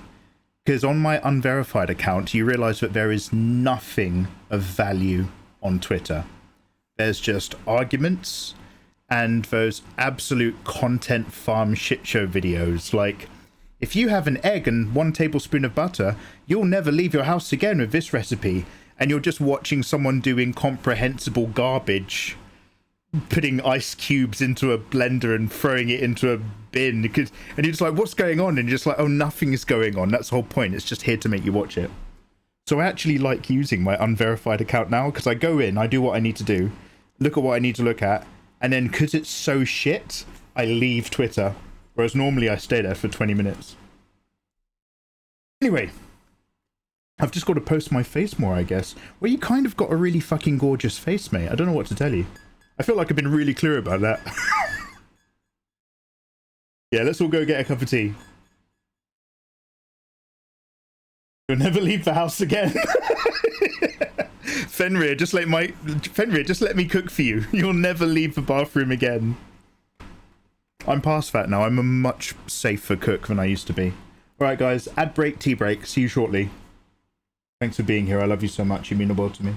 Because on my unverified account, you realize that there is nothing of value on Twitter. There's just arguments and those absolute content farm shit show videos. Like, if you have an egg and 1 tablespoon of butter, you'll never leave your house again with this recipe. And you're just watching someone do incomprehensible garbage, putting ice cubes into a blender and throwing it into a bin, and you're just like, what's going on? And you're just like, oh, nothing is going on. That's the whole point. It's just here to make you watch it. So I actually like using my unverified account now because I go in, I do what I need to do, look at what I need to look at, and then because it's so shit, I leave Twitter, whereas normally I stay there for 20 minutes. Anyway, I've just got to post my face more, I guess. Well, you kind of got a really fucking gorgeous face, mate. I don't know what to tell you. I feel like I've been really clear about that. Yeah, let's all go get a cup of tea. You'll never leave the house again. Fenrir, just let me cook for you. You'll never leave the bathroom again. I'm past that now. I'm a much safer cook than I used to be. Alright guys, ad break, tea break. See you shortly. Thanks for being here. I love you so much. You mean the world to me.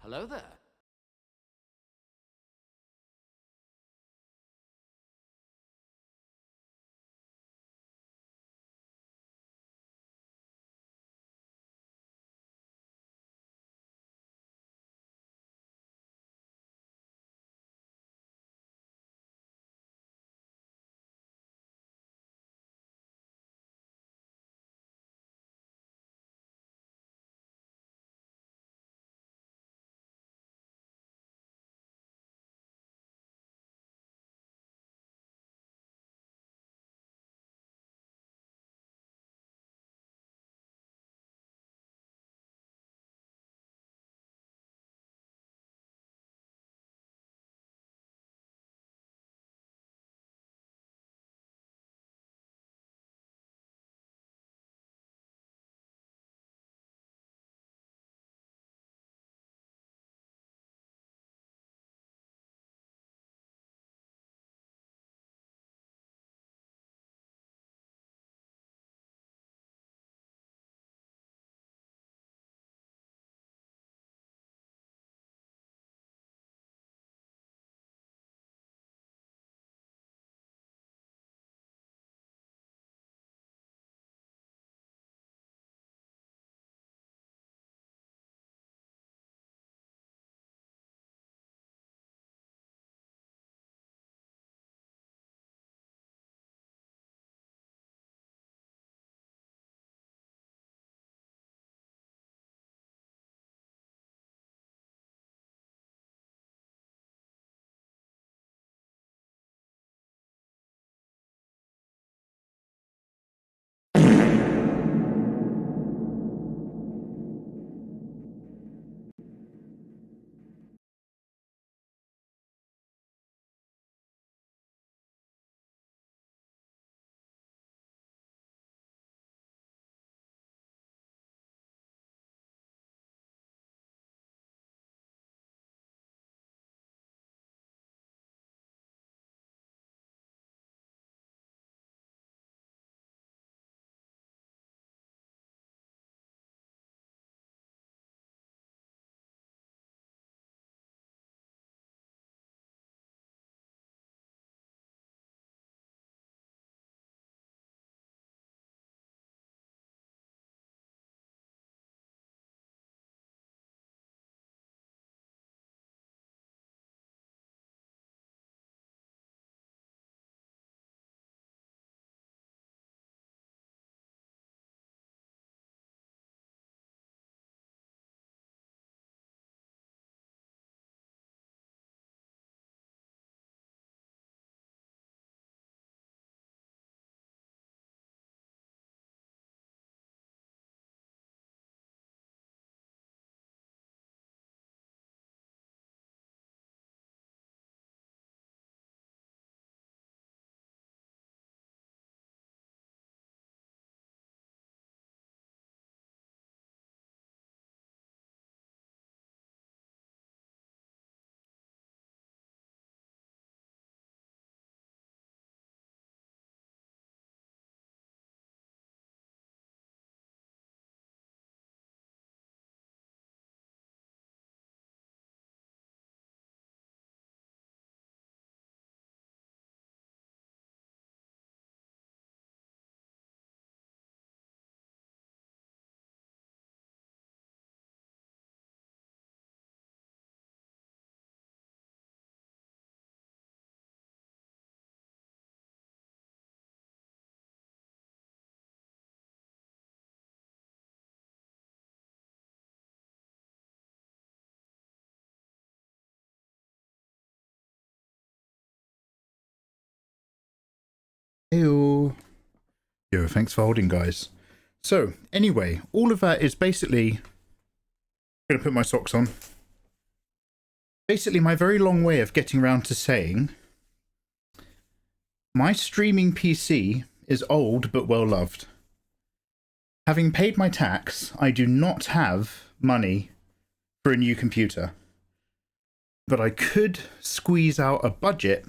Hello there. Ew. Yo, thanks for holding, guys. So, anyway, all of that is basically... I'm going to put my socks on. Basically, my very long way of getting around to saying... My streaming PC is old but well loved. Having paid my tax, I do not have money for a new computer. But I could squeeze out a budget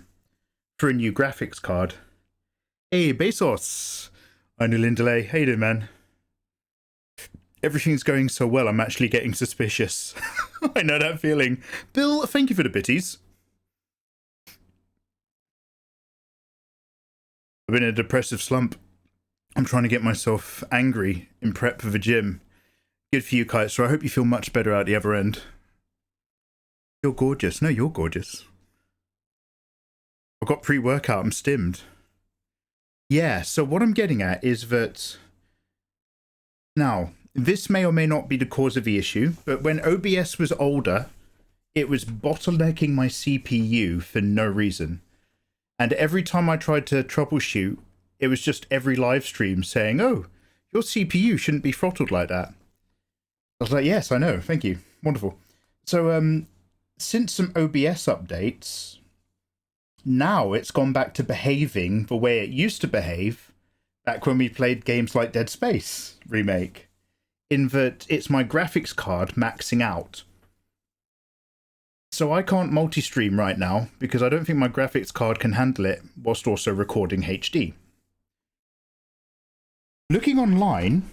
for a new graphics card. Hey, Bezos! I know Lindley. How you doing, man? Everything's going so well, I'm actually getting suspicious. I know that feeling. Bill, thank you for the bitties. I've been in a depressive slump. I'm trying to get myself angry in prep for the gym. Good for you, Kite, so I hope you feel much better out the other end. You're gorgeous. No, you're gorgeous. I've got pre-workout. I'm stimmed. Yeah, so what I'm getting at is that... Now, this may or may not be the cause of the issue, but when OBS was older, it was bottlenecking my CPU for no reason. And every time I tried to troubleshoot, it was just every live stream saying, oh, your CPU shouldn't be throttled like that. I was like, yes, I know. Thank you. Wonderful. So, since some OBS updates, now it's gone back to behaving the way it used to behave back when we played games like Dead Space Remake, in that it's my graphics card maxing out. So I can't multi-stream right now because I don't think my graphics card can handle it whilst also recording HD. Looking online,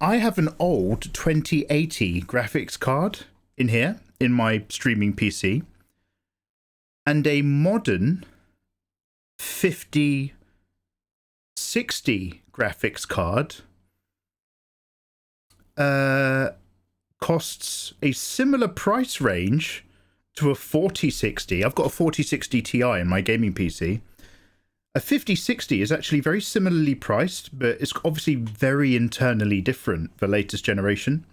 I have an old 2080 graphics card in here, in my streaming PC, and a modern 5060 graphics card costs a similar price range to a 4060. I've got a 4060 Ti in my gaming PC. A 5060 is actually very similarly priced, but it's obviously very internally different, the latest generation.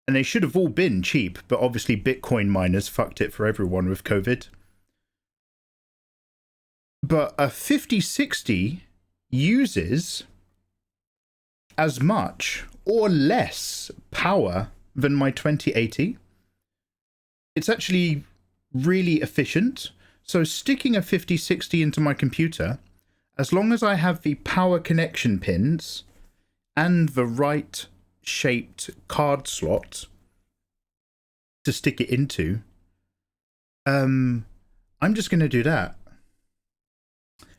And they should have all been cheap, but obviously Bitcoin miners fucked it for everyone with COVID. But a 5060 uses as much or less power than my 2080. It's actually really efficient. So sticking a 5060 into my computer, as long as I have the power connection pins and the right shaped card slot to stick it into, I'm just going to do that.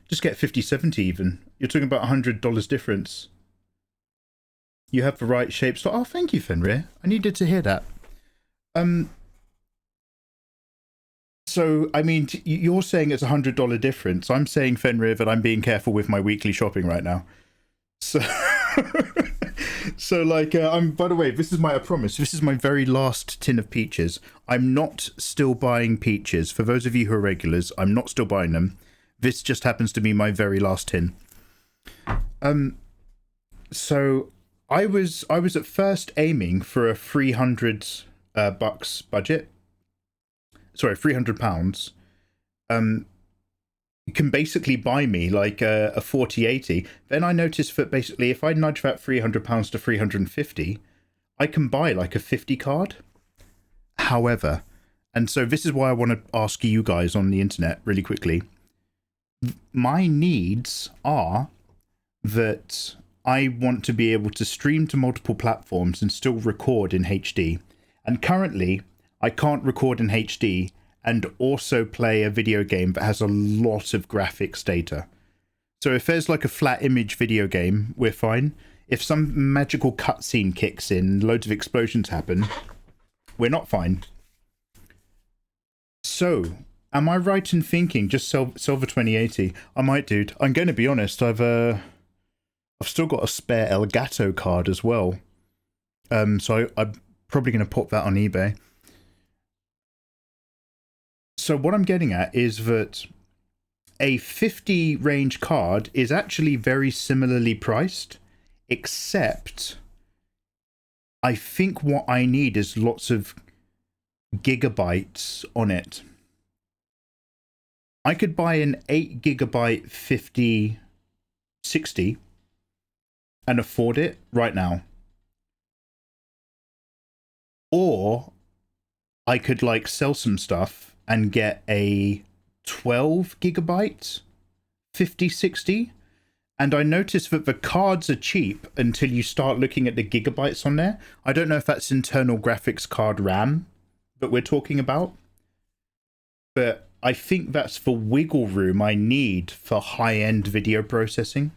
Just get 5070 even. You're talking about $100 difference. You have the right shape slot. Oh, thank you, Fenrir. I needed to hear that. So, I mean, you're saying it's $100 difference. I'm saying, Fenrir, that I'm being careful with my weekly shopping right now. So, by the way, this is I promise, this is my very last tin of peaches. I'm not still buying peaches. For those of you who are regulars, I'm not still buying them. This just happens to be my very last tin. So I was at first aiming for a $300 bucks budget. Sorry, £300. You can basically buy me like a 4080. Then I noticed that basically if I nudge that £300 to 350, I can buy like a 50 card. However, and so this is why I want to ask you guys on the internet really quickly. My needs are that I want to be able to stream to multiple platforms and still record in HD. And currently, I can't record in HD and also play a video game that has a lot of graphics data. So if there's like a flat image video game, we're fine. If some magical cutscene kicks in, loads of explosions happen, we're not fine. So, am I right in thinking just sell the 2080? I might, dude. I'm going to be honest. I've still got a spare Elgato card as well. So I'm probably going to pop that on eBay. So what I'm getting at is that a 50 range card is actually very similarly priced, except I think what I need is lots of gigabytes on it. I could buy an 8 gigabyte 5060 and afford it right now. Or I could like sell some stuff and get a 12 gigabyte 5060. And I noticed that the cards are cheap until you start looking at the gigabytes on there. I don't know if that's internal graphics card RAM that we're talking about, but I think that's the wiggle room I need for high-end video processing.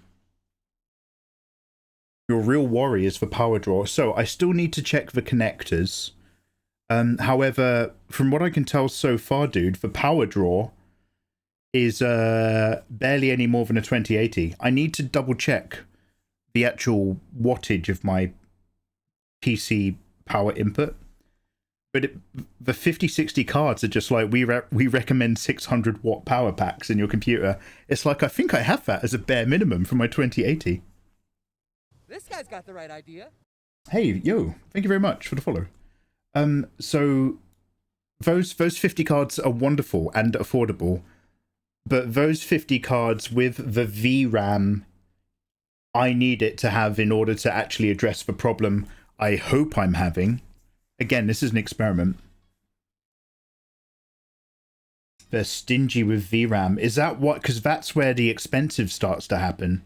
Your real worry is the power draw. So I still need to check the connectors. However, from what I can tell so far, dude, the power draw is barely any more than a 2080. I need to double check the actual wattage of my PC power input. But the 5060 cards are just like, we recommend 600 watt power packs in your computer. It's like, I think I have that as a bare minimum for my 2080. This guy's got the right idea. Hey, yo, thank you very much for the follow. So those 50 cards are wonderful and affordable, but those 50 cards with the VRAM I need it to have in order to actually address the problem I hope I'm having. Again, this is an experiment. They're stingy with VRAM. Is that what? Because that's where the expensive starts to happen.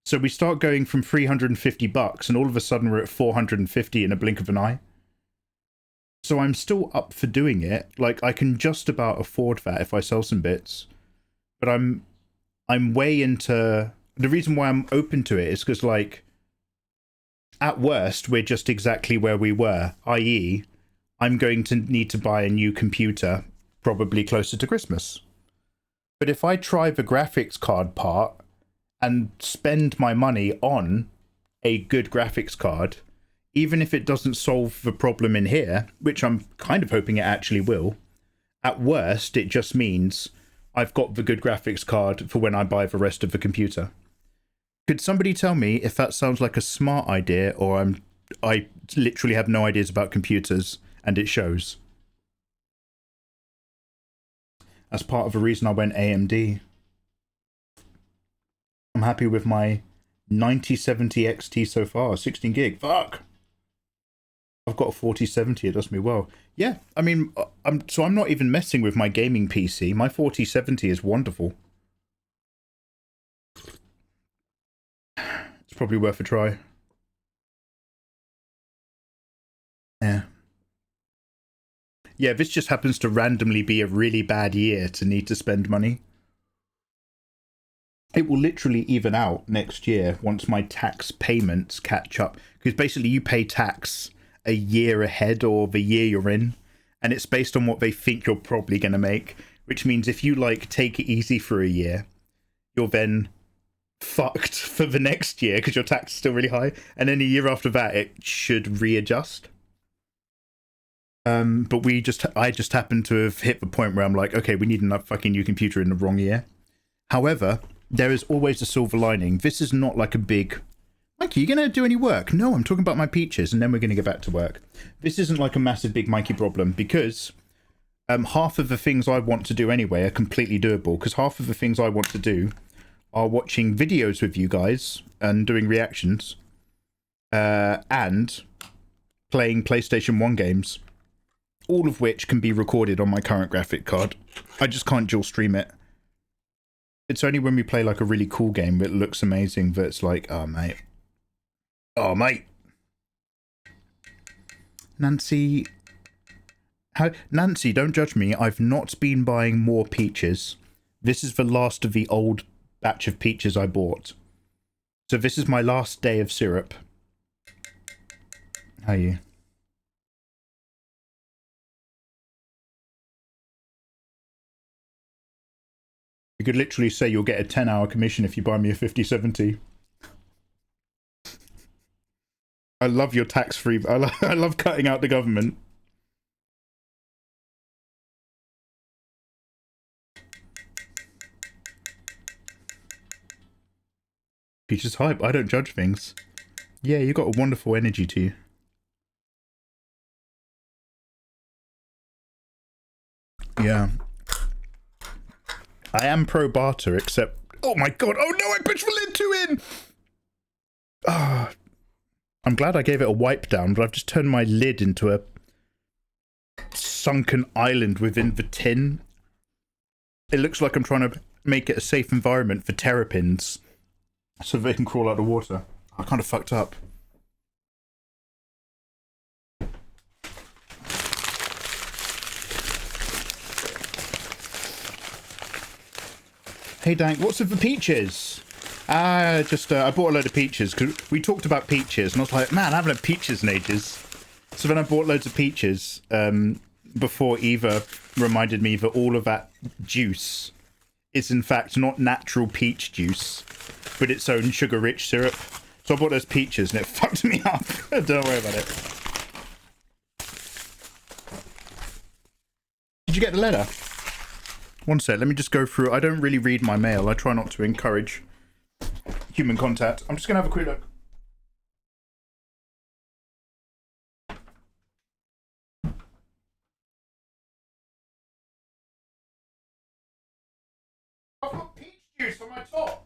So we start going from $350 and all of a sudden we're at 450 in a blink of an eye. So I'm still up for doing it. Like, I can just about afford that if I sell some bits. But I'm way into... The reason why I'm open to it is because, like, at worst, we're just exactly where we were, i.e., I'm going to need to buy a new computer probably closer to Christmas. But if I try the graphics card part and spend my money on a good graphics card, even if it doesn't solve the problem in here, which I'm kind of hoping it actually will, at worst, it just means I've got the good graphics card for when I buy the rest of the computer. Could somebody tell me if that sounds like a smart idea, or I literally have no ideas about computers and it shows? That's part of the reason I went AMD. I'm happy with my 9070 XT so far, 16 gig. Fuck! I've got a 4070, it does me well. Yeah, I mean, I'm not even messing with my gaming PC. My 4070 is wonderful. It's probably worth a try. Yeah. Yeah, this just happens to randomly be a really bad year to need to spend money. It will literally even out next year once my tax payments catch up. Because basically you pay tax a year ahead or the year you're in. And it's based on what they think you're probably going to make. Which means if you, like, take it easy for a year, you're then fucked for the next year because your tax is still really high, and then a year after that it should readjust. But I just happen to have hit the point where I'm like, okay, we need a fucking new computer in the wrong year. However, there is always a silver lining. This is not like a big, Mikey, you gonna do any work? No, I'm talking about my peaches, and then we're gonna get back to work. This isn't like a massive big Mikey problem, because half of the things I want to do anyway are completely doable, because half of the things I want to do are watching videos with you guys and doing reactions and playing PlayStation 1 games, all of which can be recorded on my current graphic card. I just can't dual stream it. It's only when we play like a really cool game that looks amazing that it's like, oh mate. Oh mate. Nancy, don't judge me. I've not been buying more peaches. This is the last of the old batch of peaches I bought. So this is my last day of syrup. How are you? You could literally say you'll get a 10-hour commission if you buy me a 5070. I love your tax-free. I love cutting out the government. Peaches hype. I don't judge things. Yeah, you got a wonderful energy to you. Yeah. I am pro barter, except... Oh my god! Oh no, I pushed the lid too in! Ah. I'm glad I gave it a wipe down, but I've just turned my lid into a sunken island within the tin. It looks like I'm trying to make it a safe environment for terrapins, so they can crawl out of water. I kind of fucked up. Hey Dank, what's with the peaches? I bought a load of peaches because we talked about peaches and I was like, man, I haven't had peaches in ages. So then I bought loads of peaches before Eva reminded me that all of that juice is in fact not natural peach juice, but its own sugar-rich syrup. So I bought those peaches and it fucked me up. Don't worry about it. Did you get the letter? One sec, let me just go through. I don't really read my mail. I try not to encourage human contact. I'm just going to have a quick look. I've got peach juice on my top.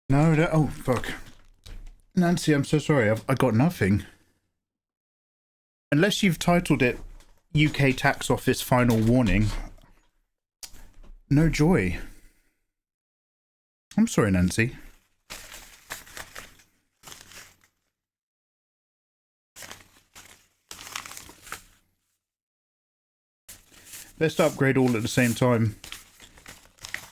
No, oh, fuck. Nancy, I'm so sorry. I got nothing. Unless you've titled it UK Tax Office Final Warning. No joy. I'm sorry, Nancy. Best upgrade all at the same time.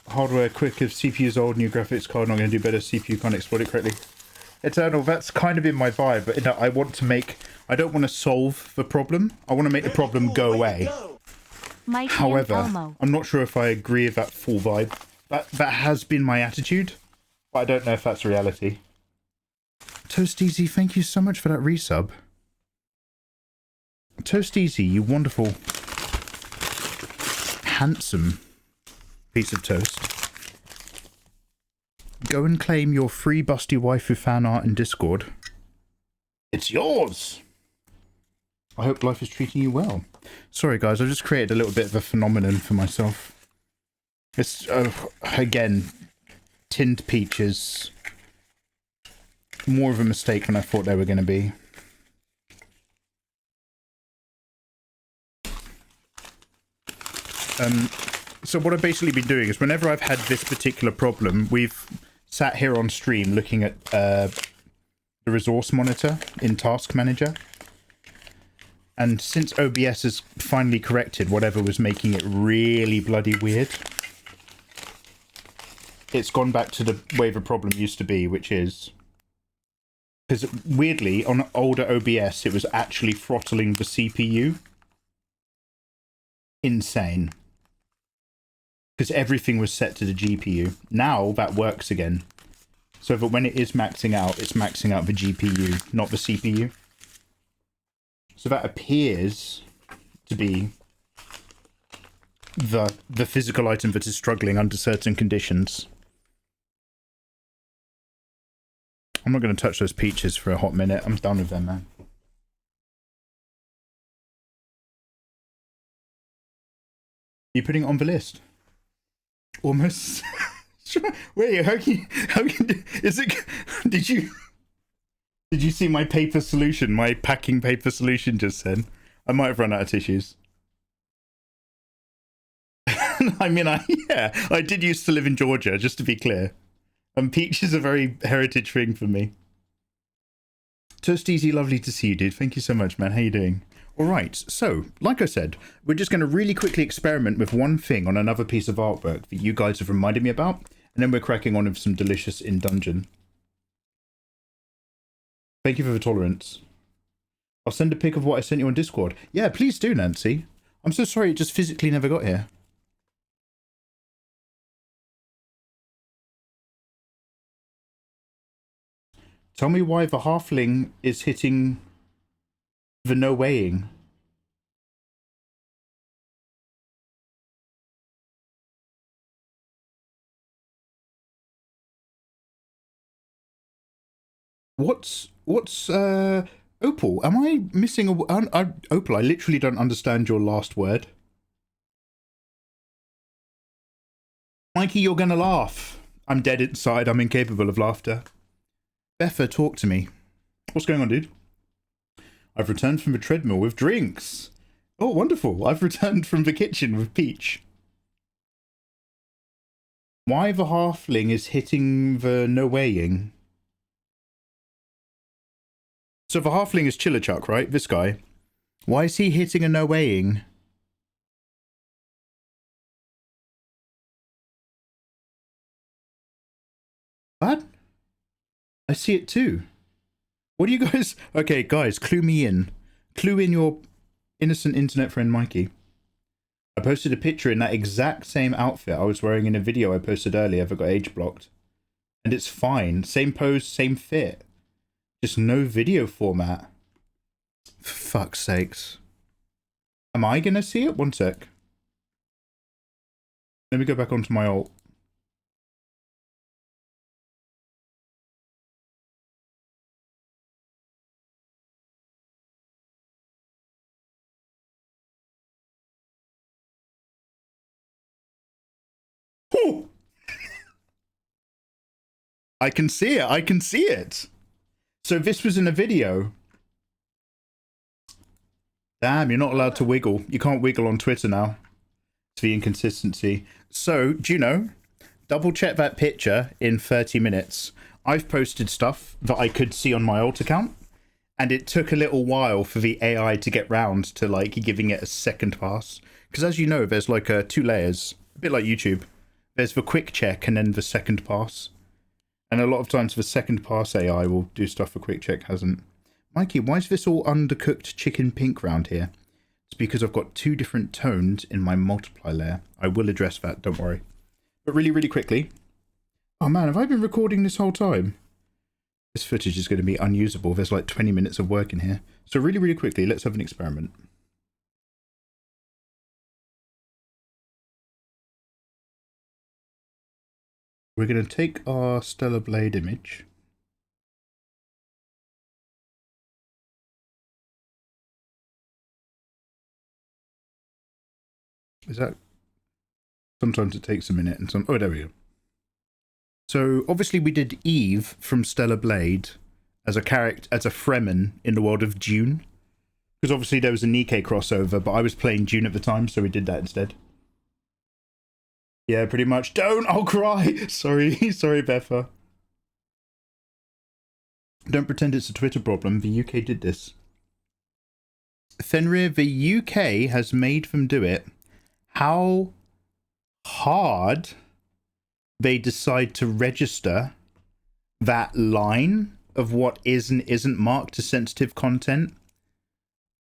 Hardware quick, if CPU is old, new graphics card, not going to do better, CPU can't exploit it correctly. Eternal, that's kind of in my vibe, but I want to make... I don't want to solve the problem. I want to make the problem go away. However, I'm not sure if I agree with that full vibe. That has been my attitude, but I don't know if that's reality. Toasteasy, thank you so much for that resub. Toasteasy, you wonderful, handsome piece of toast. Go and claim your free busty waifu fan art in Discord. It's yours! I hope life is treating you well. Sorry guys, I've just created a little bit of a phenomenon for myself. It's, again, tinned peaches. More of a mistake than I thought they were going to be. So what I've basically been doing is whenever I've had this particular problem, we've sat here on stream looking at the resource monitor in Task Manager. And since OBS has finally corrected whatever was making it really bloody weird, it's gone back to the way the problem used to be, which is... Because weirdly, on older OBS, it was actually throttling the CPU. Insane. Because everything was set to the GPU. Now that works again. So that when it is maxing out, it's maxing out the GPU, not the CPU. So that appears to be the physical item that is struggling under certain conditions. I'm not going to touch those peaches for a hot minute. I'm done with them, man. You putting it on the list? Almost. Wait, how can is it? Did you see my paper solution? My packing paper solution just then. I might have run out of tissues. I mean, I did used to live in Georgia, just to be clear. And peach is a very heritage thing for me. Toasteasy, lovely to see you, dude. Thank you so much, man. How you doing? All right, so, like I said, we're just going to really quickly experiment with one thing on another piece of artwork that you guys have reminded me about. And then we're cracking on with some delicious in dungeon. Thank you for the tolerance. I'll send a pic of what I sent you on Discord. Yeah, please do, Nancy. I'm so sorry it just physically never got here. Tell me why the halfling is hitting the no weighing. What's Opal? Am I missing a Opal? I literally don't understand your last word. Mikey, you're gonna laugh. I'm dead inside. I'm incapable of laughter. Betha, talk to me. What's going on, dude? I've returned from the treadmill with drinks. Oh, wonderful. I've returned from the kitchen with Peach. Why the halfling is hitting the no weighing? So the halfling is Chillichuck, right? This guy. Why is he hitting a no weighing? What? I see it too. What do you guys... Okay, guys, clue me in. Clue in your innocent internet friend Mikey. I posted a picture in that exact same outfit I was wearing in a video I posted earlier that got age blocked. And it's fine. Same pose, same fit. Just no video format. For fuck's sakes. Am I gonna see it? One sec. Let me go back onto my alt. Ooh. I can see it. I can see it. So this was in a video. Damn, you're not allowed to wiggle. You can't wiggle on Twitter now. It's the inconsistency. So, Juno, double check that picture in 30 minutes. I've posted stuff that I could see on my alt account, and it took a little while for the AI to get round to like giving it a second pass. Because as you know, there's like 2 layers, a bit like YouTube. There's the quick check and then the second pass. And a lot of times the second pass AI will do stuff for quick check hasn't. Mikey, why is this all undercooked chicken pink round here? It's because I've got 2 different tones in my multiply layer. I will address that, don't worry. But really, really quickly. Oh man, have I been recording this whole time? This footage is going to be unusable. There's like 20 minutes of work in here. So really, really quickly, let's have an experiment. We're going to take our Stellar Blade image. Is that... Sometimes it takes a minute and some... Oh, there we go. So, obviously we did Eve from Stellar Blade as a character, as a Fremen in the world of Dune. Because obviously there was a Nikke crossover, but I was playing Dune at the time, so we did that instead. Yeah, pretty much. Don't! I'll cry! Sorry, sorry, Betha. Don't pretend it's a Twitter problem. The UK did this. Fenrir, the UK has made them do it. How hard they decide to register that line of what is and isn't marked as sensitive content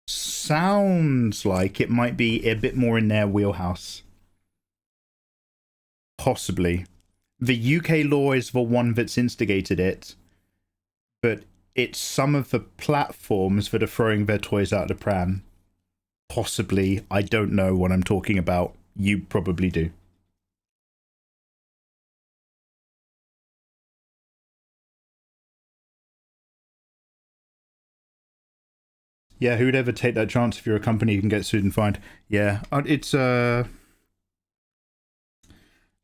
sounds like it might be a bit more in their wheelhouse. Possibly. The UK law is the one that's instigated it, but it's some of the platforms that are throwing their toys out of the pram. Possibly. I don't know what I'm talking about. You probably do. Yeah, who'd ever take that chance if you're a company you can get sued and fined? Yeah, it's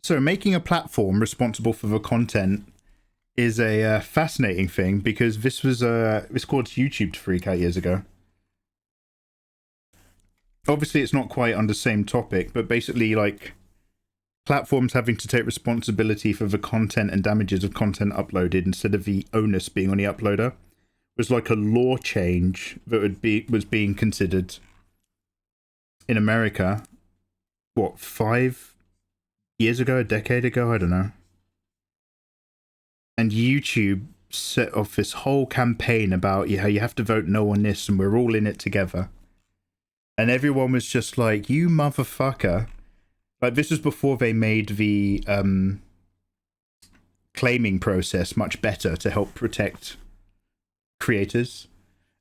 So making a platform responsible for the content is a fascinating thing, because this was caused YouTube to freak out years ago. Obviously, it's not quite on the same topic, but basically, like, platforms having to take responsibility for the content and damages of content uploaded instead of the onus being on the uploader was like a law change that was being considered in America. What, 5 years ago, a decade ago? I don't know. And YouTube set off this whole campaign about how you have to vote no on this and we're all in it together. And everyone was just like, you motherfucker. Like, this was before they made the claiming process much better to help protect creators.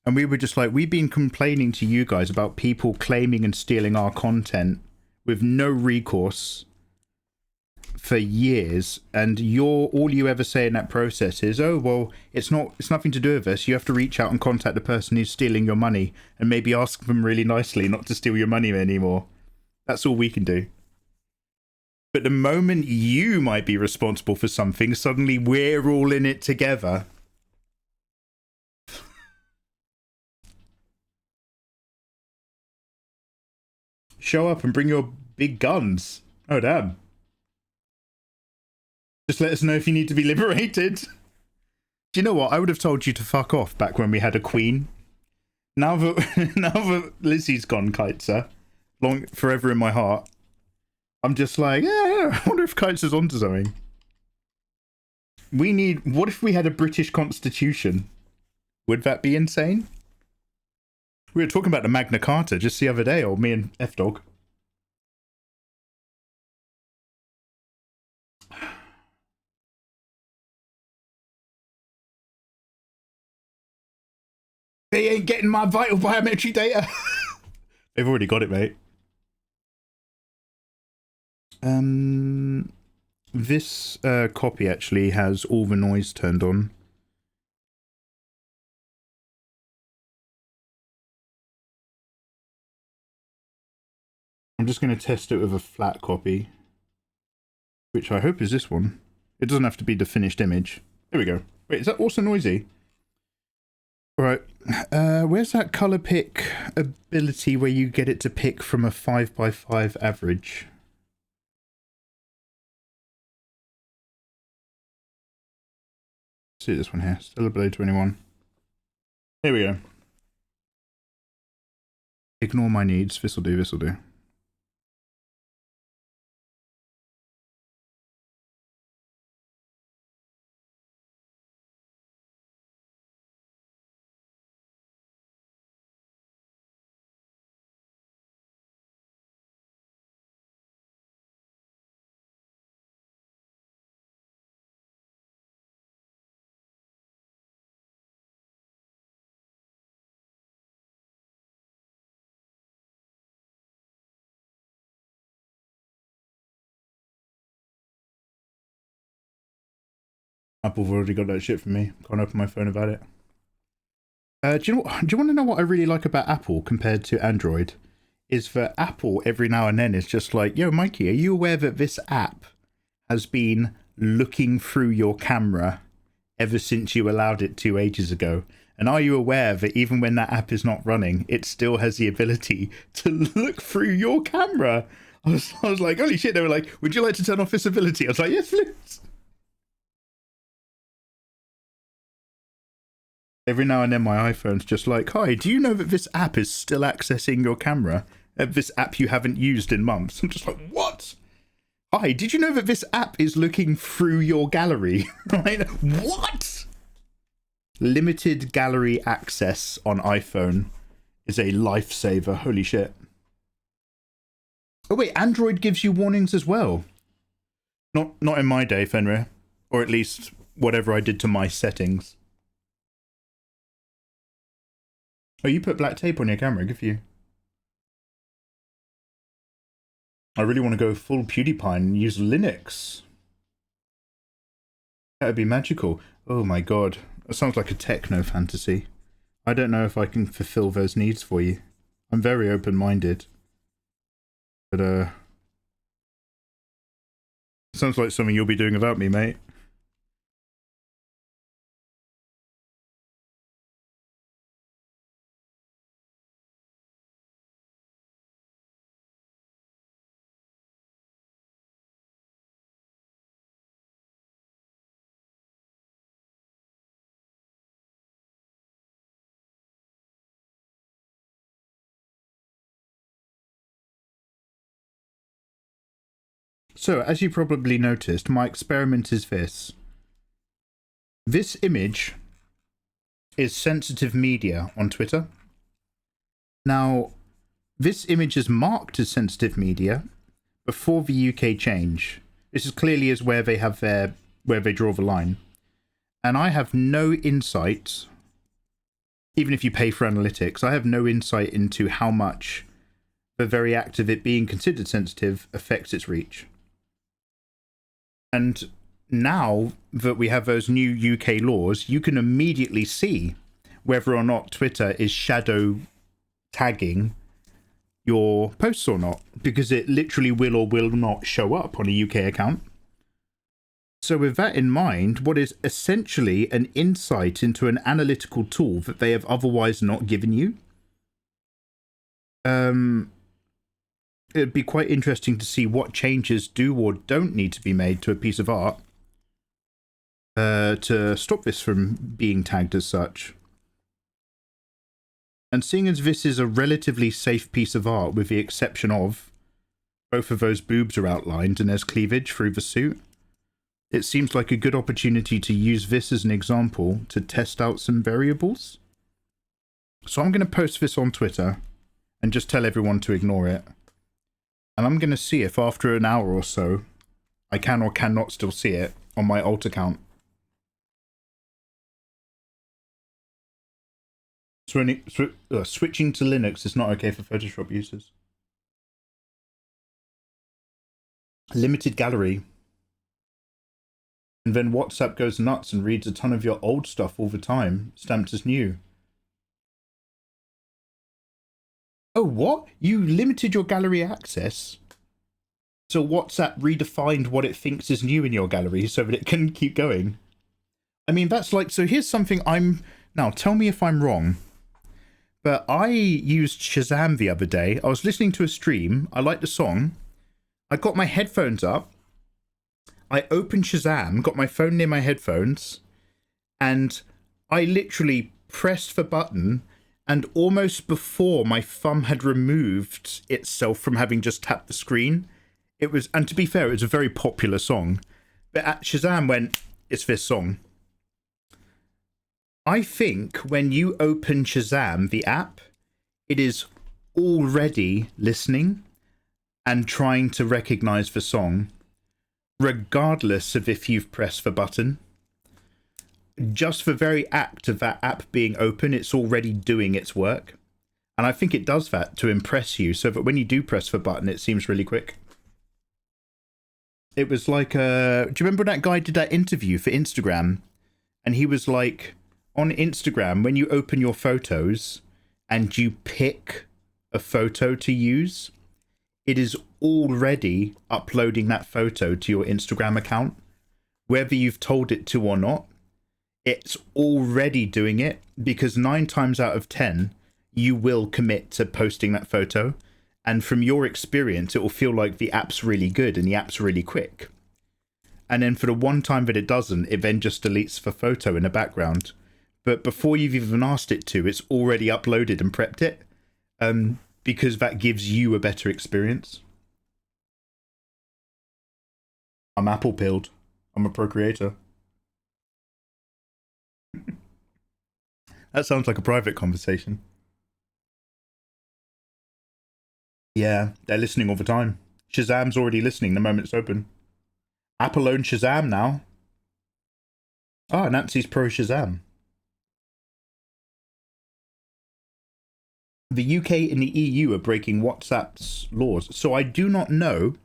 And we were just like, we've been complaining to you guys about people claiming and stealing our content with no recourse for years, and all you ever say in that process is, oh well, it's nothing to do with us. You have to reach out and contact the person who's stealing your money and maybe ask them really nicely not to steal your money anymore. That's all we can do. But the moment you might be responsible for something, suddenly we're all in it together. Show up and bring your big guns. Oh damn. Just let us know if you need to be liberated. Do you know what? I would have told you to fuck off back when we had a queen. Now that Lizzie's gone, Kiteser, forever in my heart, I'm just like, yeah, I wonder if Kiteser's onto something. What if we had a British constitution? Would that be insane? We were talking about the Magna Carta just the other day, or me and F-Dog. They ain't getting my vital biometric data. They've already got it, mate. This copy actually has all the noise turned on. I'm just going to test it with a flat copy, which I hope is this one. It doesn't have to be the finished image. There we go. Wait, is that also noisy? Right, where's that color pick ability where you get it to pick from a 5x5 average? Let's see this one here, still below 21. Here we go. Ignore my needs, this'll do, this'll do. Apple have already got that shit from me. Can't open my phone about it. Do you want to know what I really like about Apple compared to Android? Is that Apple every now and then is just like, yo, Mikey, are you aware that this app has been looking through your camera ever since you allowed it to ages ago? And are you aware that even when that app is not running, it still has the ability to look through your camera? I was like, holy shit. They were like, would you like to turn off this ability? I was like, yes, please. Every now and then my iPhone's just like, hi, do you know that this app is still accessing your camera? This app you haven't used in months. I'm just like, what? Hi, did you know that this app is looking through your gallery? Right? What? Limited gallery access on iPhone is a lifesaver. Holy shit. Oh wait, Android gives you warnings as well. Not in my day, Fenrir. Or at least whatever I did to my settings. Oh, you put black tape on your camera, good for you. I really want to go full PewDiePie and use Linux. That would be magical. Oh my god. That sounds like a techno fantasy. I don't know if I can fulfill those needs for you. I'm very open-minded. But, sounds like something you'll be doing without me, mate. So, as you probably noticed, my experiment is this. This image is sensitive media on Twitter. Now, this image is marked as sensitive media before the UK change. This is clearly is where they have where they draw the line. And I have no insight, even if you pay for analytics, I have no insight into how much the very act of it being considered sensitive affects its reach. And now that we have those new UK laws, you can immediately see whether or not Twitter is shadow tagging your posts or not, because it literally will or will not show up on a UK account. So with that in mind, what is essentially an insight into an analytical tool that they have otherwise not given you, it'd be quite interesting to see what changes do or don't need to be made to a piece of art to stop this from being tagged as such. And seeing as this is a relatively safe piece of art, with the exception of both of those boobs are outlined and there's cleavage through the suit, it seems like a good opportunity to use this as an example to test out some variables. So I'm going to post this on Twitter and just tell everyone to ignore it. And I'm going to see if after an hour or so, I can or cannot still see it on my alt account. Switching to Linux is not okay for Photoshop users. Limited gallery. And then WhatsApp goes nuts and reads a ton of your old stuff all the time, stamped as new. Oh, what? You limited your gallery access? So WhatsApp redefined what it thinks is new in your gallery so that it can keep going? I mean, that's like... So here's something Now, tell me if I'm wrong. But I used Shazam the other day. I was listening to a stream. I liked the song. I got my headphones up. I opened Shazam, got my phone near my headphones, and I literally pressed the button, and almost before my thumb had removed itself from having just tapped the screen, it was, and to be fair, it was a very popular song, but Shazam went, it's this song. I think when you open Shazam, the app, it is already listening and trying to recognize the song, regardless of if you've pressed the button. Just the very act of that app being open, it's already doing its work. And I think it does that to impress you, so that when you do press the button, it seems really quick. It was like, do you remember that guy did that interview for Instagram? And he was like, on Instagram, when you open your photos and you pick a photo to use, it is already uploading that photo to your Instagram account. Whether you've told it to or not, it's already doing it, because 9 times out of 10, you will commit to posting that photo. And from your experience, it will feel like the app's really good and the app's really quick. And then for the one time that it doesn't, it then just deletes the photo in the background. But before you've even asked it to, it's already uploaded and prepped it. Because that gives you a better experience. I'm apple pilled. I'm a procreator. That sounds like a private conversation. Yeah, they're listening all the time. Shazam's already listening the moment it's open. Apple owns Shazam now. Ah, Nancy's pro Shazam. The UK and the EU are breaking WhatsApp's laws. So I do not know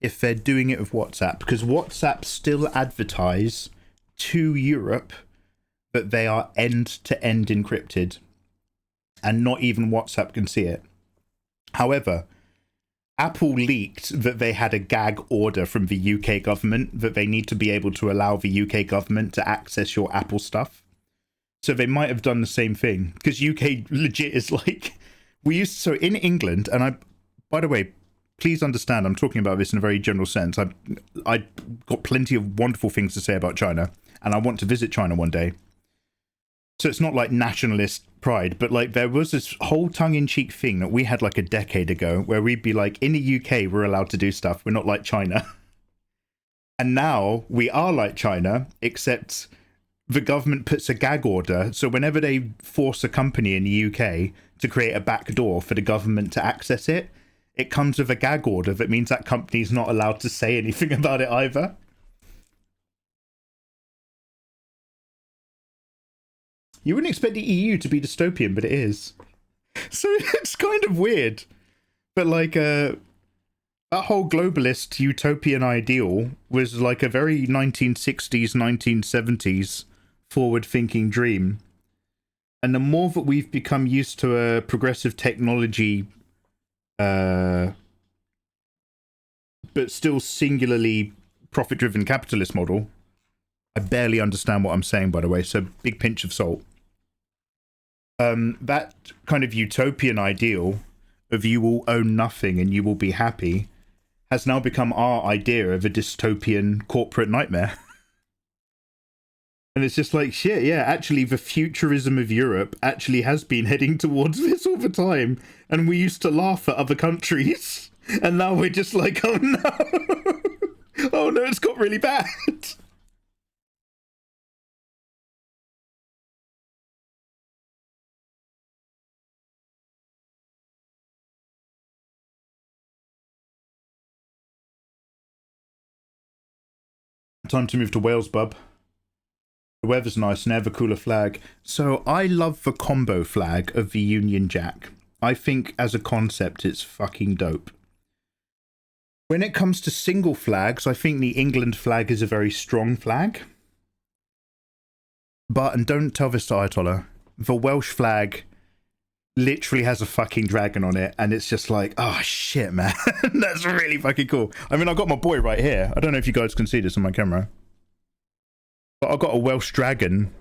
if they're doing it with WhatsApp, because WhatsApp still advertise to Europe that they are end-to-end encrypted, and not even WhatsApp can see it. However, Apple leaked that they had a gag order from the UK government that they need to be able to allow the UK government to access your Apple stuff. So they might have done the same thing, because UK legit is like, so in England, and by the way, please understand, I'm talking about this in a very general sense. I got plenty of wonderful things to say about China, and I want to visit China one day. So it's not like nationalist pride, but like there was this whole tongue-in-cheek thing that we had like a decade ago where we'd be like, in the UK, we're allowed to do stuff. We're not like China. And now we are like China, except the government puts a gag order. So whenever they force a company in the UK to create a backdoor for the government to access it, it comes with a gag order that means that company's not allowed to say anything about it either. You wouldn't expect the EU to be dystopian, but it is. So it's kind of weird. But like that whole globalist utopian ideal was like a very 1960s, 1970s forward-thinking dream. And the more that we've become used to a progressive technology, but still singularly profit-driven capitalist model, I barely understand what I'm saying, by the way, so big pinch of salt. That kind of utopian ideal of you will own nothing and you will be happy has now become our idea of a dystopian corporate nightmare. And it's just like, shit, yeah, actually the futurism of Europe actually has been heading towards this all the time. And we used to laugh at other countries. And now we're just like, oh no. Oh no, it's got really bad. Time to move to Wales, bub. The weather's nice and they have a cooler flag. So I love the combo flag of the Union Jack. I think as a concept it's fucking dope. When it comes to single flags, I think the England flag is a very strong flag. But, and don't tell this to Ayatollah, the Welsh flag literally has a fucking dragon on it, and it's just like, oh shit, man. That's really fucking cool. I mean, I've got my boy right here. I don't know if you guys can see this on my camera, but I've got a Welsh dragon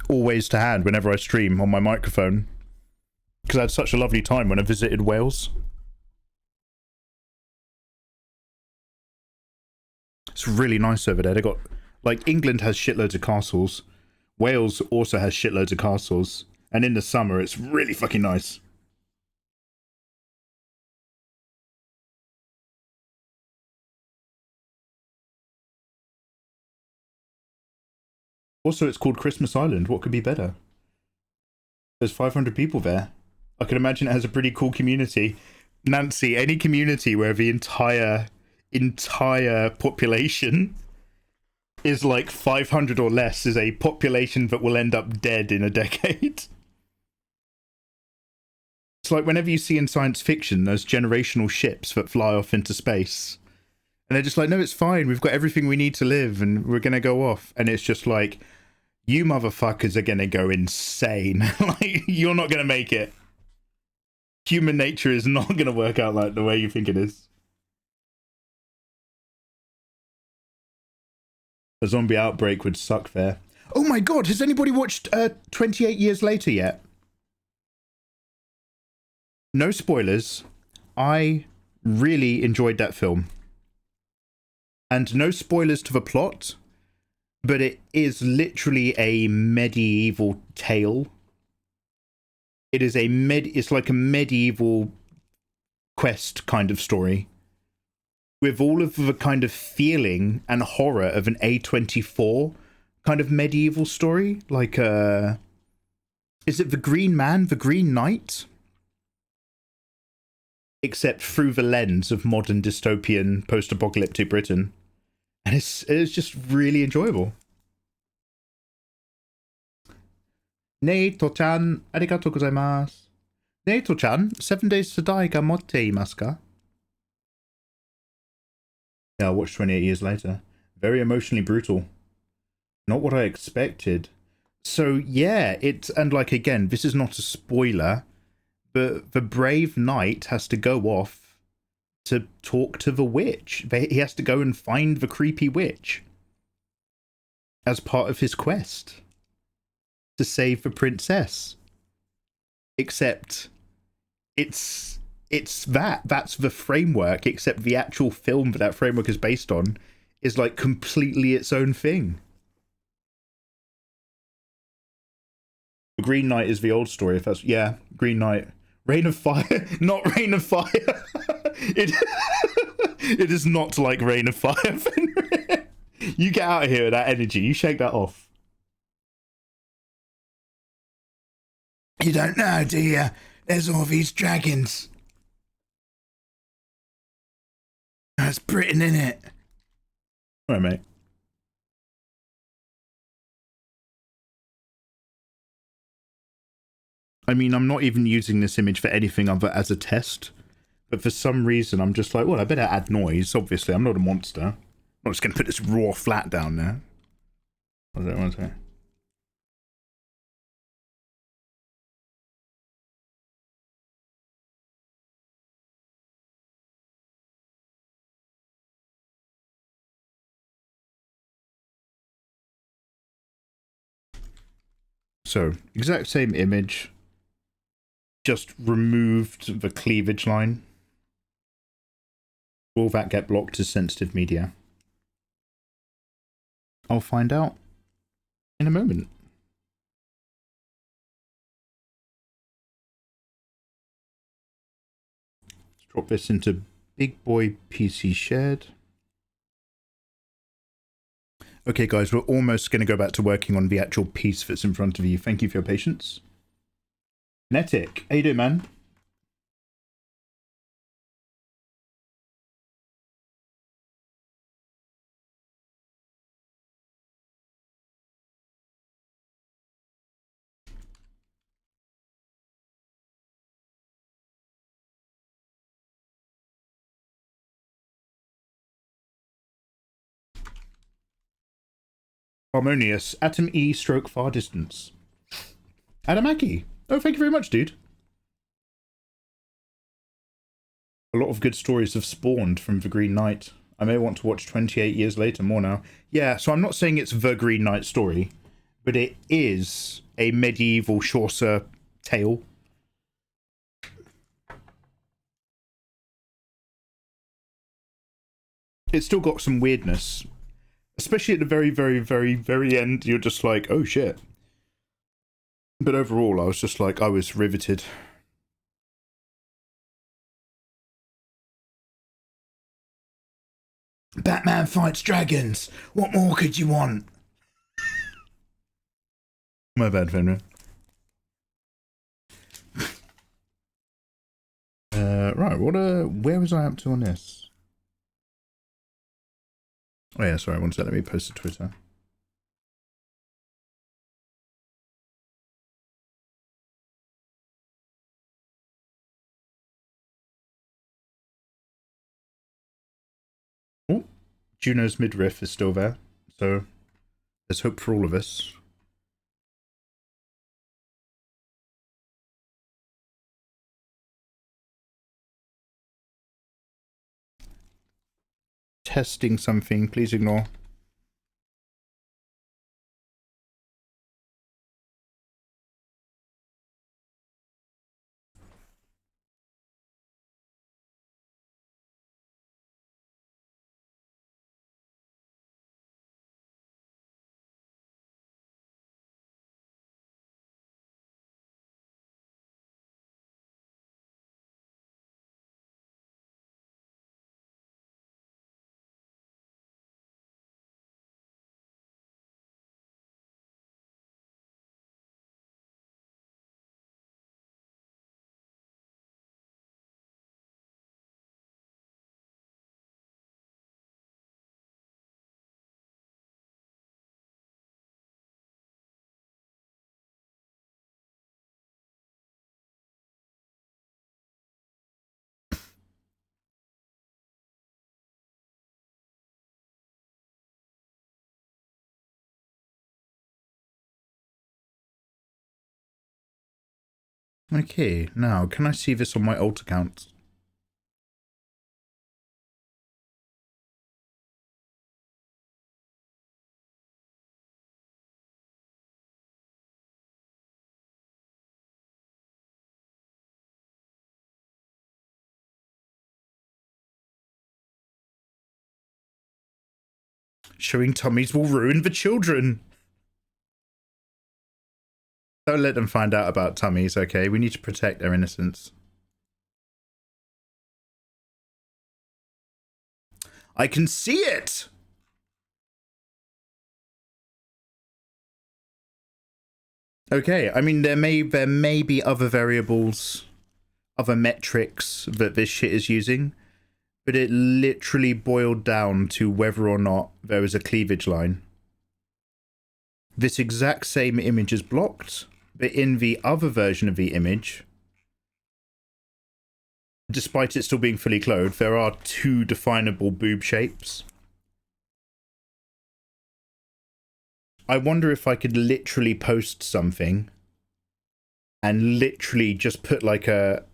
always to hand whenever I stream on my microphone, because I had such a lovely time when I visited Wales. It's really nice over there. They got, like, England has shitloads of castles. Wales also has shitloads of castles. And in the summer, it's really fucking nice. Also, it's called Christmas Island. What could be better? There's 500 people there. I can imagine it has a pretty cool community. Nancy, any community where the entire population is like 500 or less is a population that will end up dead in a decade. It's like whenever you see in science fiction those generational ships that fly off into space. And they're just like, no, it's fine. We've got everything we need to live and we're going to go off. And it's just like, you motherfuckers are going to go insane. Like, you're not going to make it. Human nature is not going to work out like the way you think it is. A zombie outbreak would suck there. Oh my god, has anybody watched 28 Years Later yet? No spoilers. I really enjoyed that film. And no spoilers to the plot, but it is literally a medieval tale. It is it's like a medieval quest kind of story, with all of the kind of feeling and horror of an A24 kind of medieval story. Like, is it The Green Man, The Green Knight? Except through the lens of modern dystopian post-apocalyptic Britain. And it's just really enjoyable. Neito-chan, arigatou gozaimasu. Neito-chan, 7 Days to Die ga motte imasu ka? Yeah, I watched 28 Years Later. Very emotionally brutal. Not what I expected. So, yeah, and like, again, this is not a spoiler, but the brave knight has to go off to talk to the witch. He has to go and find the creepy witch as part of his quest to save the princess. Except that's the framework, except the actual film that framework is based on is like completely its own thing. The Green Knight is the old story, if that's, yeah, Green Knight. Reign of Fire, not Reign of Fire. It is not like Reign of Fire. You get out of here with that energy. You shake that off. You don't know, do you? There's all these dragons. That's Britain, innit? All right, mate. I mean, I'm not even using this image for anything other as a test. But for some reason, I'm just like, well, I better add noise. Obviously, I'm not a monster. I'm not just going to put this raw flat down there. What does that want to say? So, exact same image. Just removed the cleavage line. Will that get blocked as sensitive media? I'll find out in a moment. Let's drop this into Big Boy PC Shared. Okay, guys, we're almost going to go back to working on the actual piece that's in front of you. Thank you for your patience. Kinetic, how you doing, man? Harmonious. Atom E stroke far distance. Adamaki. Oh, thank you very much, dude. A lot of good stories have spawned from The Green Knight. I may want to watch 28 years later more now. Yeah, so I'm not saying it's The Green Knight story, but it is a medieval Chaucer tale. It's still got some weirdness. Especially at the very, very, very, very end, you're just like, oh shit. But overall, I was just like, I was riveted. Batman fights dragons. What more could you want? My bad, Fenrir. Right, where was I up to on this? Oh yeah, sorry, one sec, let me post to Twitter. Oh, Juno's midriff is still there, so there's hope for all of us. Testing something, please ignore. Okay, now, can I see this on my alt account? Showing tummies will ruin the children. Don't let them find out about tummies, okay? We need to protect their innocence. I can see it! Okay, I mean, there may be other variables, other metrics that this shit is using, but it literally boiled down to whether or not there was a cleavage line. This exact same image is blocked, but in the other version of the image, despite it still being fully clothed, there are two definable boob shapes. I wonder if I could literally post something and literally just put like a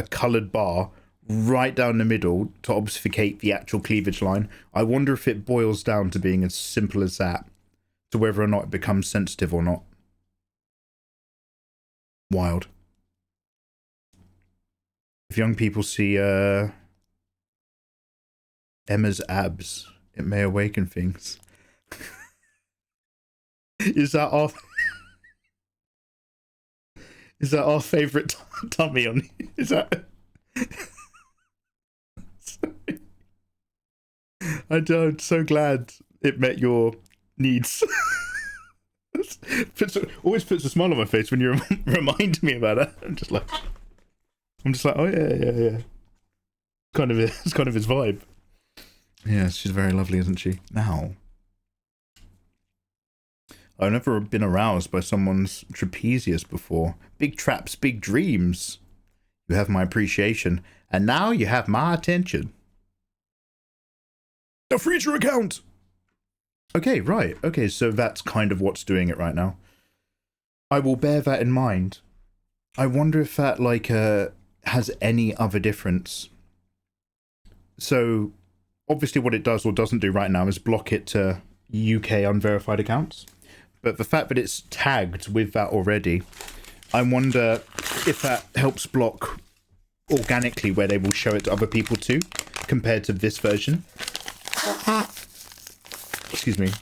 coloured bar right down the middle to obfuscate the actual cleavage line. I wonder if it boils down to being as simple as that, to whether or not it becomes sensitive or not. Wild. If young people see Emma's abs, it may awaken things. Is that our favourite tummy on? Is that? I'm so glad it met your needs. Always puts a smile on my face when you remind me about it. I'm just like, oh yeah. It's kind of his vibe. Yeah, she's very lovely, isn't she? Now. I've never been aroused by someone's trapezius before. Big traps, big dreams. You have my appreciation, and now you have my attention. A freezer account! Okay, right. Okay, so that's kind of what's doing it right now. I will bear that in mind. I wonder if that, like, has any other difference. So, obviously what it does or doesn't do right now is block it to UK unverified accounts. But the fact that it's tagged with that already, I wonder if that helps block organically where they will show it to other people too, compared to this version. Excuse me.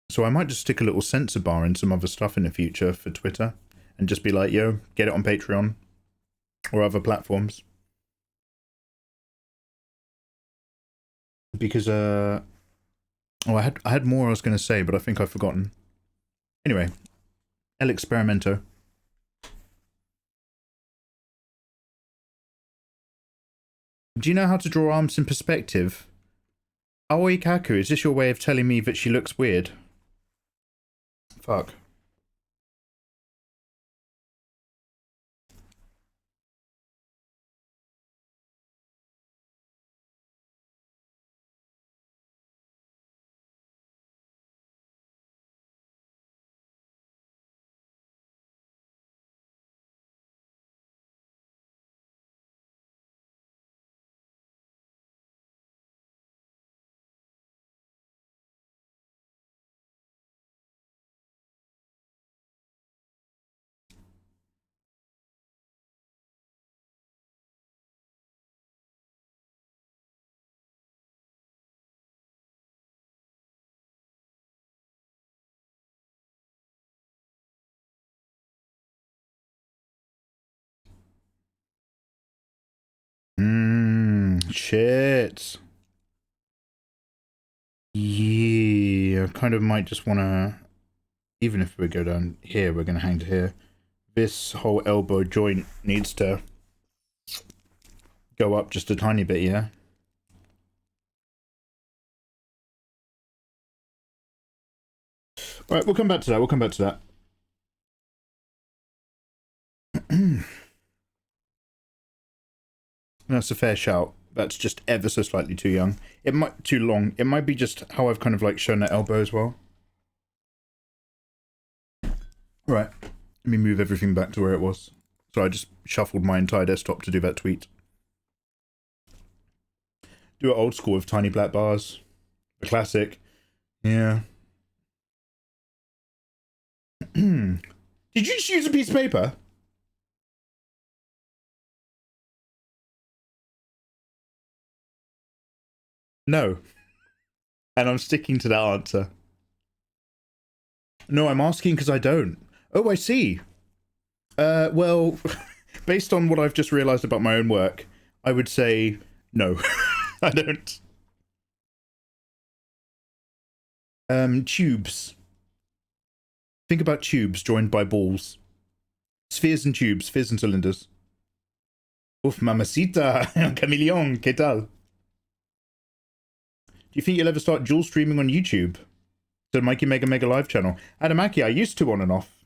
So I might just stick a little censor bar in some other stuff in the future for Twitter and just be like, yo, get it on Patreon or other platforms. Because I had more I was going to say, but I think I've forgotten. Anyway, El Experimento. Do you know how to draw arms in perspective? Aoi Kaku, is this your way of telling me that she looks weird? Fuck. Shit. Yeah, I kind of might just want to, even if we go down here, we're going to hang to here. This whole elbow joint needs to go up just a tiny bit, yeah? Alright, we'll come back to that. That's a fair shout. That's just ever so slightly too young. It might too long. It might be just how I've kind of like shown that elbow as well. Right. Let me move everything back to where it was. So I just shuffled my entire desktop to do that tweet. Do it old school with tiny black bars. A classic. Yeah. Did you just use a piece of paper? No. And I'm sticking to that answer. No, I'm asking because I don't. Oh, I see. Well, based on what I've just realised about my own work, I would say no. I don't. Tubes. Think about tubes joined by balls. Spheres and tubes, spheres and cylinders. Uf, mamacita, Camilleon, ¿qué tal? Do you think you'll ever start dual streaming on YouTube? The Mikey Mega Mega Live channel. Adamaki, I used to on and off.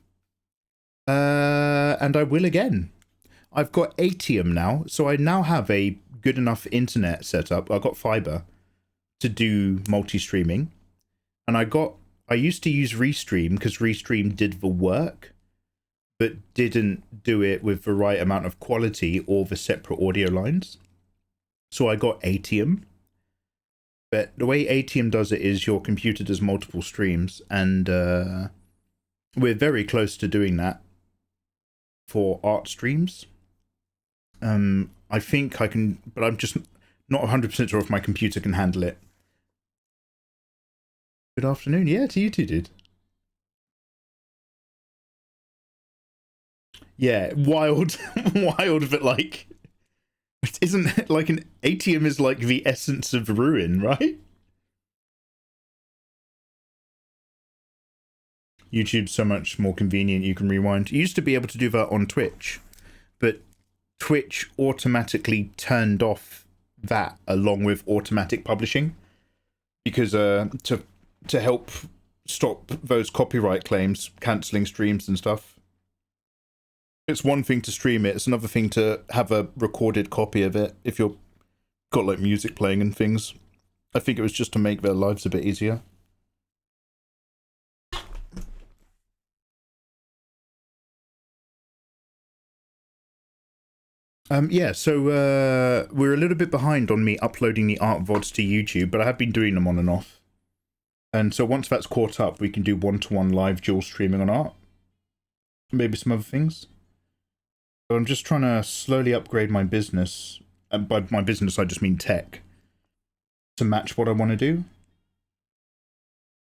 And I will again. I've got Atium now, so I now have a good enough internet setup. I got fiber to do multi-streaming. And I used to use Restream because Restream did the work, but didn't do it with the right amount of quality or the separate audio lines. So I got Atium. But the way Atium does it is your computer does multiple streams, and we're very close to doing that for art streams. I think I can, but I'm just not 100% sure if my computer can handle it. Good afternoon. Yeah, to you two, dude. Yeah, wild, wild, but like, isn't it like an Atium is like the essence of ruin, right? YouTube's so much more convenient. You can rewind. You used to be able to do that on Twitch, but Twitch automatically turned off that along with automatic publishing because to help stop those copyright claims, cancelling streams and stuff. It's one thing to stream it, it's another thing to have a recorded copy of it if you've got like music playing and things. I think it was just to make their lives a bit easier. Yeah, so we're a little bit behind on me uploading the art VODs to YouTube, but I have been doing them on and off. And so once that's caught up, we can do one-to-one live dual streaming on art. Maybe some other things. But I'm just trying to slowly upgrade my business. And by my business, I just mean tech. To match what I want to do.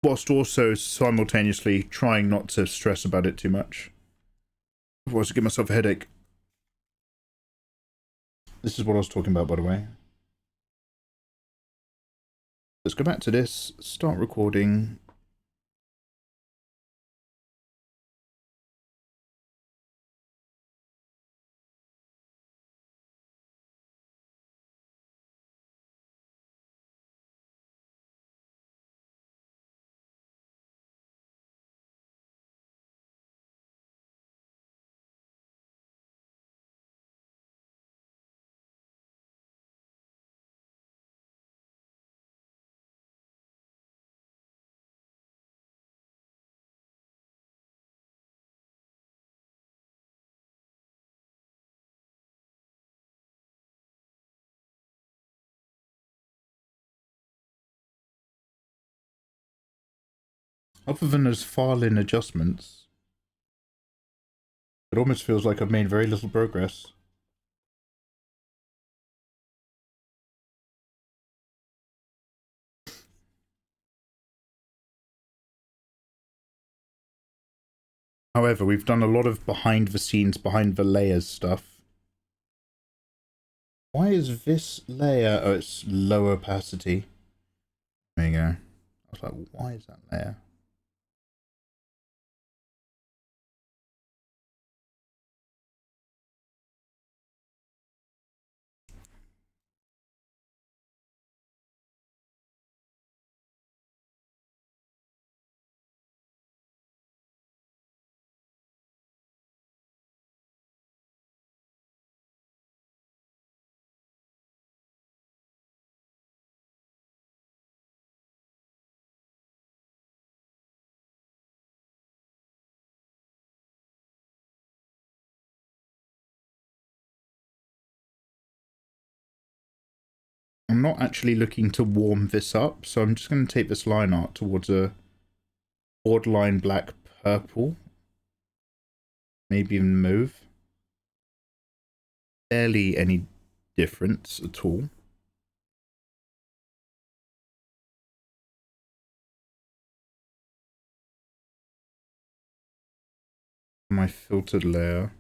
Whilst also simultaneously trying not to stress about it too much. Otherwise, I give myself a headache. This is what I was talking about, by the way. Let's go back to this, start recording. Other than those file-in adjustments, it almost feels like I've made very little progress. However, we've done a lot of behind the scenes, behind the layers stuff. Why is this layer... Oh, it's low opacity. There you go. I was like, why is that layer? I'm not actually looking to warm this up, so I'm just going to take this line art towards a borderline black purple. Maybe even mauve. Barely any difference at all. My filtered layer.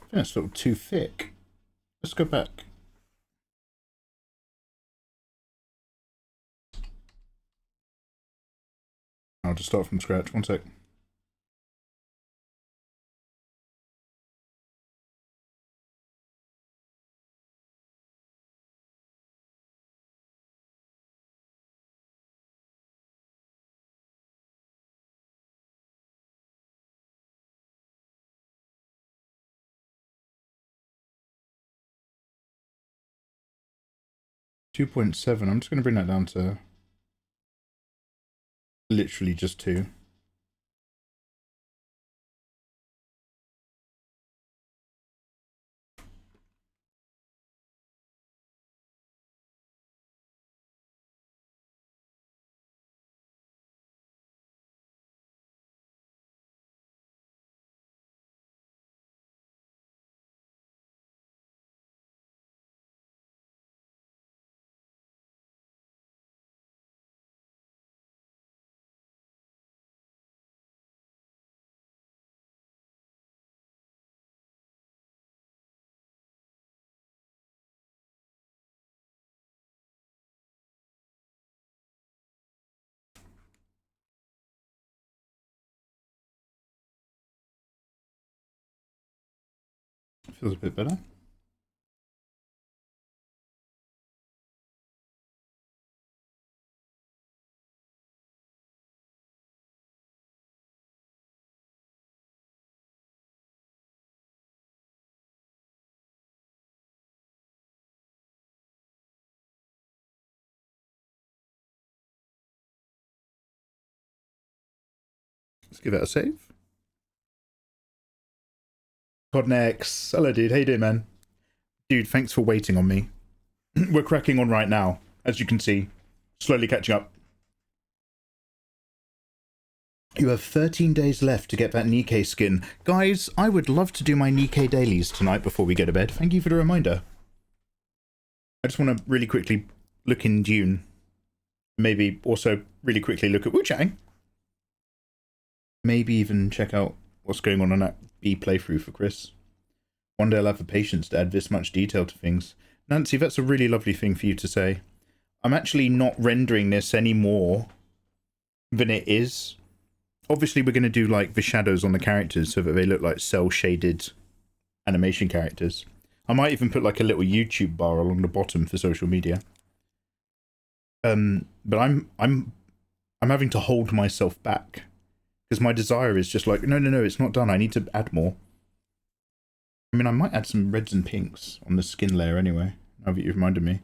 think that's a little too thick. Let's go back. I'll just start from scratch. One sec. .7. I'm just going to bring that down to literally just 2. Feels a bit better. Let's give it a save. Podnex. Hello, dude. How you doing, man? Dude, thanks for waiting on me. We're cracking on right now, as you can see. Slowly catching up. You have 13 days left to get that Nikkei skin. Guys, I would love to do my Nikkei dailies tonight before we go to bed. Thank you for the reminder. I just want to really quickly look in Dune. Maybe also really quickly look at Wu-Chang. Maybe even check out what's going on that B playthrough for Chris. One day I'll have the patience to add this much detail to things. Nancy, that's a really lovely thing for you to say. I'm actually not rendering this any more than it is. Obviously, we're going to do like the shadows on the characters so that they look like cel-shaded animation characters. I might even put like a little YouTube bar along the bottom for social media. But I'm having to hold myself back because my desire is just like, no, it's not done. I need to add more. I mean, I might add some reds and pinks on the skin layer anyway, now that you've reminded me.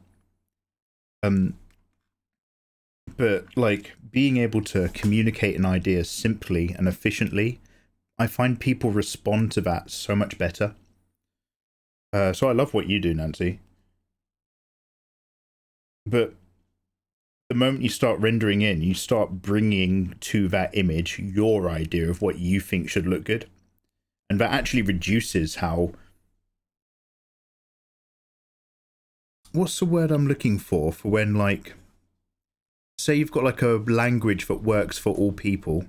But like being able to communicate an idea simply and efficiently, I find people respond to that so much better. So I love what you do, Nancy. But the moment you start rendering in, you start bringing to that image your idea of what you think should look good. And that actually reduces how... What's the word I'm looking for when, like... Say you've got, like, a language that works for all people.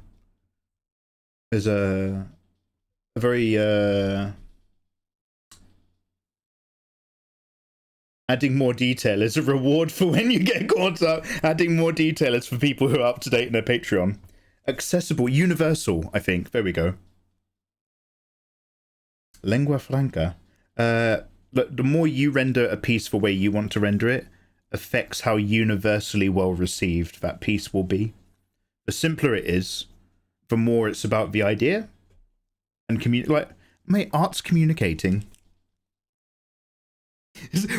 There's a very... Adding more detail is a reward for when you get caught up. Adding more detail is for people who are up to date in their Patreon. Accessible, universal, I think. There we go. Lengua franca. Look, the more you render a piece the way you want to render it, affects how universally well received that piece will be. The simpler it is, the more it's about the idea. And like, mate, art's communicating.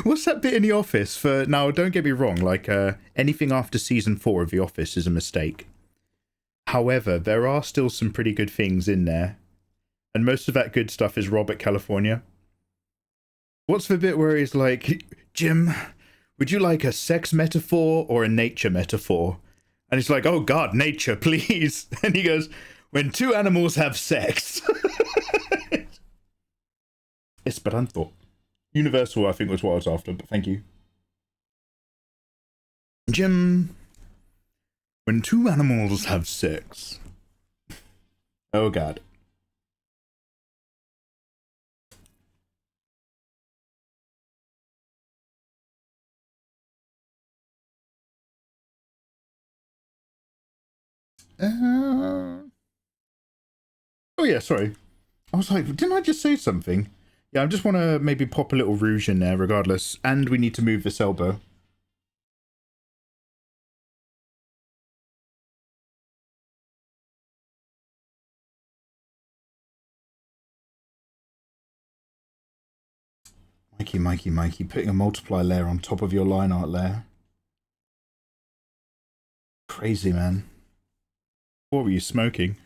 What's that bit in The Office for... Now, don't get me wrong, like, anything after season 4 of The Office is a mistake. However, there are still some pretty good things in there. And most of that good stuff is Robert California. What's the bit where he's like, Jim, would you like a sex metaphor or a nature metaphor? And he's like, oh God, nature, please. And he goes, when two animals have sex. Esperanto. Universal, I think, was what I was after, but thank you. Jim, when two animals have sex. Oh God. Oh yeah, sorry. I was like, didn't I just say something? Yeah, I just want to maybe pop a little rouge in there regardless. And we need to move this elbow. Mikey, putting a multiply layer on top of your line art layer. Crazy, man. What were you smoking?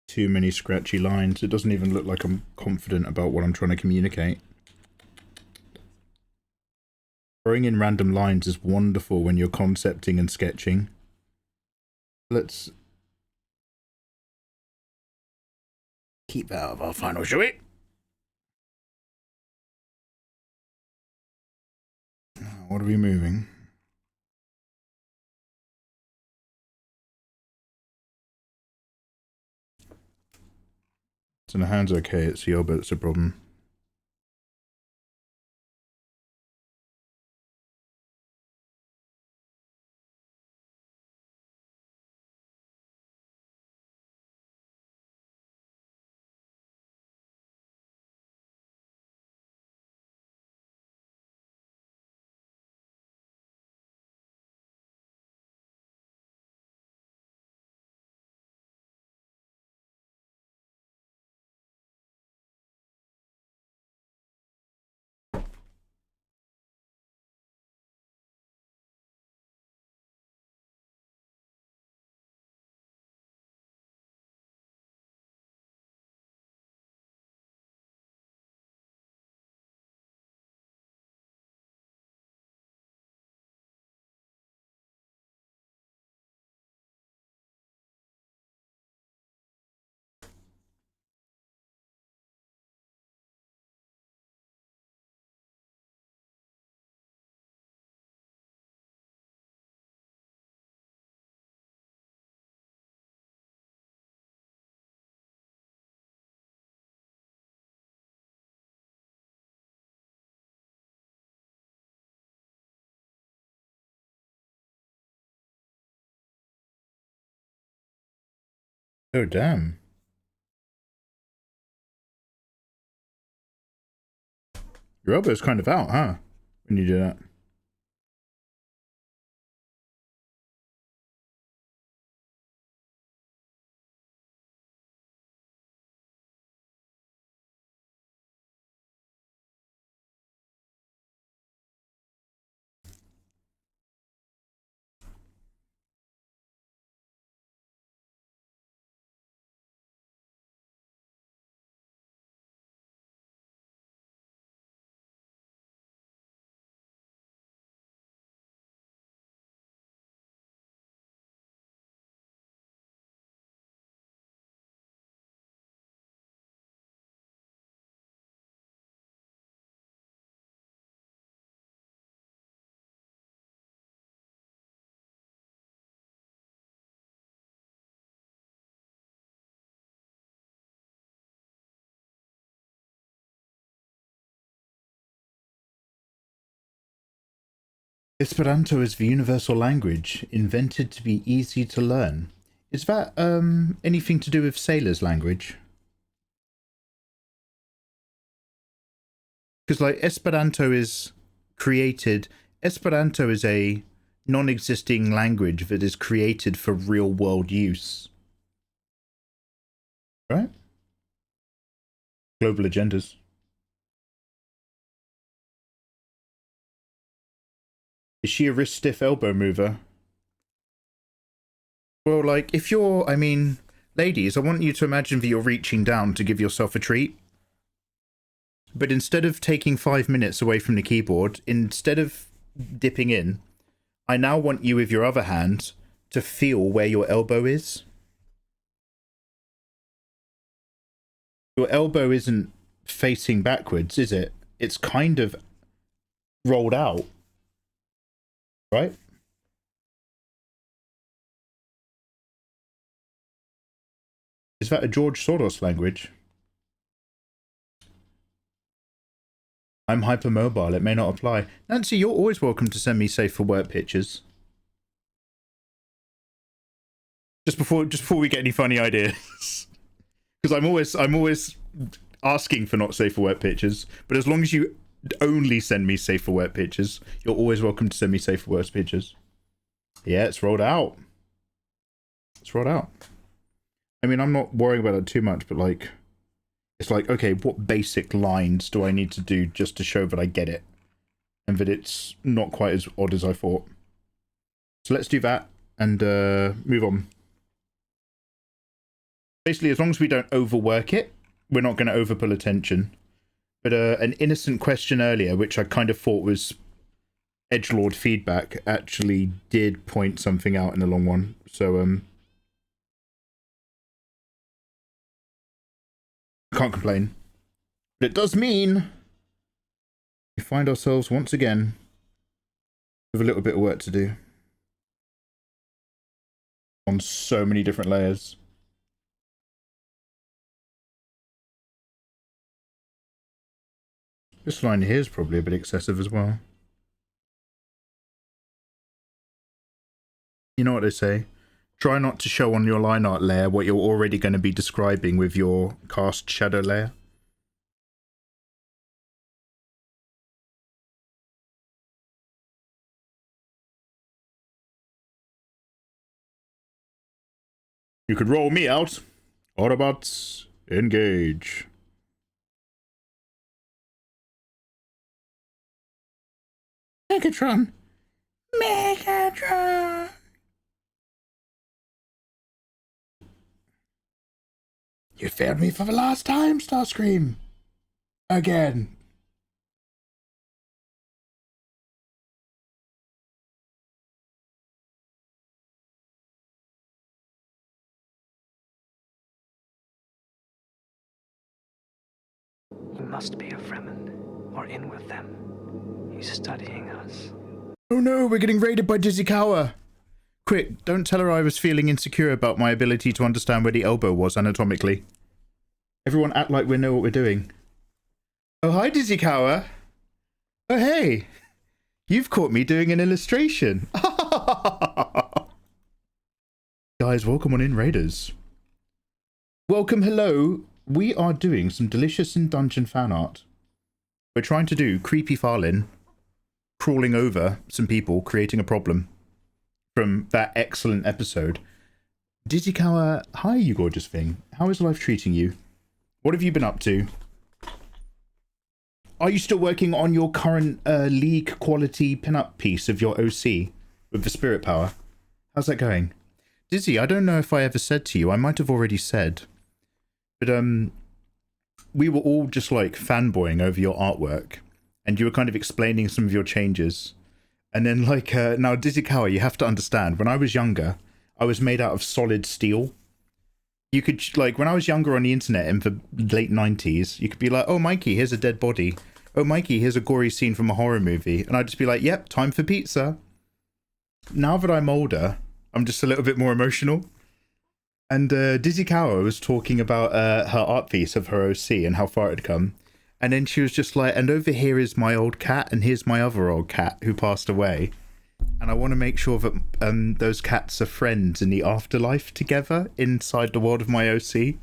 Too many scratchy lines. It doesn't even look like I'm confident about what I'm trying to communicate. Throwing in random lines is wonderful when you're concepting and sketching. Let's keep that out of our final, shall we? What are we moving? So the hand's okay, it's the elbow that's a problem. Oh, damn. Your elbow's kind of out, huh? When you do that. Esperanto is the universal language, invented to be easy to learn. Is that, anything to do with sailors' language? Because, like, Esperanto is a non-existing language that is created for real-world use. Right? Global agendas. Is she a wrist stiff elbow mover? Well, like, if you're, I mean, ladies, I want you to imagine that you're reaching down to give yourself a treat. But instead of taking 5 minutes away from the keyboard, instead of dipping in, I now want you with your other hand to feel where your elbow is. Your elbow isn't facing backwards, is it? It's kind of rolled out. Right? Is that a George Soros language? I'm hypermobile. It may not apply. Nancy, you're always welcome to send me safe for work pictures. Just before we get any funny ideas, because I'm always asking for not safe for work pictures. But as long as you only send me safe for work pictures, you're always welcome to send me safe for work pictures. Yeah, it's rolled out. It's rolled out. I mean, I'm not worrying about it too much, but like, it's like, okay, what basic lines do I need to do just to show that I get it, and that it's not quite as odd as I thought. So let's do that and move on. Basically, as long as we don't overwork it, we're not going to overpull attention. But an innocent question earlier, which I kind of thought was edgelord feedback, actually did point something out in the long run. So, I can't complain. But it does mean we find ourselves once again with a little bit of work to do. On so many different layers. This line here is probably a bit excessive as well. You know what they say? Try not to show on your line art layer what you're already going to be describing with your cast shadow layer. You could roll me out. Autobots, engage. Megatron! Megatron! You failed me for the last time, Starscream! Again! He must be a Fremen, or in with them. He's studying us. Oh no, we're getting raided by Dizzy Cower! Quick, don't tell her I was feeling insecure about my ability to understand where the elbow was anatomically. Everyone act like we know what we're doing. Oh, hi, Dizzy Cower. Oh, hey. You've caught me doing an illustration. Guys, welcome on in, Raiders. Welcome, hello. We are doing some delicious in-dungeon fan art. We're trying to do creepy Farlin crawling over some people, creating a problem from that excellent episode. Dizzy Cower, hi, you gorgeous thing. How is life treating you? What have you been up to? Are you still working on your current league quality pinup piece of your OC with the spirit power? How's that going? Dizzy, I don't know if I ever said to you, I might have already said, but we were all just like fanboying over your artwork, and you were kind of explaining some of your changes. And then like, now Dizzy Cower, you have to understand, when I was younger, I was made out of solid steel. You could, like, when I was younger on the internet in the late 90s, you could be like, oh, Mikey, here's a dead body. Oh, Mikey, here's a gory scene from a horror movie. And I'd just be like, yep, time for pizza. Now that I'm older, I'm just a little bit more emotional. And Dizzy Cower was talking about her art piece of her OC and how far it had come. And then she was just like, and over here is my old cat, and here's my other old cat who passed away. And I want to make sure that those cats are friends in the afterlife together inside the world of my OC.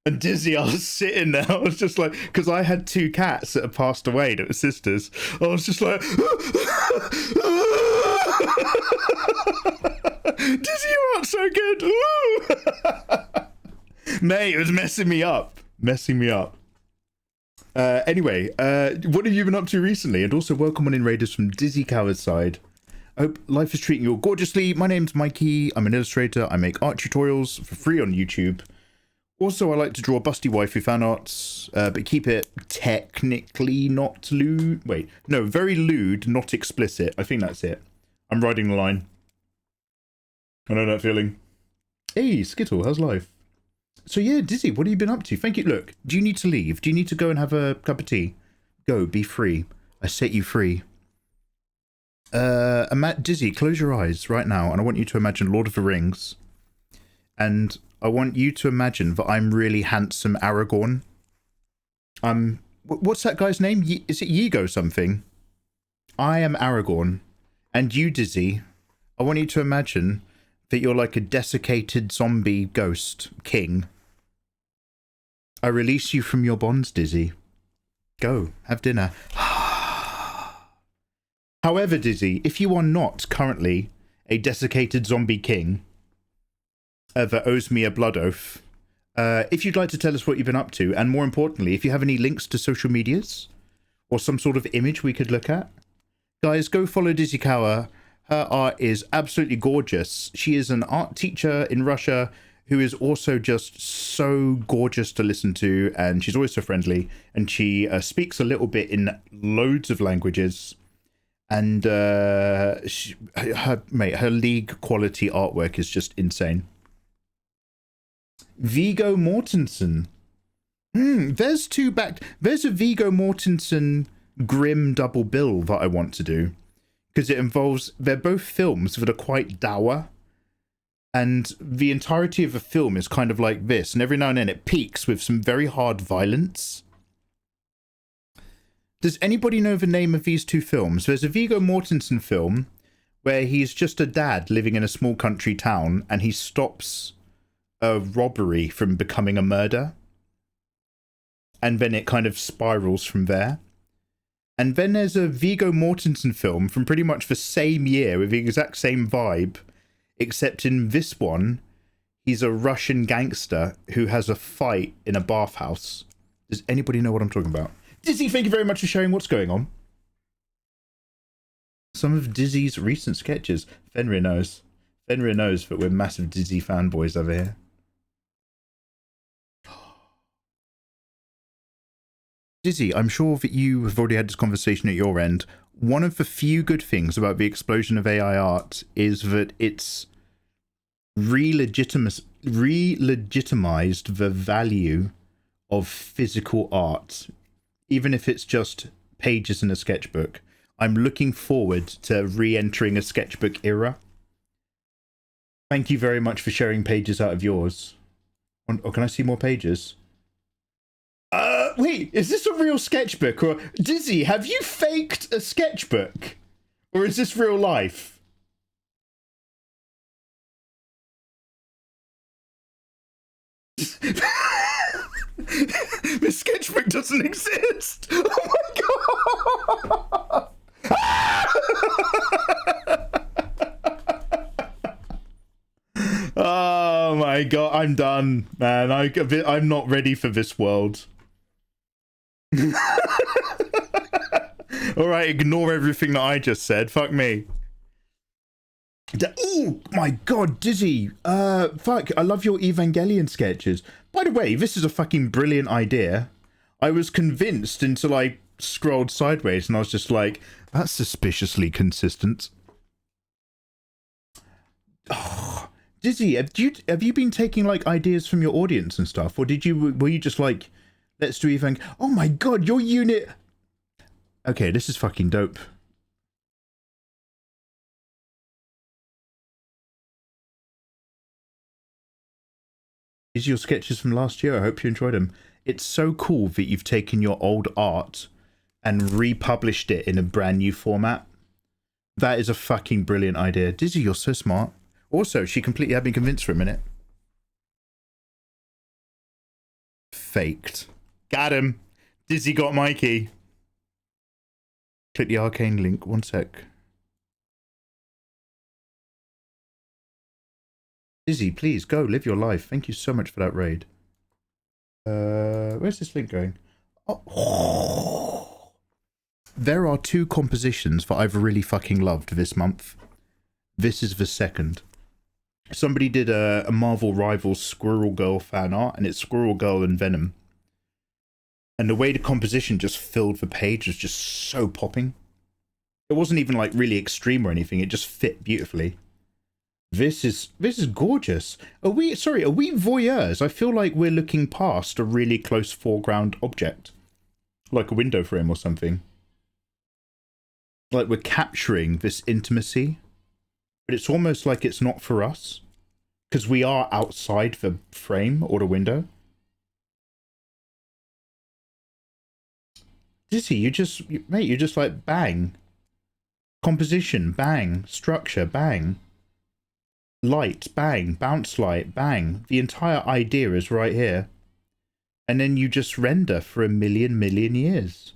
And Dizzy, I was sitting there, I was just like, because I had two cats that had passed away that were sisters. I was just like, Dizzy, you aren't so good. Mate, it was messing me up. Anyway, what have you been up to recently? And also welcome on in, Raiders, from Dizzy Cower's side. I hope life is treating you all gorgeously. My name's Mikey. I'm an illustrator. I make art tutorials for free on YouTube. Also, I like to draw busty waifu fan arts, but keep it technically not lewd. Wait, no, very lewd, not explicit. I think that's it. I'm riding the line. I know that feeling. Hey, Skittle, how's life? So yeah, Dizzy, what have you been up to? Thank you. Look, do you need to leave? Do you need to go and have a cup of tea? Go, be free. I set you free. Dizzy, close your eyes right now, and I want you to imagine Lord of the Rings. And I want you to imagine that I'm really handsome Aragorn. I'm What's that guy's name? Is it Yigo something? I am Aragorn, and you, Dizzy, I want you to imagine that you're like a desiccated zombie ghost king. I release you from your bonds, Dizzy. Go, have dinner. However, Dizzy, if you are not currently a desiccated zombie king that owes me a blood oath, if you'd like to tell us what you've been up to, and more importantly, if you have any links to social medias or some sort of image we could look at, guys, go follow Dizzy Kawa. Her art is absolutely gorgeous. She is an art teacher in Russia who is also just so gorgeous to listen to, and she's always so friendly, and she speaks a little bit in loads of languages, and her league quality artwork is just insane. Viggo Mortensen. There's a Viggo Mortensen grim double bill that I want to do, because it involves, they're both films that are quite dour, and the entirety of a film is kind of like this, and every now and then it peaks with some very hard violence. Does anybody know the name of these two films? There's a Viggo Mortensen film where he's just a dad living in a small country town, and he stops a robbery from becoming a murder, and then it kind of spirals from there. And then there's a Viggo Mortensen film from pretty much the same year with the exact same vibe, except in this one, he's a Russian gangster who has a fight in a bathhouse. Does anybody know what I'm talking about? Dizzy, thank you very much for sharing what's going on. Some of Dizzy's recent sketches. Fenrir knows. Fenrir knows that we're massive Dizzy fanboys over here. Dizzy, I'm sure that you have already had this conversation at your end. One of the few good things about the explosion of AI art is that it's re-legitimized the value of physical art, even if it's just pages in a sketchbook. I'm looking forward to re-entering a sketchbook era. Thank you very much for sharing pages out of yours. Or can I see more pages? Wait, is this a real sketchbook? Or Dizzy, have you faked a sketchbook? Or is this real life? The sketchbook doesn't exist! Oh my god! Oh my god, I'm done, man. I'm not ready for this world. Alright, ignore everything that I just said. Fuck me. Oh my god, Dizzy. Fuck, I love your Evangelion sketches. By the way, this is a fucking brilliant idea. I was convinced until I scrolled sideways and I was just like, that's suspiciously consistent. Oh, Dizzy, have you been taking like ideas from your audience and stuff? Or were you just like, let's do Evang? Oh my god, your unit. Okay, this is fucking dope. These are your sketches from last year. I hope you enjoyed them. It's so cool that you've taken your old art and republished it in a brand new format. That is a fucking brilliant idea. Dizzy, you're so smart. Also, she completely had me convinced for a minute. Faked. Got him. Dizzy got Mikey. Click the arcane link. One sec. Dizzy, please go live your life. Thank you so much for that raid. Where's this link going? Oh. There are two compositions that I've really fucking loved this month. This is the second. Somebody did a Marvel Rivals Squirrel Girl fan art, and it's Squirrel Girl and Venom. And the way the composition just filled the page was just so popping. It wasn't even like really extreme or anything. It just fit beautifully. This is gorgeous. Are we voyeurs? I feel like we're looking past a really close foreground object, like a window frame or something. Like we're capturing this intimacy, but it's almost like it's not for us because we are outside the frame or the window. Dizzy, mate, you just like bang. Composition, bang. Structure, bang. Light, bang. Bounce light, bang. The entire idea is right here. And then you just render for a million years.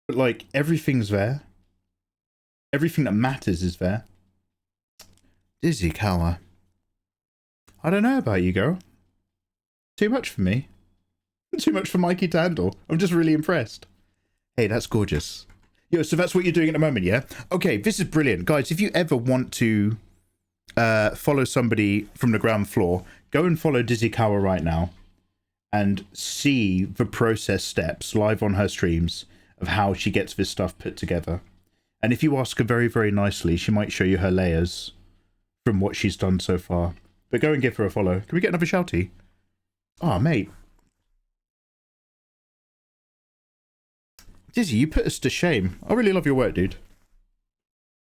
But like, everything's there. Everything that matters is there. Dizzy Kawa. I don't know about you, girl. Too much for me. Too much for Mikey Tandle. I'm just really impressed. Hey, that's gorgeous. Yo, so that's what you're doing at the moment, yeah? Okay, this is brilliant. Guys, if you ever want to follow somebody from the ground floor, go and follow Dizzy Kawa right now and see the process steps live on her streams of how she gets this stuff put together. And if you ask her very, very nicely, she might show you her layers from what she's done so far. But go and give her a follow. Can we get another shouty? Oh, mate. Dizzy, you put us to shame. I really love your work, dude.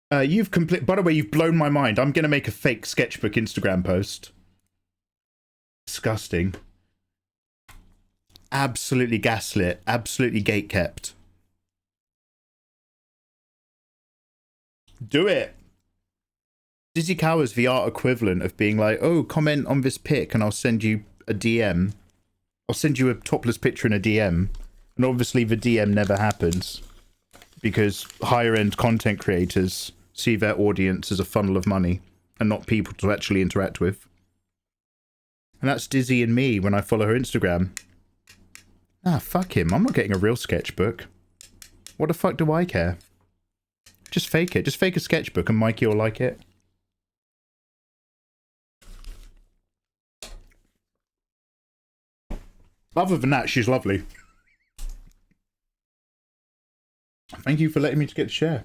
By the way, you've blown my mind. I'm going to make a fake sketchbook Instagram post. Disgusting. Absolutely gaslit. Absolutely gatekept. Do it. Dizzy Kawa's the art equivalent of being like, oh, comment on this pic and I'll send you a DM. I'll send you a topless picture in a DM. And obviously the DM never happens because higher end content creators see their audience as a funnel of money and not people to actually interact with. And that's Dizzy and me when I follow her Instagram. Ah, fuck him. I'm not getting a real sketchbook. What the fuck do I care? Just fake it. Just fake a sketchbook and Mikey will like it. Other than that, she's lovely. Thank you for letting me get to share.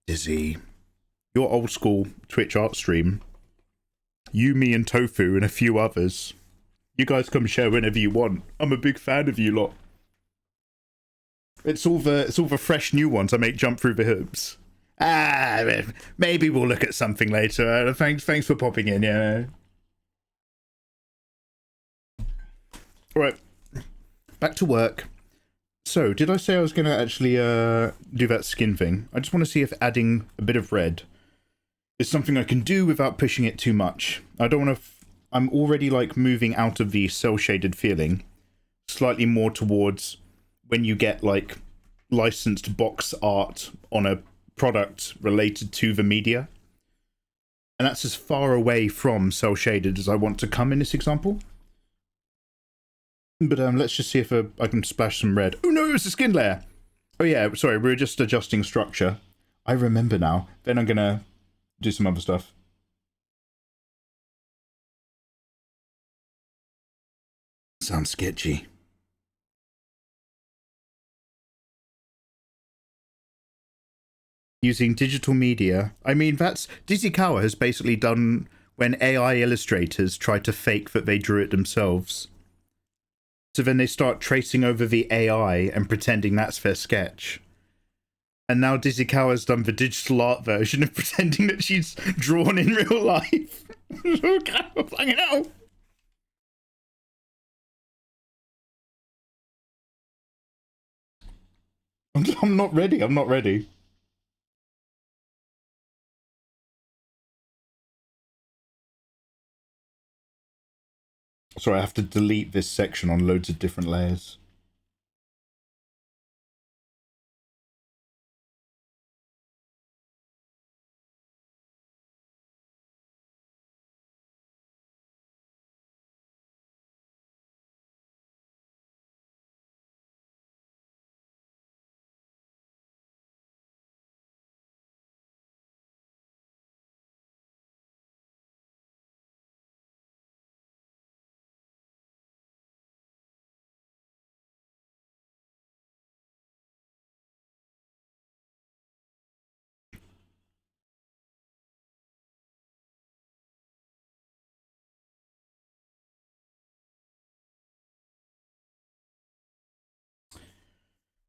Dizzy. Your old school Twitch art stream. You, me and Tofu and a few others. You guys come share whenever you want. I'm a big fan of you lot. It's all the fresh new ones I make jump through the hoops. Ah, maybe we'll look at something later. Thanks for popping in, yeah. Alright. Back to work. So, did I say I was going to actually do that skin thing? I just want to see if adding a bit of red is something I can do without pushing it too much. I don't want to... I'm already, like, moving out of the cel-shaded feeling. Slightly more towards when you get, like, licensed box art on a product related to the media. And that's as far away from cel-shaded as I want to come in this example. But let's just see if I can splash some red. Oh no, it was a skin layer! Oh yeah, sorry, we were just adjusting structure. I remember now. Then I'm gonna do some other stuff. Sounds sketchy. Using digital media. I mean, that's... Dizzy Kawa has basically done when AI illustrators try to fake that they drew it themselves. So then they start tracing over the AI and pretending that's their sketch. And now Dizzy Kawa's done the digital art version of pretending that she's drawn in real life. Fucking hell. I'm not ready. I'm not ready. Sorry, I have to delete this section on loads of different layers.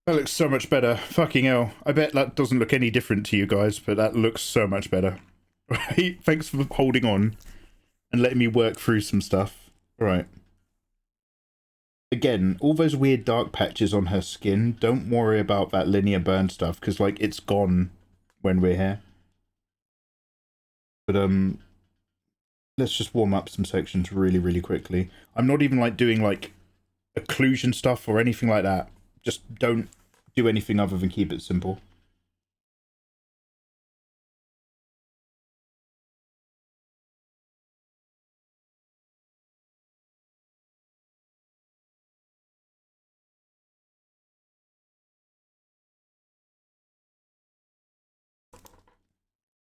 That looks so much better. Fucking hell. I bet that doesn't look any different to you guys, but that looks so much better. Right? Thanks for holding on and letting me work through some stuff. All right. again, all those weird dark patches on her skin, don't worry about that linear burn stuff, because, like, it's gone when we're here. But, let's just warm up some sections really, really quickly. I'm not even, like, doing, like, occlusion stuff or anything like that. Just don't do anything other than keep it simple.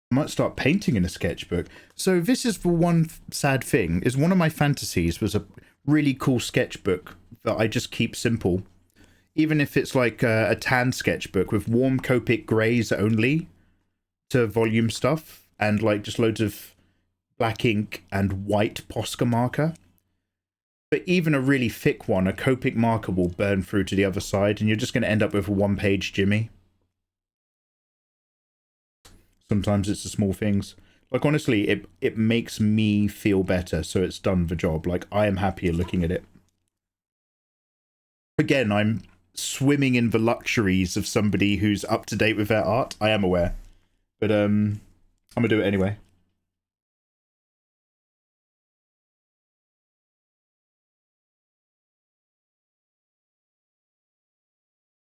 I might start painting in a sketchbook. So this is the one sad thing, is one of my fantasies was a really cool sketchbook that I just keep simple. Even if it's like a tan sketchbook with warm Copic greys only to volume stuff, and like just loads of black ink and white Posca marker. But even a really thick one, a Copic marker will burn through to the other side, and you're just going to end up with a one-page Jimmy. Sometimes it's the small things. Like, honestly, it makes me feel better, so it's done the job. Like, I am happier looking at it. Again, I'm swimming in the luxuries of somebody who's up to date with their art. I am aware. But, I'm gonna do it anyway.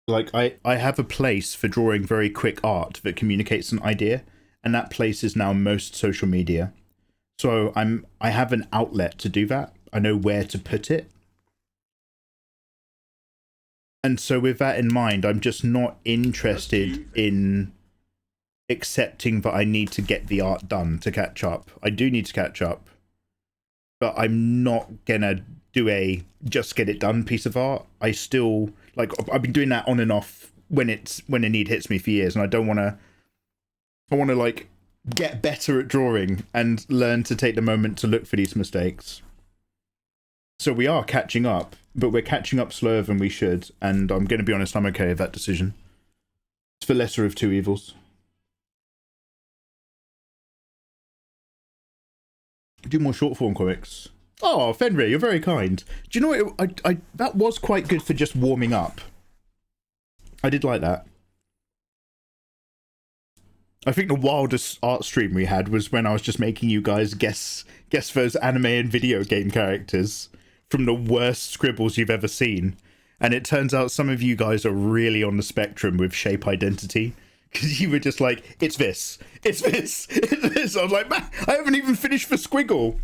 Like, I have a place for drawing very quick art that communicates an idea, and that place is now most social media. So I have an outlet to do that. I know where to put it. And so with that in mind, I'm just not interested in accepting that I need to get the art done to catch up. I do need to catch up, but I'm not gonna do a just get it done piece of art. I still, like, I've been doing that on and off when a need hits me for years, and I don't want to. I want to, like, get better at drawing and learn to take the moment to look for these mistakes. So we are catching up, but we're catching up slower than we should, and I'm going to be honest, I'm okay with that decision. It's the lesser of two evils. Do more short form comics. Oh, Fenrir, you're very kind. Do you know what? That was quite good for just warming up. I did like that. I think the wildest art stream we had was when I was just making you guys guess those anime and video game characters from the worst scribbles you've ever seen. And it turns out some of you guys are really on the spectrum with shape identity. Because you were just like, it's this, it's this, it's this. I was like, man, I haven't even finished the squiggle.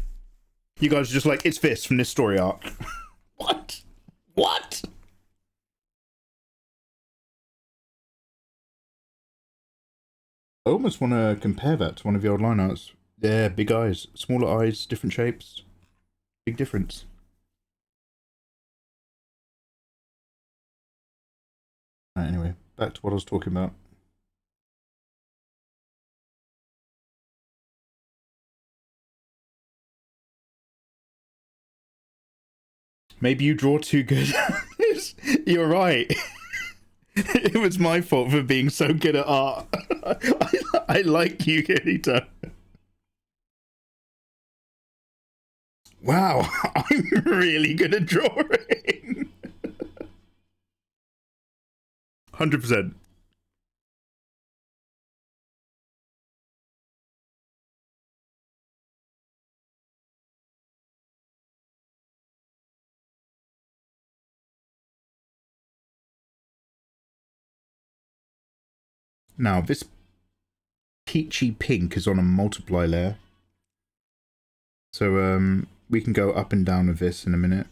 You guys are just like, it's this from this story arc. What? What? I almost want to compare that to one of the old line arts. Yeah, big eyes, smaller eyes, different shapes. Big difference. Right, anyway, back to what I was talking about. Maybe you draw too good. You're right. It was my fault for being so good at art. I like you, Kirito. Wow, I'm really good at drawing. 100%. Now, this peachy pink is on a multiply layer. So, we can go up and down with this in a minute.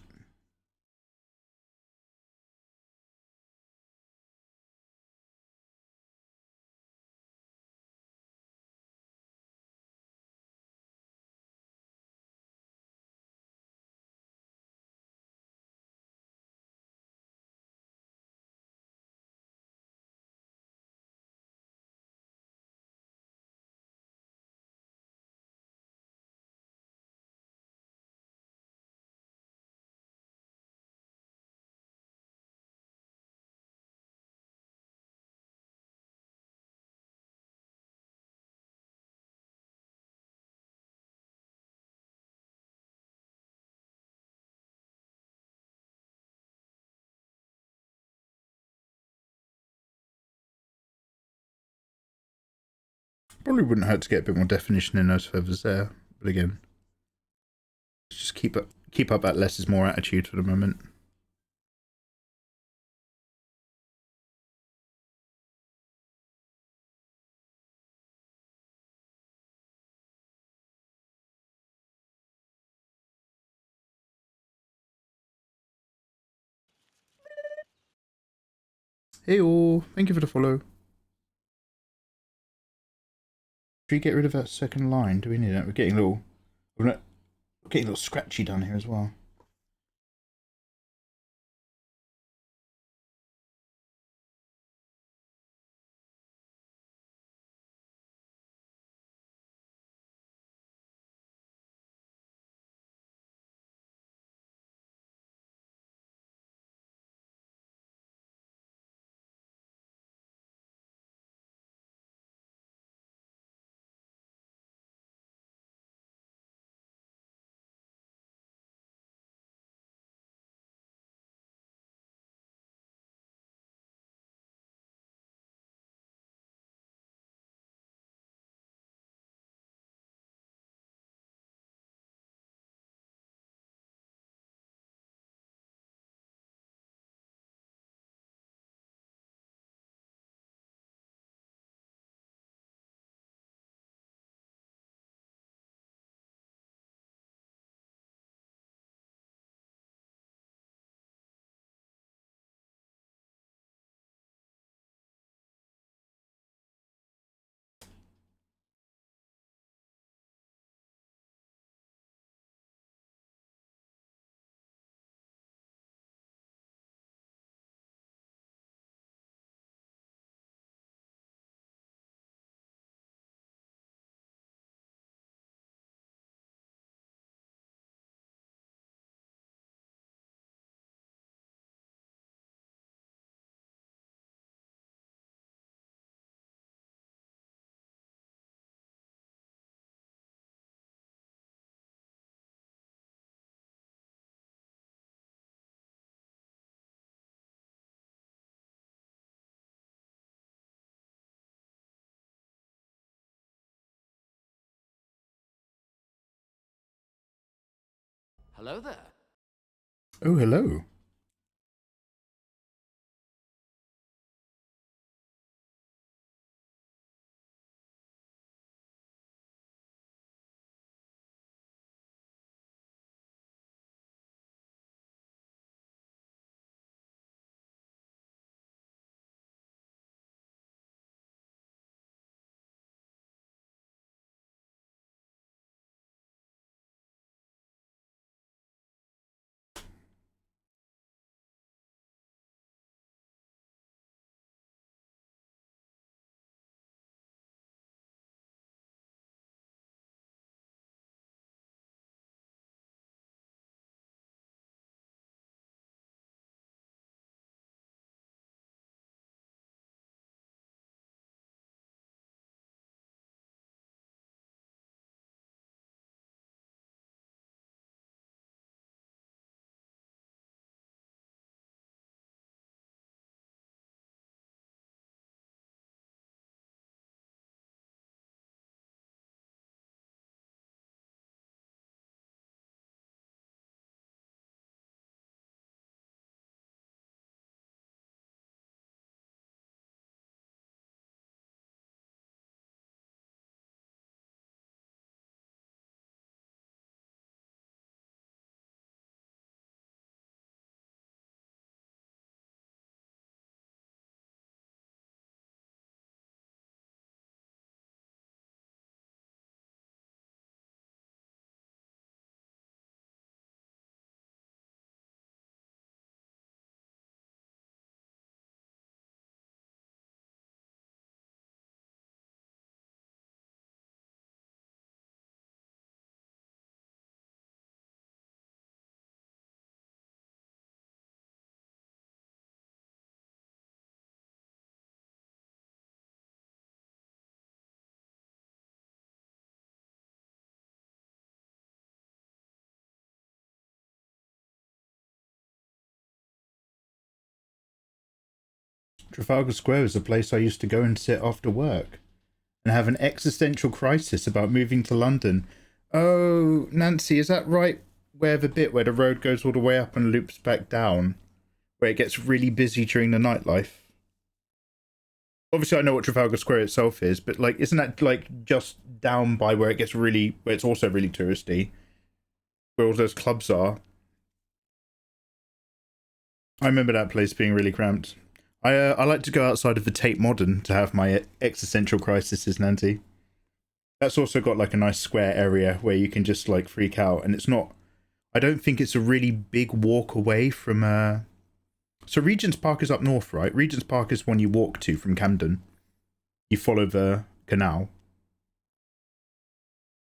Probably wouldn't hurt to get a bit more definition in those feathers there, but again, let's just keep up that less is more attitude for the moment. Hey all, thank you for the follow. Should we get rid of that second line? Do we need that? We're getting a little scratchy down here as well. Hello there. Oh, hello. Trafalgar Square is a place I used to go and sit after work. and have an existential crisis about moving to London. Oh, Nancy, is that right where the bit where the road goes all the way up and loops back down, where it gets really busy during the nightlife? Obviously, I know what Trafalgar Square itself is, but like, isn't that like just down by where it gets really, where it's also really touristy, where all those clubs are? I remember that place being really cramped. I like to go outside of the Tate Modern to have my existential crises, Nancy. That's also got like a nice square area where you can just like freak out, and it's not. I don't think it's a really big walk away from. So Regent's Park is up north, right? Regent's Park is one you walk to from Camden. You follow the canal.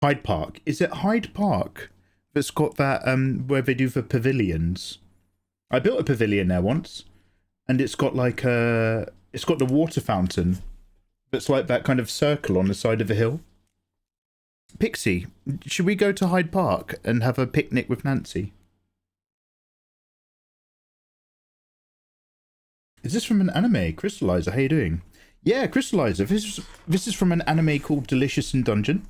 Hyde Park. Is it Hyde Park that's got that where they do the pavilions? I built a pavilion there once, and it's got like it's got the water fountain that's like that kind of circle on the side of a hill. Pixie, should we go to Hyde Park and have a picnic with Nancy? Is this from an anime? Crystallizer, how you doing? Yeah, Crystallizer. This is from an anime called Delicious in Dungeon.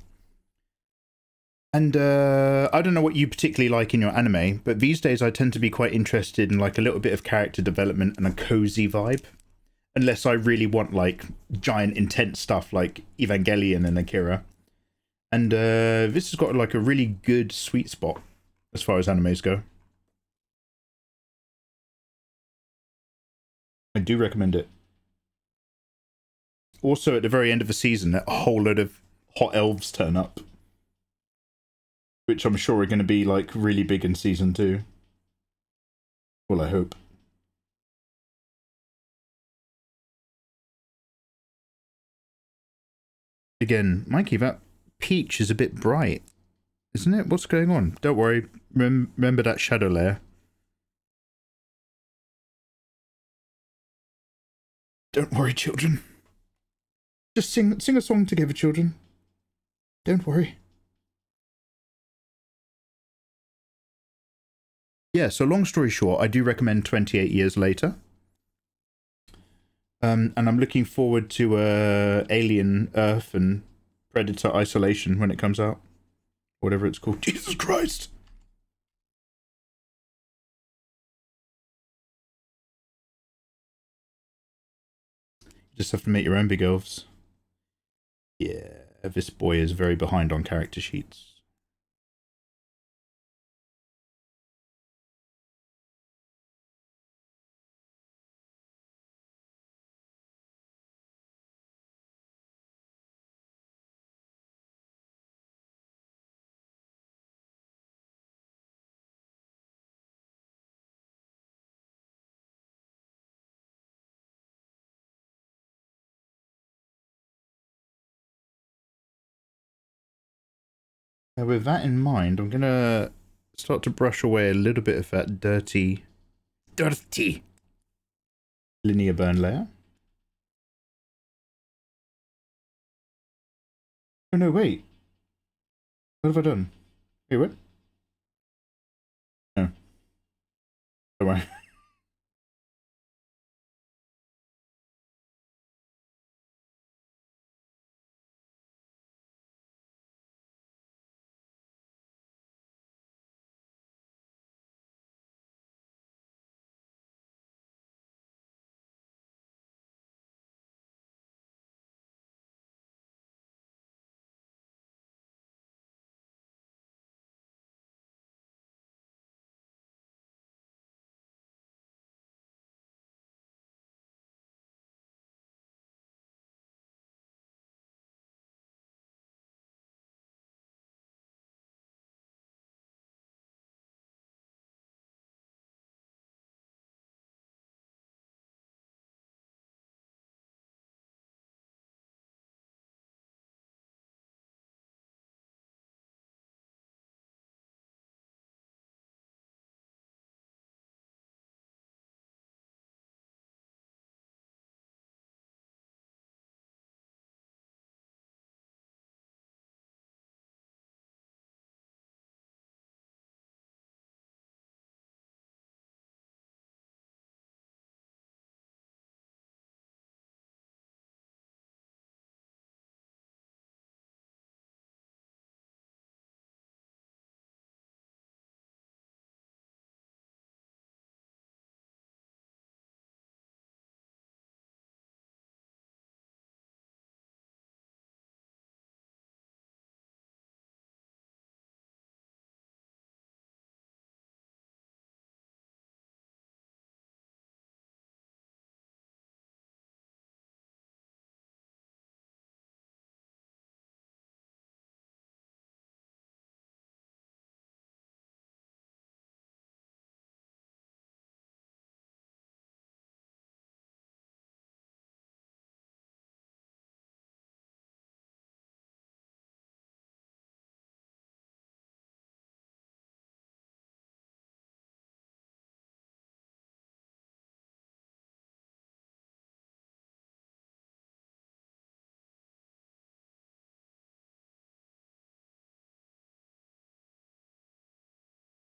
And I don't know what you particularly like in your anime, but these days I tend to be quite interested in like a little bit of character development and a cozy vibe. Unless I really want like giant intense stuff like Evangelion and Akira. And this has got like a really good sweet spot as far as animes go. I do recommend it. Also, at the very end of the season, a whole load of hot elves turn up. Which I'm sure are going to be, like, really big in season 2. Well, I hope. Again, Mikey, that peach is a bit bright. Isn't it? What's going on? Don't worry. Remember that shadow layer. Don't worry, children. Just sing a song together, children. Don't worry. Yeah, so long story short, I do recommend 28 Years Later. And I'm looking forward to Alien Earth and Predator Isolation when it comes out. Whatever it's called. Jesus Christ! You just have to make your own big elves. Yeah, this boy is very behind on character sheets. With that in mind, I'm gonna start to brush away a little bit of that dirty linear burn layer. Oh no, wait. What have I done? Wait, what? No. Don't worry.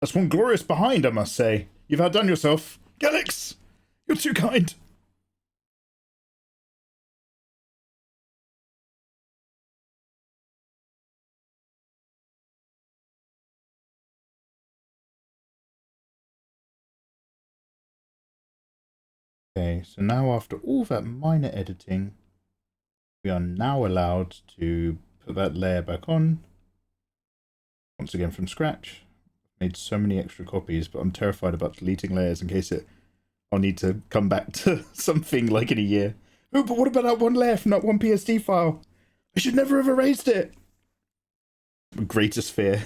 That's one glorious behind, I must say. You've outdone yourself. Galax, you're too kind. Okay, so now after all that minor editing, we are now allowed to put that layer back on. Once again from scratch. Made so many extra copies, but I'm terrified about deleting layers in case I'll need to come back to something like in a year. Oh, but what about that one layer from that one PSD file? I should never have erased it. Greatest fear.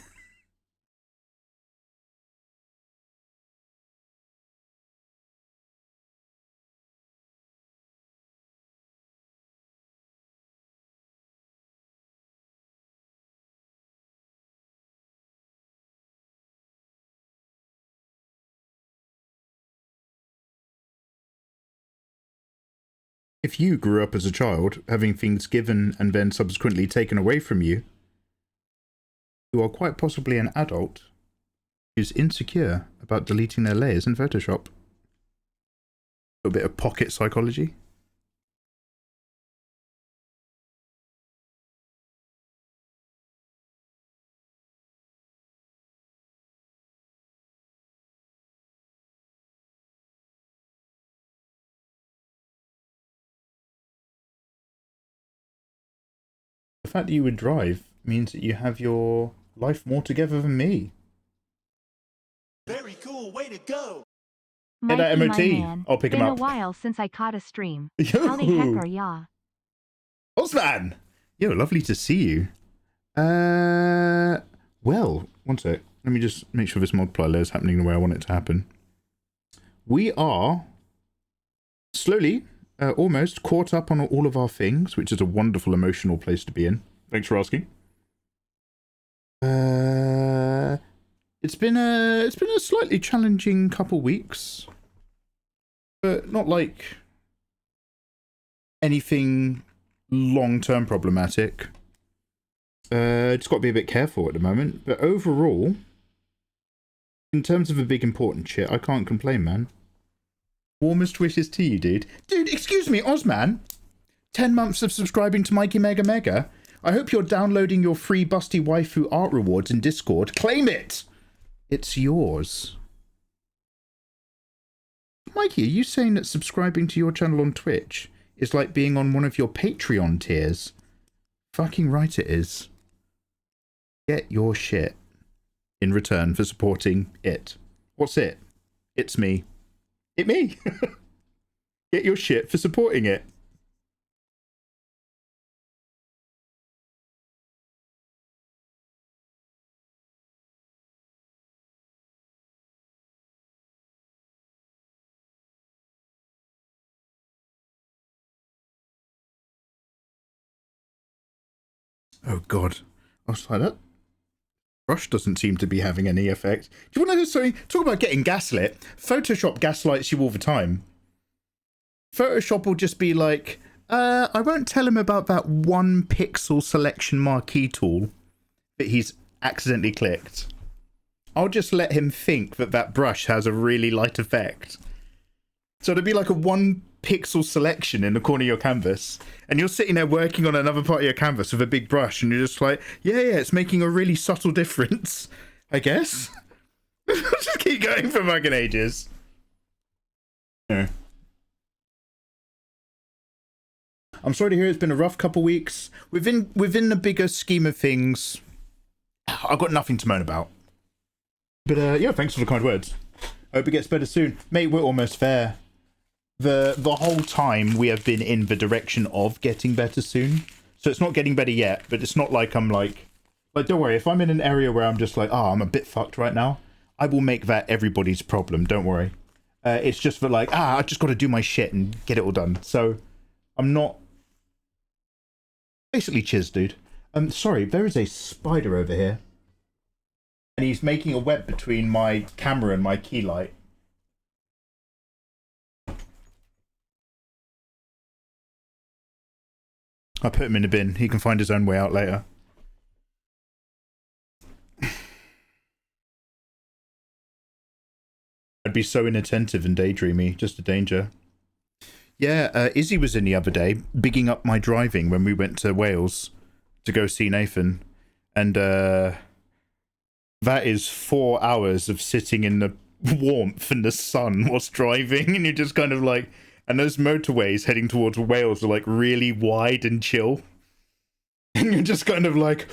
If you grew up as a child, having things given and then subsequently taken away from you, you are quite possibly an adult who's insecure about deleting their layers in Photoshop. A little bit of pocket psychology. The fact that you would drive means that you have your life more together than me. Very cool. Way to go. Hey, that Mikey, MOT. my man, I'll pick him been up. a while since I caught a stream. How the heck are ya? Osman! Yo, lovely to see you. Well, one sec. Let me just make sure this multiply layer is happening the way I want it to happen. We are slowly, almost caught up on all of our things, which is a wonderful emotional place to be in. Thanks for asking. It's been a slightly challenging couple weeks, but not like anything long-term problematic. Just got to be a bit careful at the moment, but overall, in terms of the big important shit, I can't complain, man. Warmest wishes to you, dude. Dude, excuse me, Osman. 10 months of subscribing to Mikey Mega Mega. I hope you're downloading your free busty waifu art rewards in Discord. Claim it! It's yours. Mikey, are you saying that subscribing to your channel on Twitch is like being on one of your Patreon tiers? Fucking right it is. Get your shit in return for supporting it. What's it? It's me. It me. Get your shit for supporting it. Oh god. I was like, that brush doesn't seem to be having any effect. Do you want to know something? Talk about getting gaslit. Photoshop gaslights you all the time. Photoshop will just be like, I won't tell him about that one pixel selection marquee tool that he's accidentally clicked. I'll just let him think that that brush has a really light effect. So it'll be like a one pixel selection in the corner of your canvas, and you're sitting there working on another part of your canvas with a big brush, and you're just like, yeah, it's making a really subtle difference, I guess. Just keep going for fucking ages. Yeah. I'm sorry to hear it's been a rough couple weeks. Within the bigger scheme of things, I've got nothing to moan about. But yeah, thanks for the kind words. I hope it gets better soon. Mate, we're almost there. The whole time we have been in the direction of getting better soon. So it's not getting better yet, but it's not like I'm like don't worry, if I'm in an area where I'm just like, oh, I'm a bit fucked right now, I will make that everybody's problem, don't worry. It's just that like, I just got to do my shit and get it all done. So I'm not... Basically, cheers, dude. Sorry, there is a spider over here. And he's making a web between my camera and my key light. I put him in the bin. He can find his own way out later. I'd be so inattentive and daydreamy. Just a danger. Yeah, Izzy was in the other day, bigging up my driving when we went to Wales to go see Nathan. And that is 4 hours of sitting in the warmth and the sun whilst driving. And you're just kind of like... And those motorways heading towards Wales are like really wide and chill. And you're just kind of like...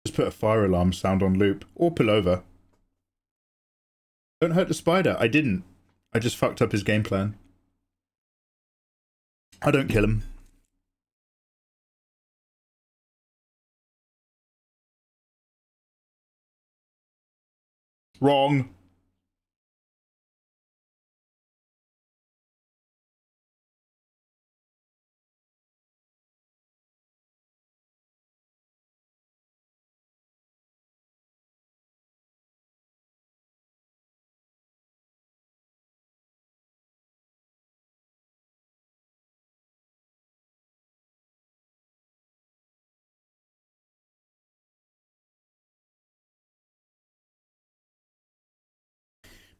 Just put a fire alarm sound on loop or pull over. Don't hurt the spider. I didn't. I just fucked up his game plan. I don't kill him. Wrong.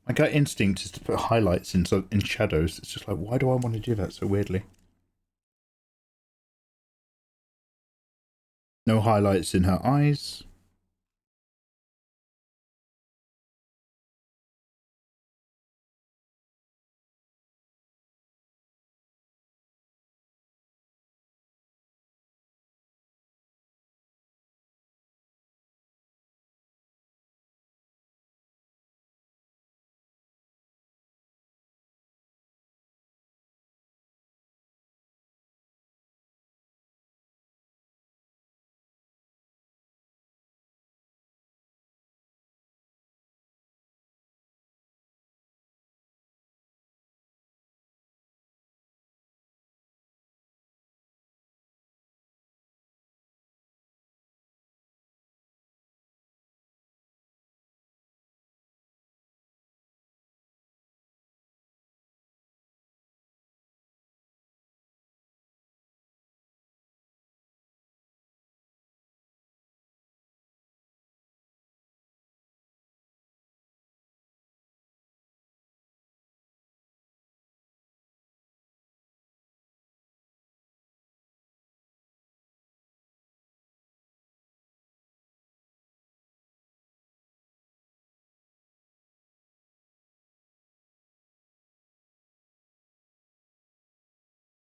My gut instinct is to put highlights in shadows. It's just like, why do I want to do that so weirdly? No highlights in her eyes.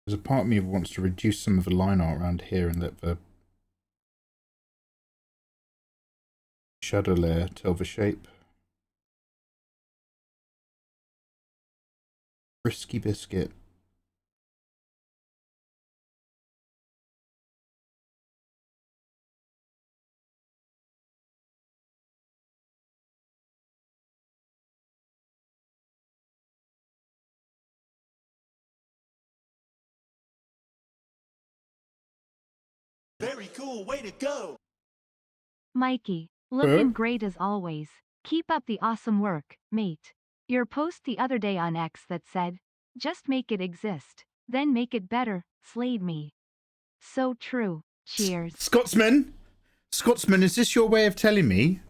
There's a part of me that wants to reduce some of the line art around here and let the shadow layer tell the shape. Frisky biscuit. Very cool, way to go! Mikey, looking great as always. Keep up the awesome work, mate. Your post the other day on X that said, just make it exist, then make it better, slayed me. So true. Cheers. Scotsman? Scotsman, is this your way of telling me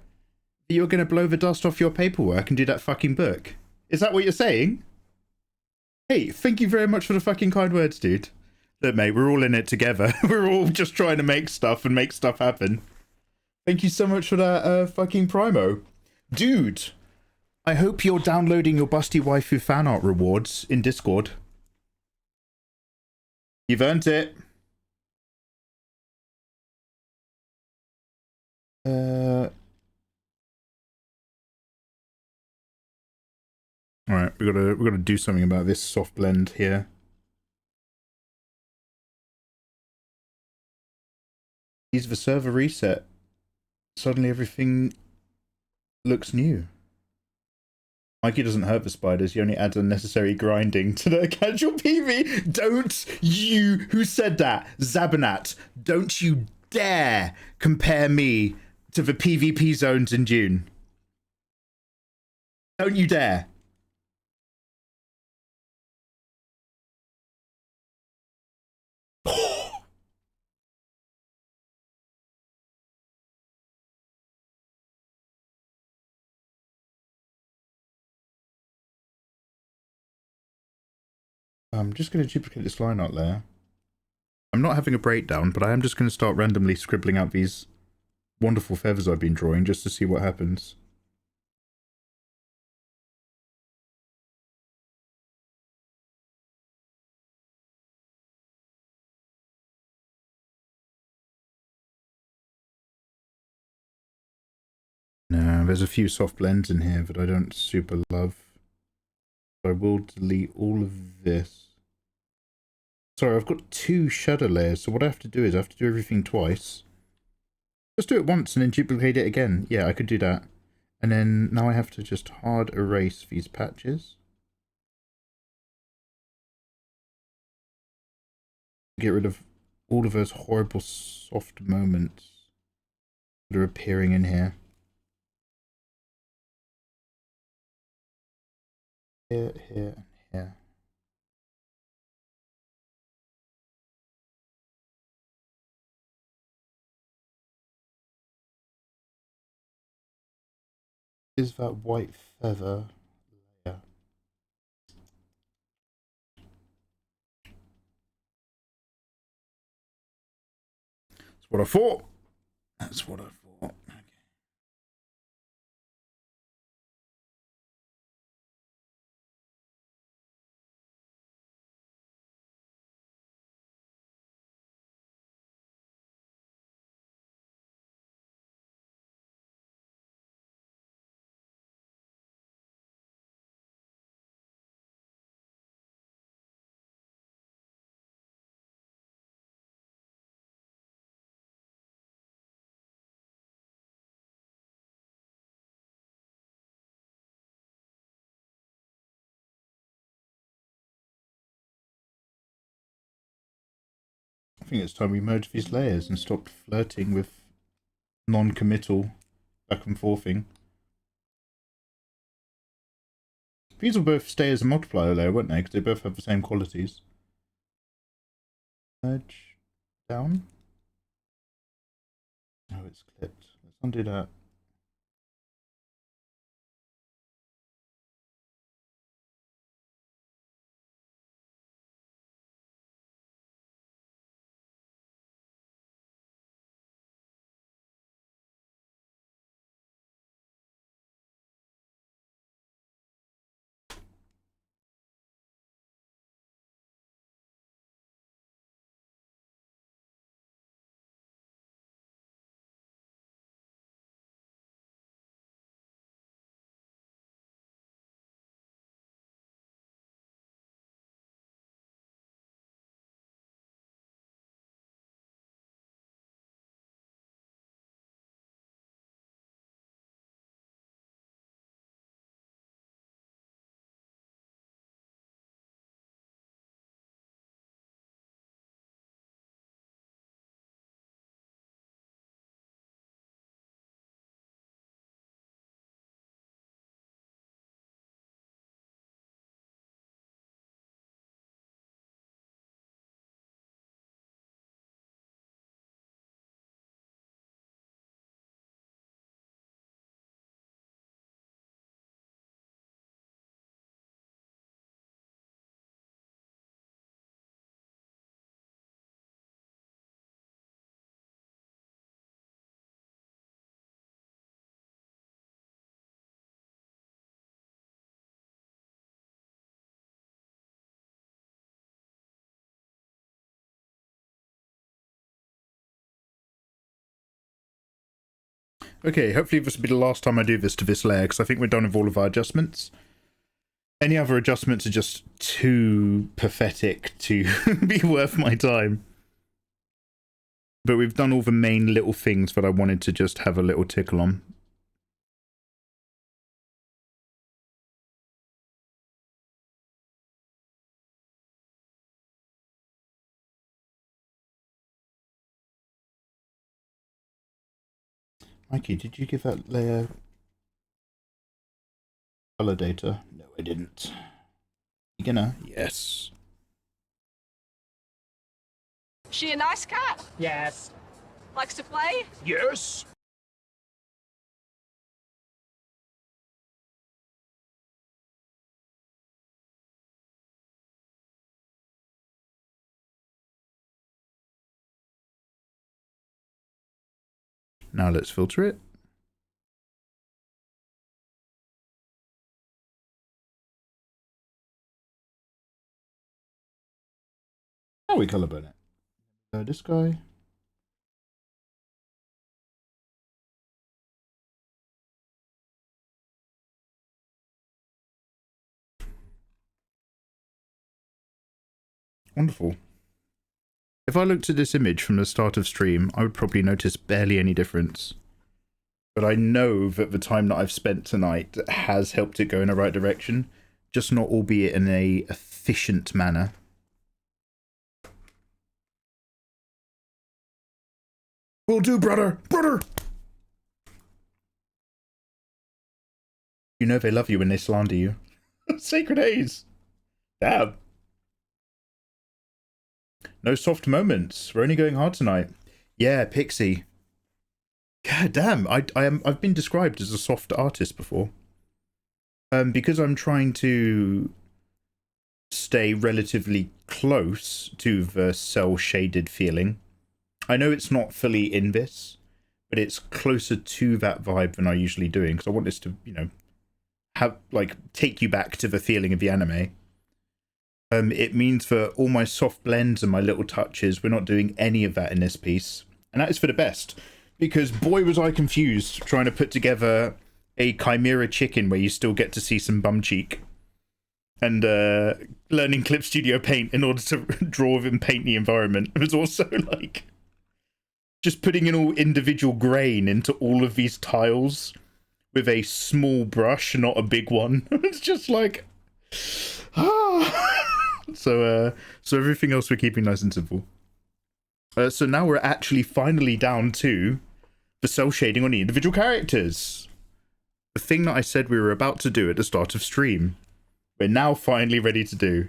that you're going to blow the dust off your paperwork and do that fucking book? Is that what you're saying? Hey, thank you very much for the fucking kind words, dude. Look, mate, we're all in it together. We're all just trying to make stuff and make stuff happen. Thank you so much for that fucking primo. Dude, I hope you're downloading your busty waifu fan art rewards in Discord. You've earned it. Alright, we gotta do something about this soft blend here. Use the server reset. Suddenly everything looks new. Mikey doesn't hurt the spiders, he only adds unnecessary grinding to the casual PV. Don't you, who said that? Zabanat, don't you dare compare me to the PvP zones in June. Don't you dare. I'm just going to duplicate this line art layer. I'm not having a breakdown, but I am just going to start randomly scribbling out these wonderful feathers I've been drawing just to see what happens. No, there's a few soft blends in here that I don't super love. I will delete all of this. Sorry, I've got 2 shadow layers, so what I have to do is I have to do everything twice. Just do it once and then duplicate it again. Yeah, I could do that. And then now I have to just hard erase these patches. Get rid of all of those horrible soft moments that are appearing in here. Here, here, and here. Is that white feather layer? That's what I thought. That's what I thought. Okay. I think it's time we merge these layers and stop flirting with non-committal back and forthing. These will both stay as a multiplier layer, won't they? Because they both have the same qualities. Merge down. Oh, it's clipped. Let's undo that. Okay, hopefully this will be the last time I do this to this layer, because I think we're done with all of our adjustments. Any other adjustments are just too pathetic to be worth my time. But we've done all the main little things that I wanted to just have a little tickle on. Mikey, did you give that layer color data? No, I didn't. You gonna? Yes. She a nice cat? Yes. Likes to play? Yes. Now let's filter it. Oh, we color burn it. This guy. Wonderful. If I looked at this image from the start of stream, I would probably notice barely any difference. But I know that the time that I've spent tonight has helped it go in the right direction, just not albeit in a efficient manner. Will do, brother! Brother! You know they love you when they slander you. Sacred A's! Damn. No soft moments. We're only going hard tonight. Yeah, Pixie. God damn, I've been described as a soft artist before. Because I'm trying to stay relatively close to the cel-shaded feeling. I know it's not fully in this, but it's closer to that vibe than I usually doing, because I want this to, you know, have, like, take you back to the feeling of the anime. It means for all my soft blends and my little touches, we're not doing any of that in this piece. And that is for the best. Because boy was I confused trying to put together a chimera chicken where you still get to see some bum cheek. And learning Clip Studio Paint in order to draw and paint the environment. It was also like just putting in all individual grain into all of these tiles with a small brush, not a big one. It's just like... So everything else we're keeping nice and simple. So now we're actually finally down to the cel shading on the individual characters. The thing that I said we were about to do at the start of stream. We're now finally ready to do.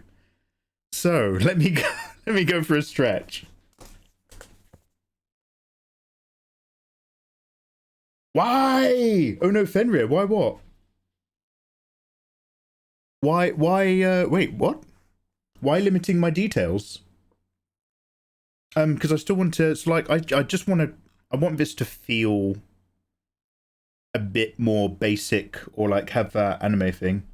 So let me go for a stretch. Why? Oh no, Fenrir, why what? Why wait, what? Why limiting my details? Because I still want to, it's like, I just want to, I want this to feel a bit more basic, or like have that anime thing.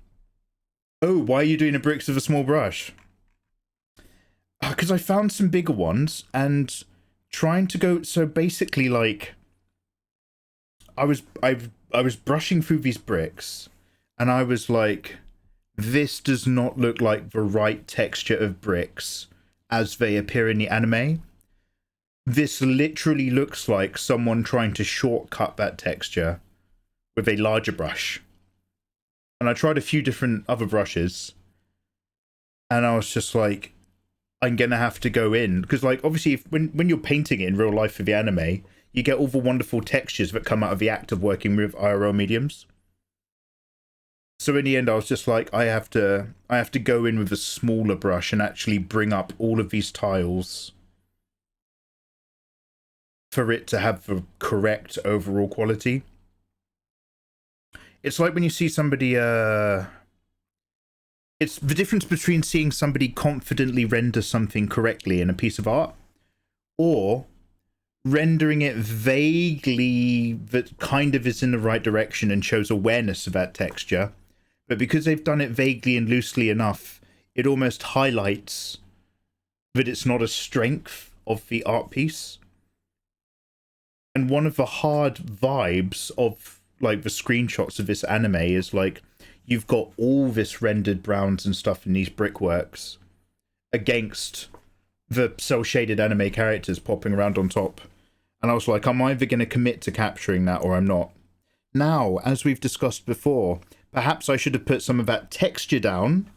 Oh, why are you doing the bricks with a small brush? Because I found some bigger ones, and trying to go, so basically like, I was brushing through these bricks, and I was like, this does not look like the right texture of bricks as they appear in the anime. This literally looks like someone trying to shortcut that texture with a larger brush. And I tried a few different other brushes, and I was just like, I'm gonna have to go in, because like obviously when you're painting it in real life for the anime, you get all the wonderful textures that come out of the act of working with IRL mediums. So in the end, I was just like, I have to go in with a smaller brush and actually bring up all of these tiles for it to have the correct overall quality. It's like when you see somebody, it's the difference between seeing somebody confidently render something correctly in a piece of art, or rendering it vaguely that kind of is in the right direction and shows awareness of that texture. But because they've done it vaguely and loosely enough, it almost highlights that it's not a strength of the art piece. And one of the hard vibes of like the screenshots of this anime is like, you've got all this rendered browns and stuff in these brickworks against the cel-shaded anime characters popping around on top. And I was like, I'm either going to commit to capturing that or I'm not. Now, as we've discussed before, perhaps I should have put some of that texture down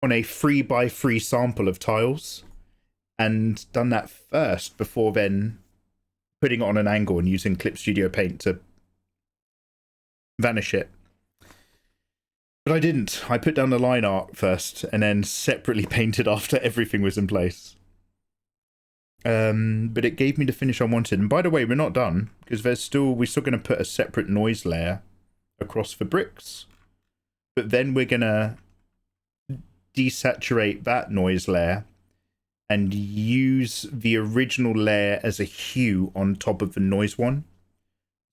on a 3x3 sample of tiles and done that first before then putting it on an angle and using Clip Studio Paint to vanish it. But I didn't. I put down the line art first and then separately painted after everything was in place. But it gave me the finish I wanted. And by the way, we're not done, because we're still going to put a separate noise layer across the bricks. But then we're going to desaturate that noise layer and use the original layer as a hue on top of the noise one.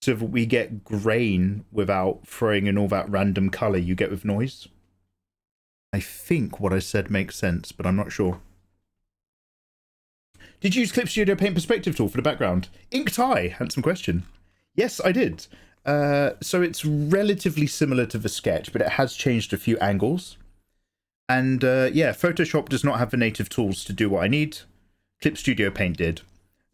So that we get grain without throwing in all that random color you get with noise. I think what I said makes sense, but I'm not sure. Did you use Clip Studio Paint Perspective Tool for the background? Inked eye, handsome question. Yes, I did. So it's relatively similar to the sketch, but it has changed a few angles. And yeah, Photoshop does not have the native tools to do what I need. Clip Studio Paint did.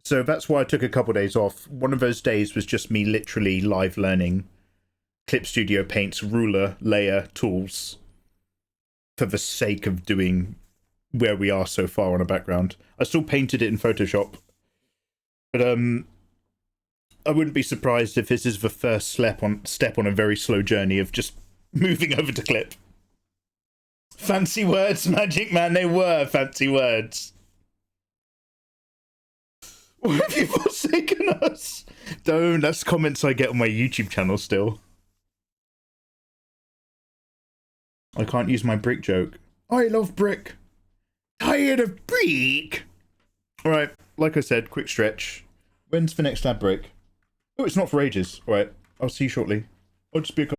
So that's why I took a couple days off. One of those days was just me literally live learning Clip Studio Paint's ruler layer tools for the sake of doing where we are so far on a background. I still painted it in Photoshop, but I wouldn't be surprised if this is the first step on a very slow journey of just moving over to Clip. Fancy words, Magic Man, they were fancy words. Why have you forsaken us? Don't, that's comments I get on my YouTube channel still. I can't use my brick joke. I love brick. Tired of brick? Alright, like I said, quick stretch. When's the next ad break? Oh, it's not for ages. Alright, I'll see you shortly. I'll just be a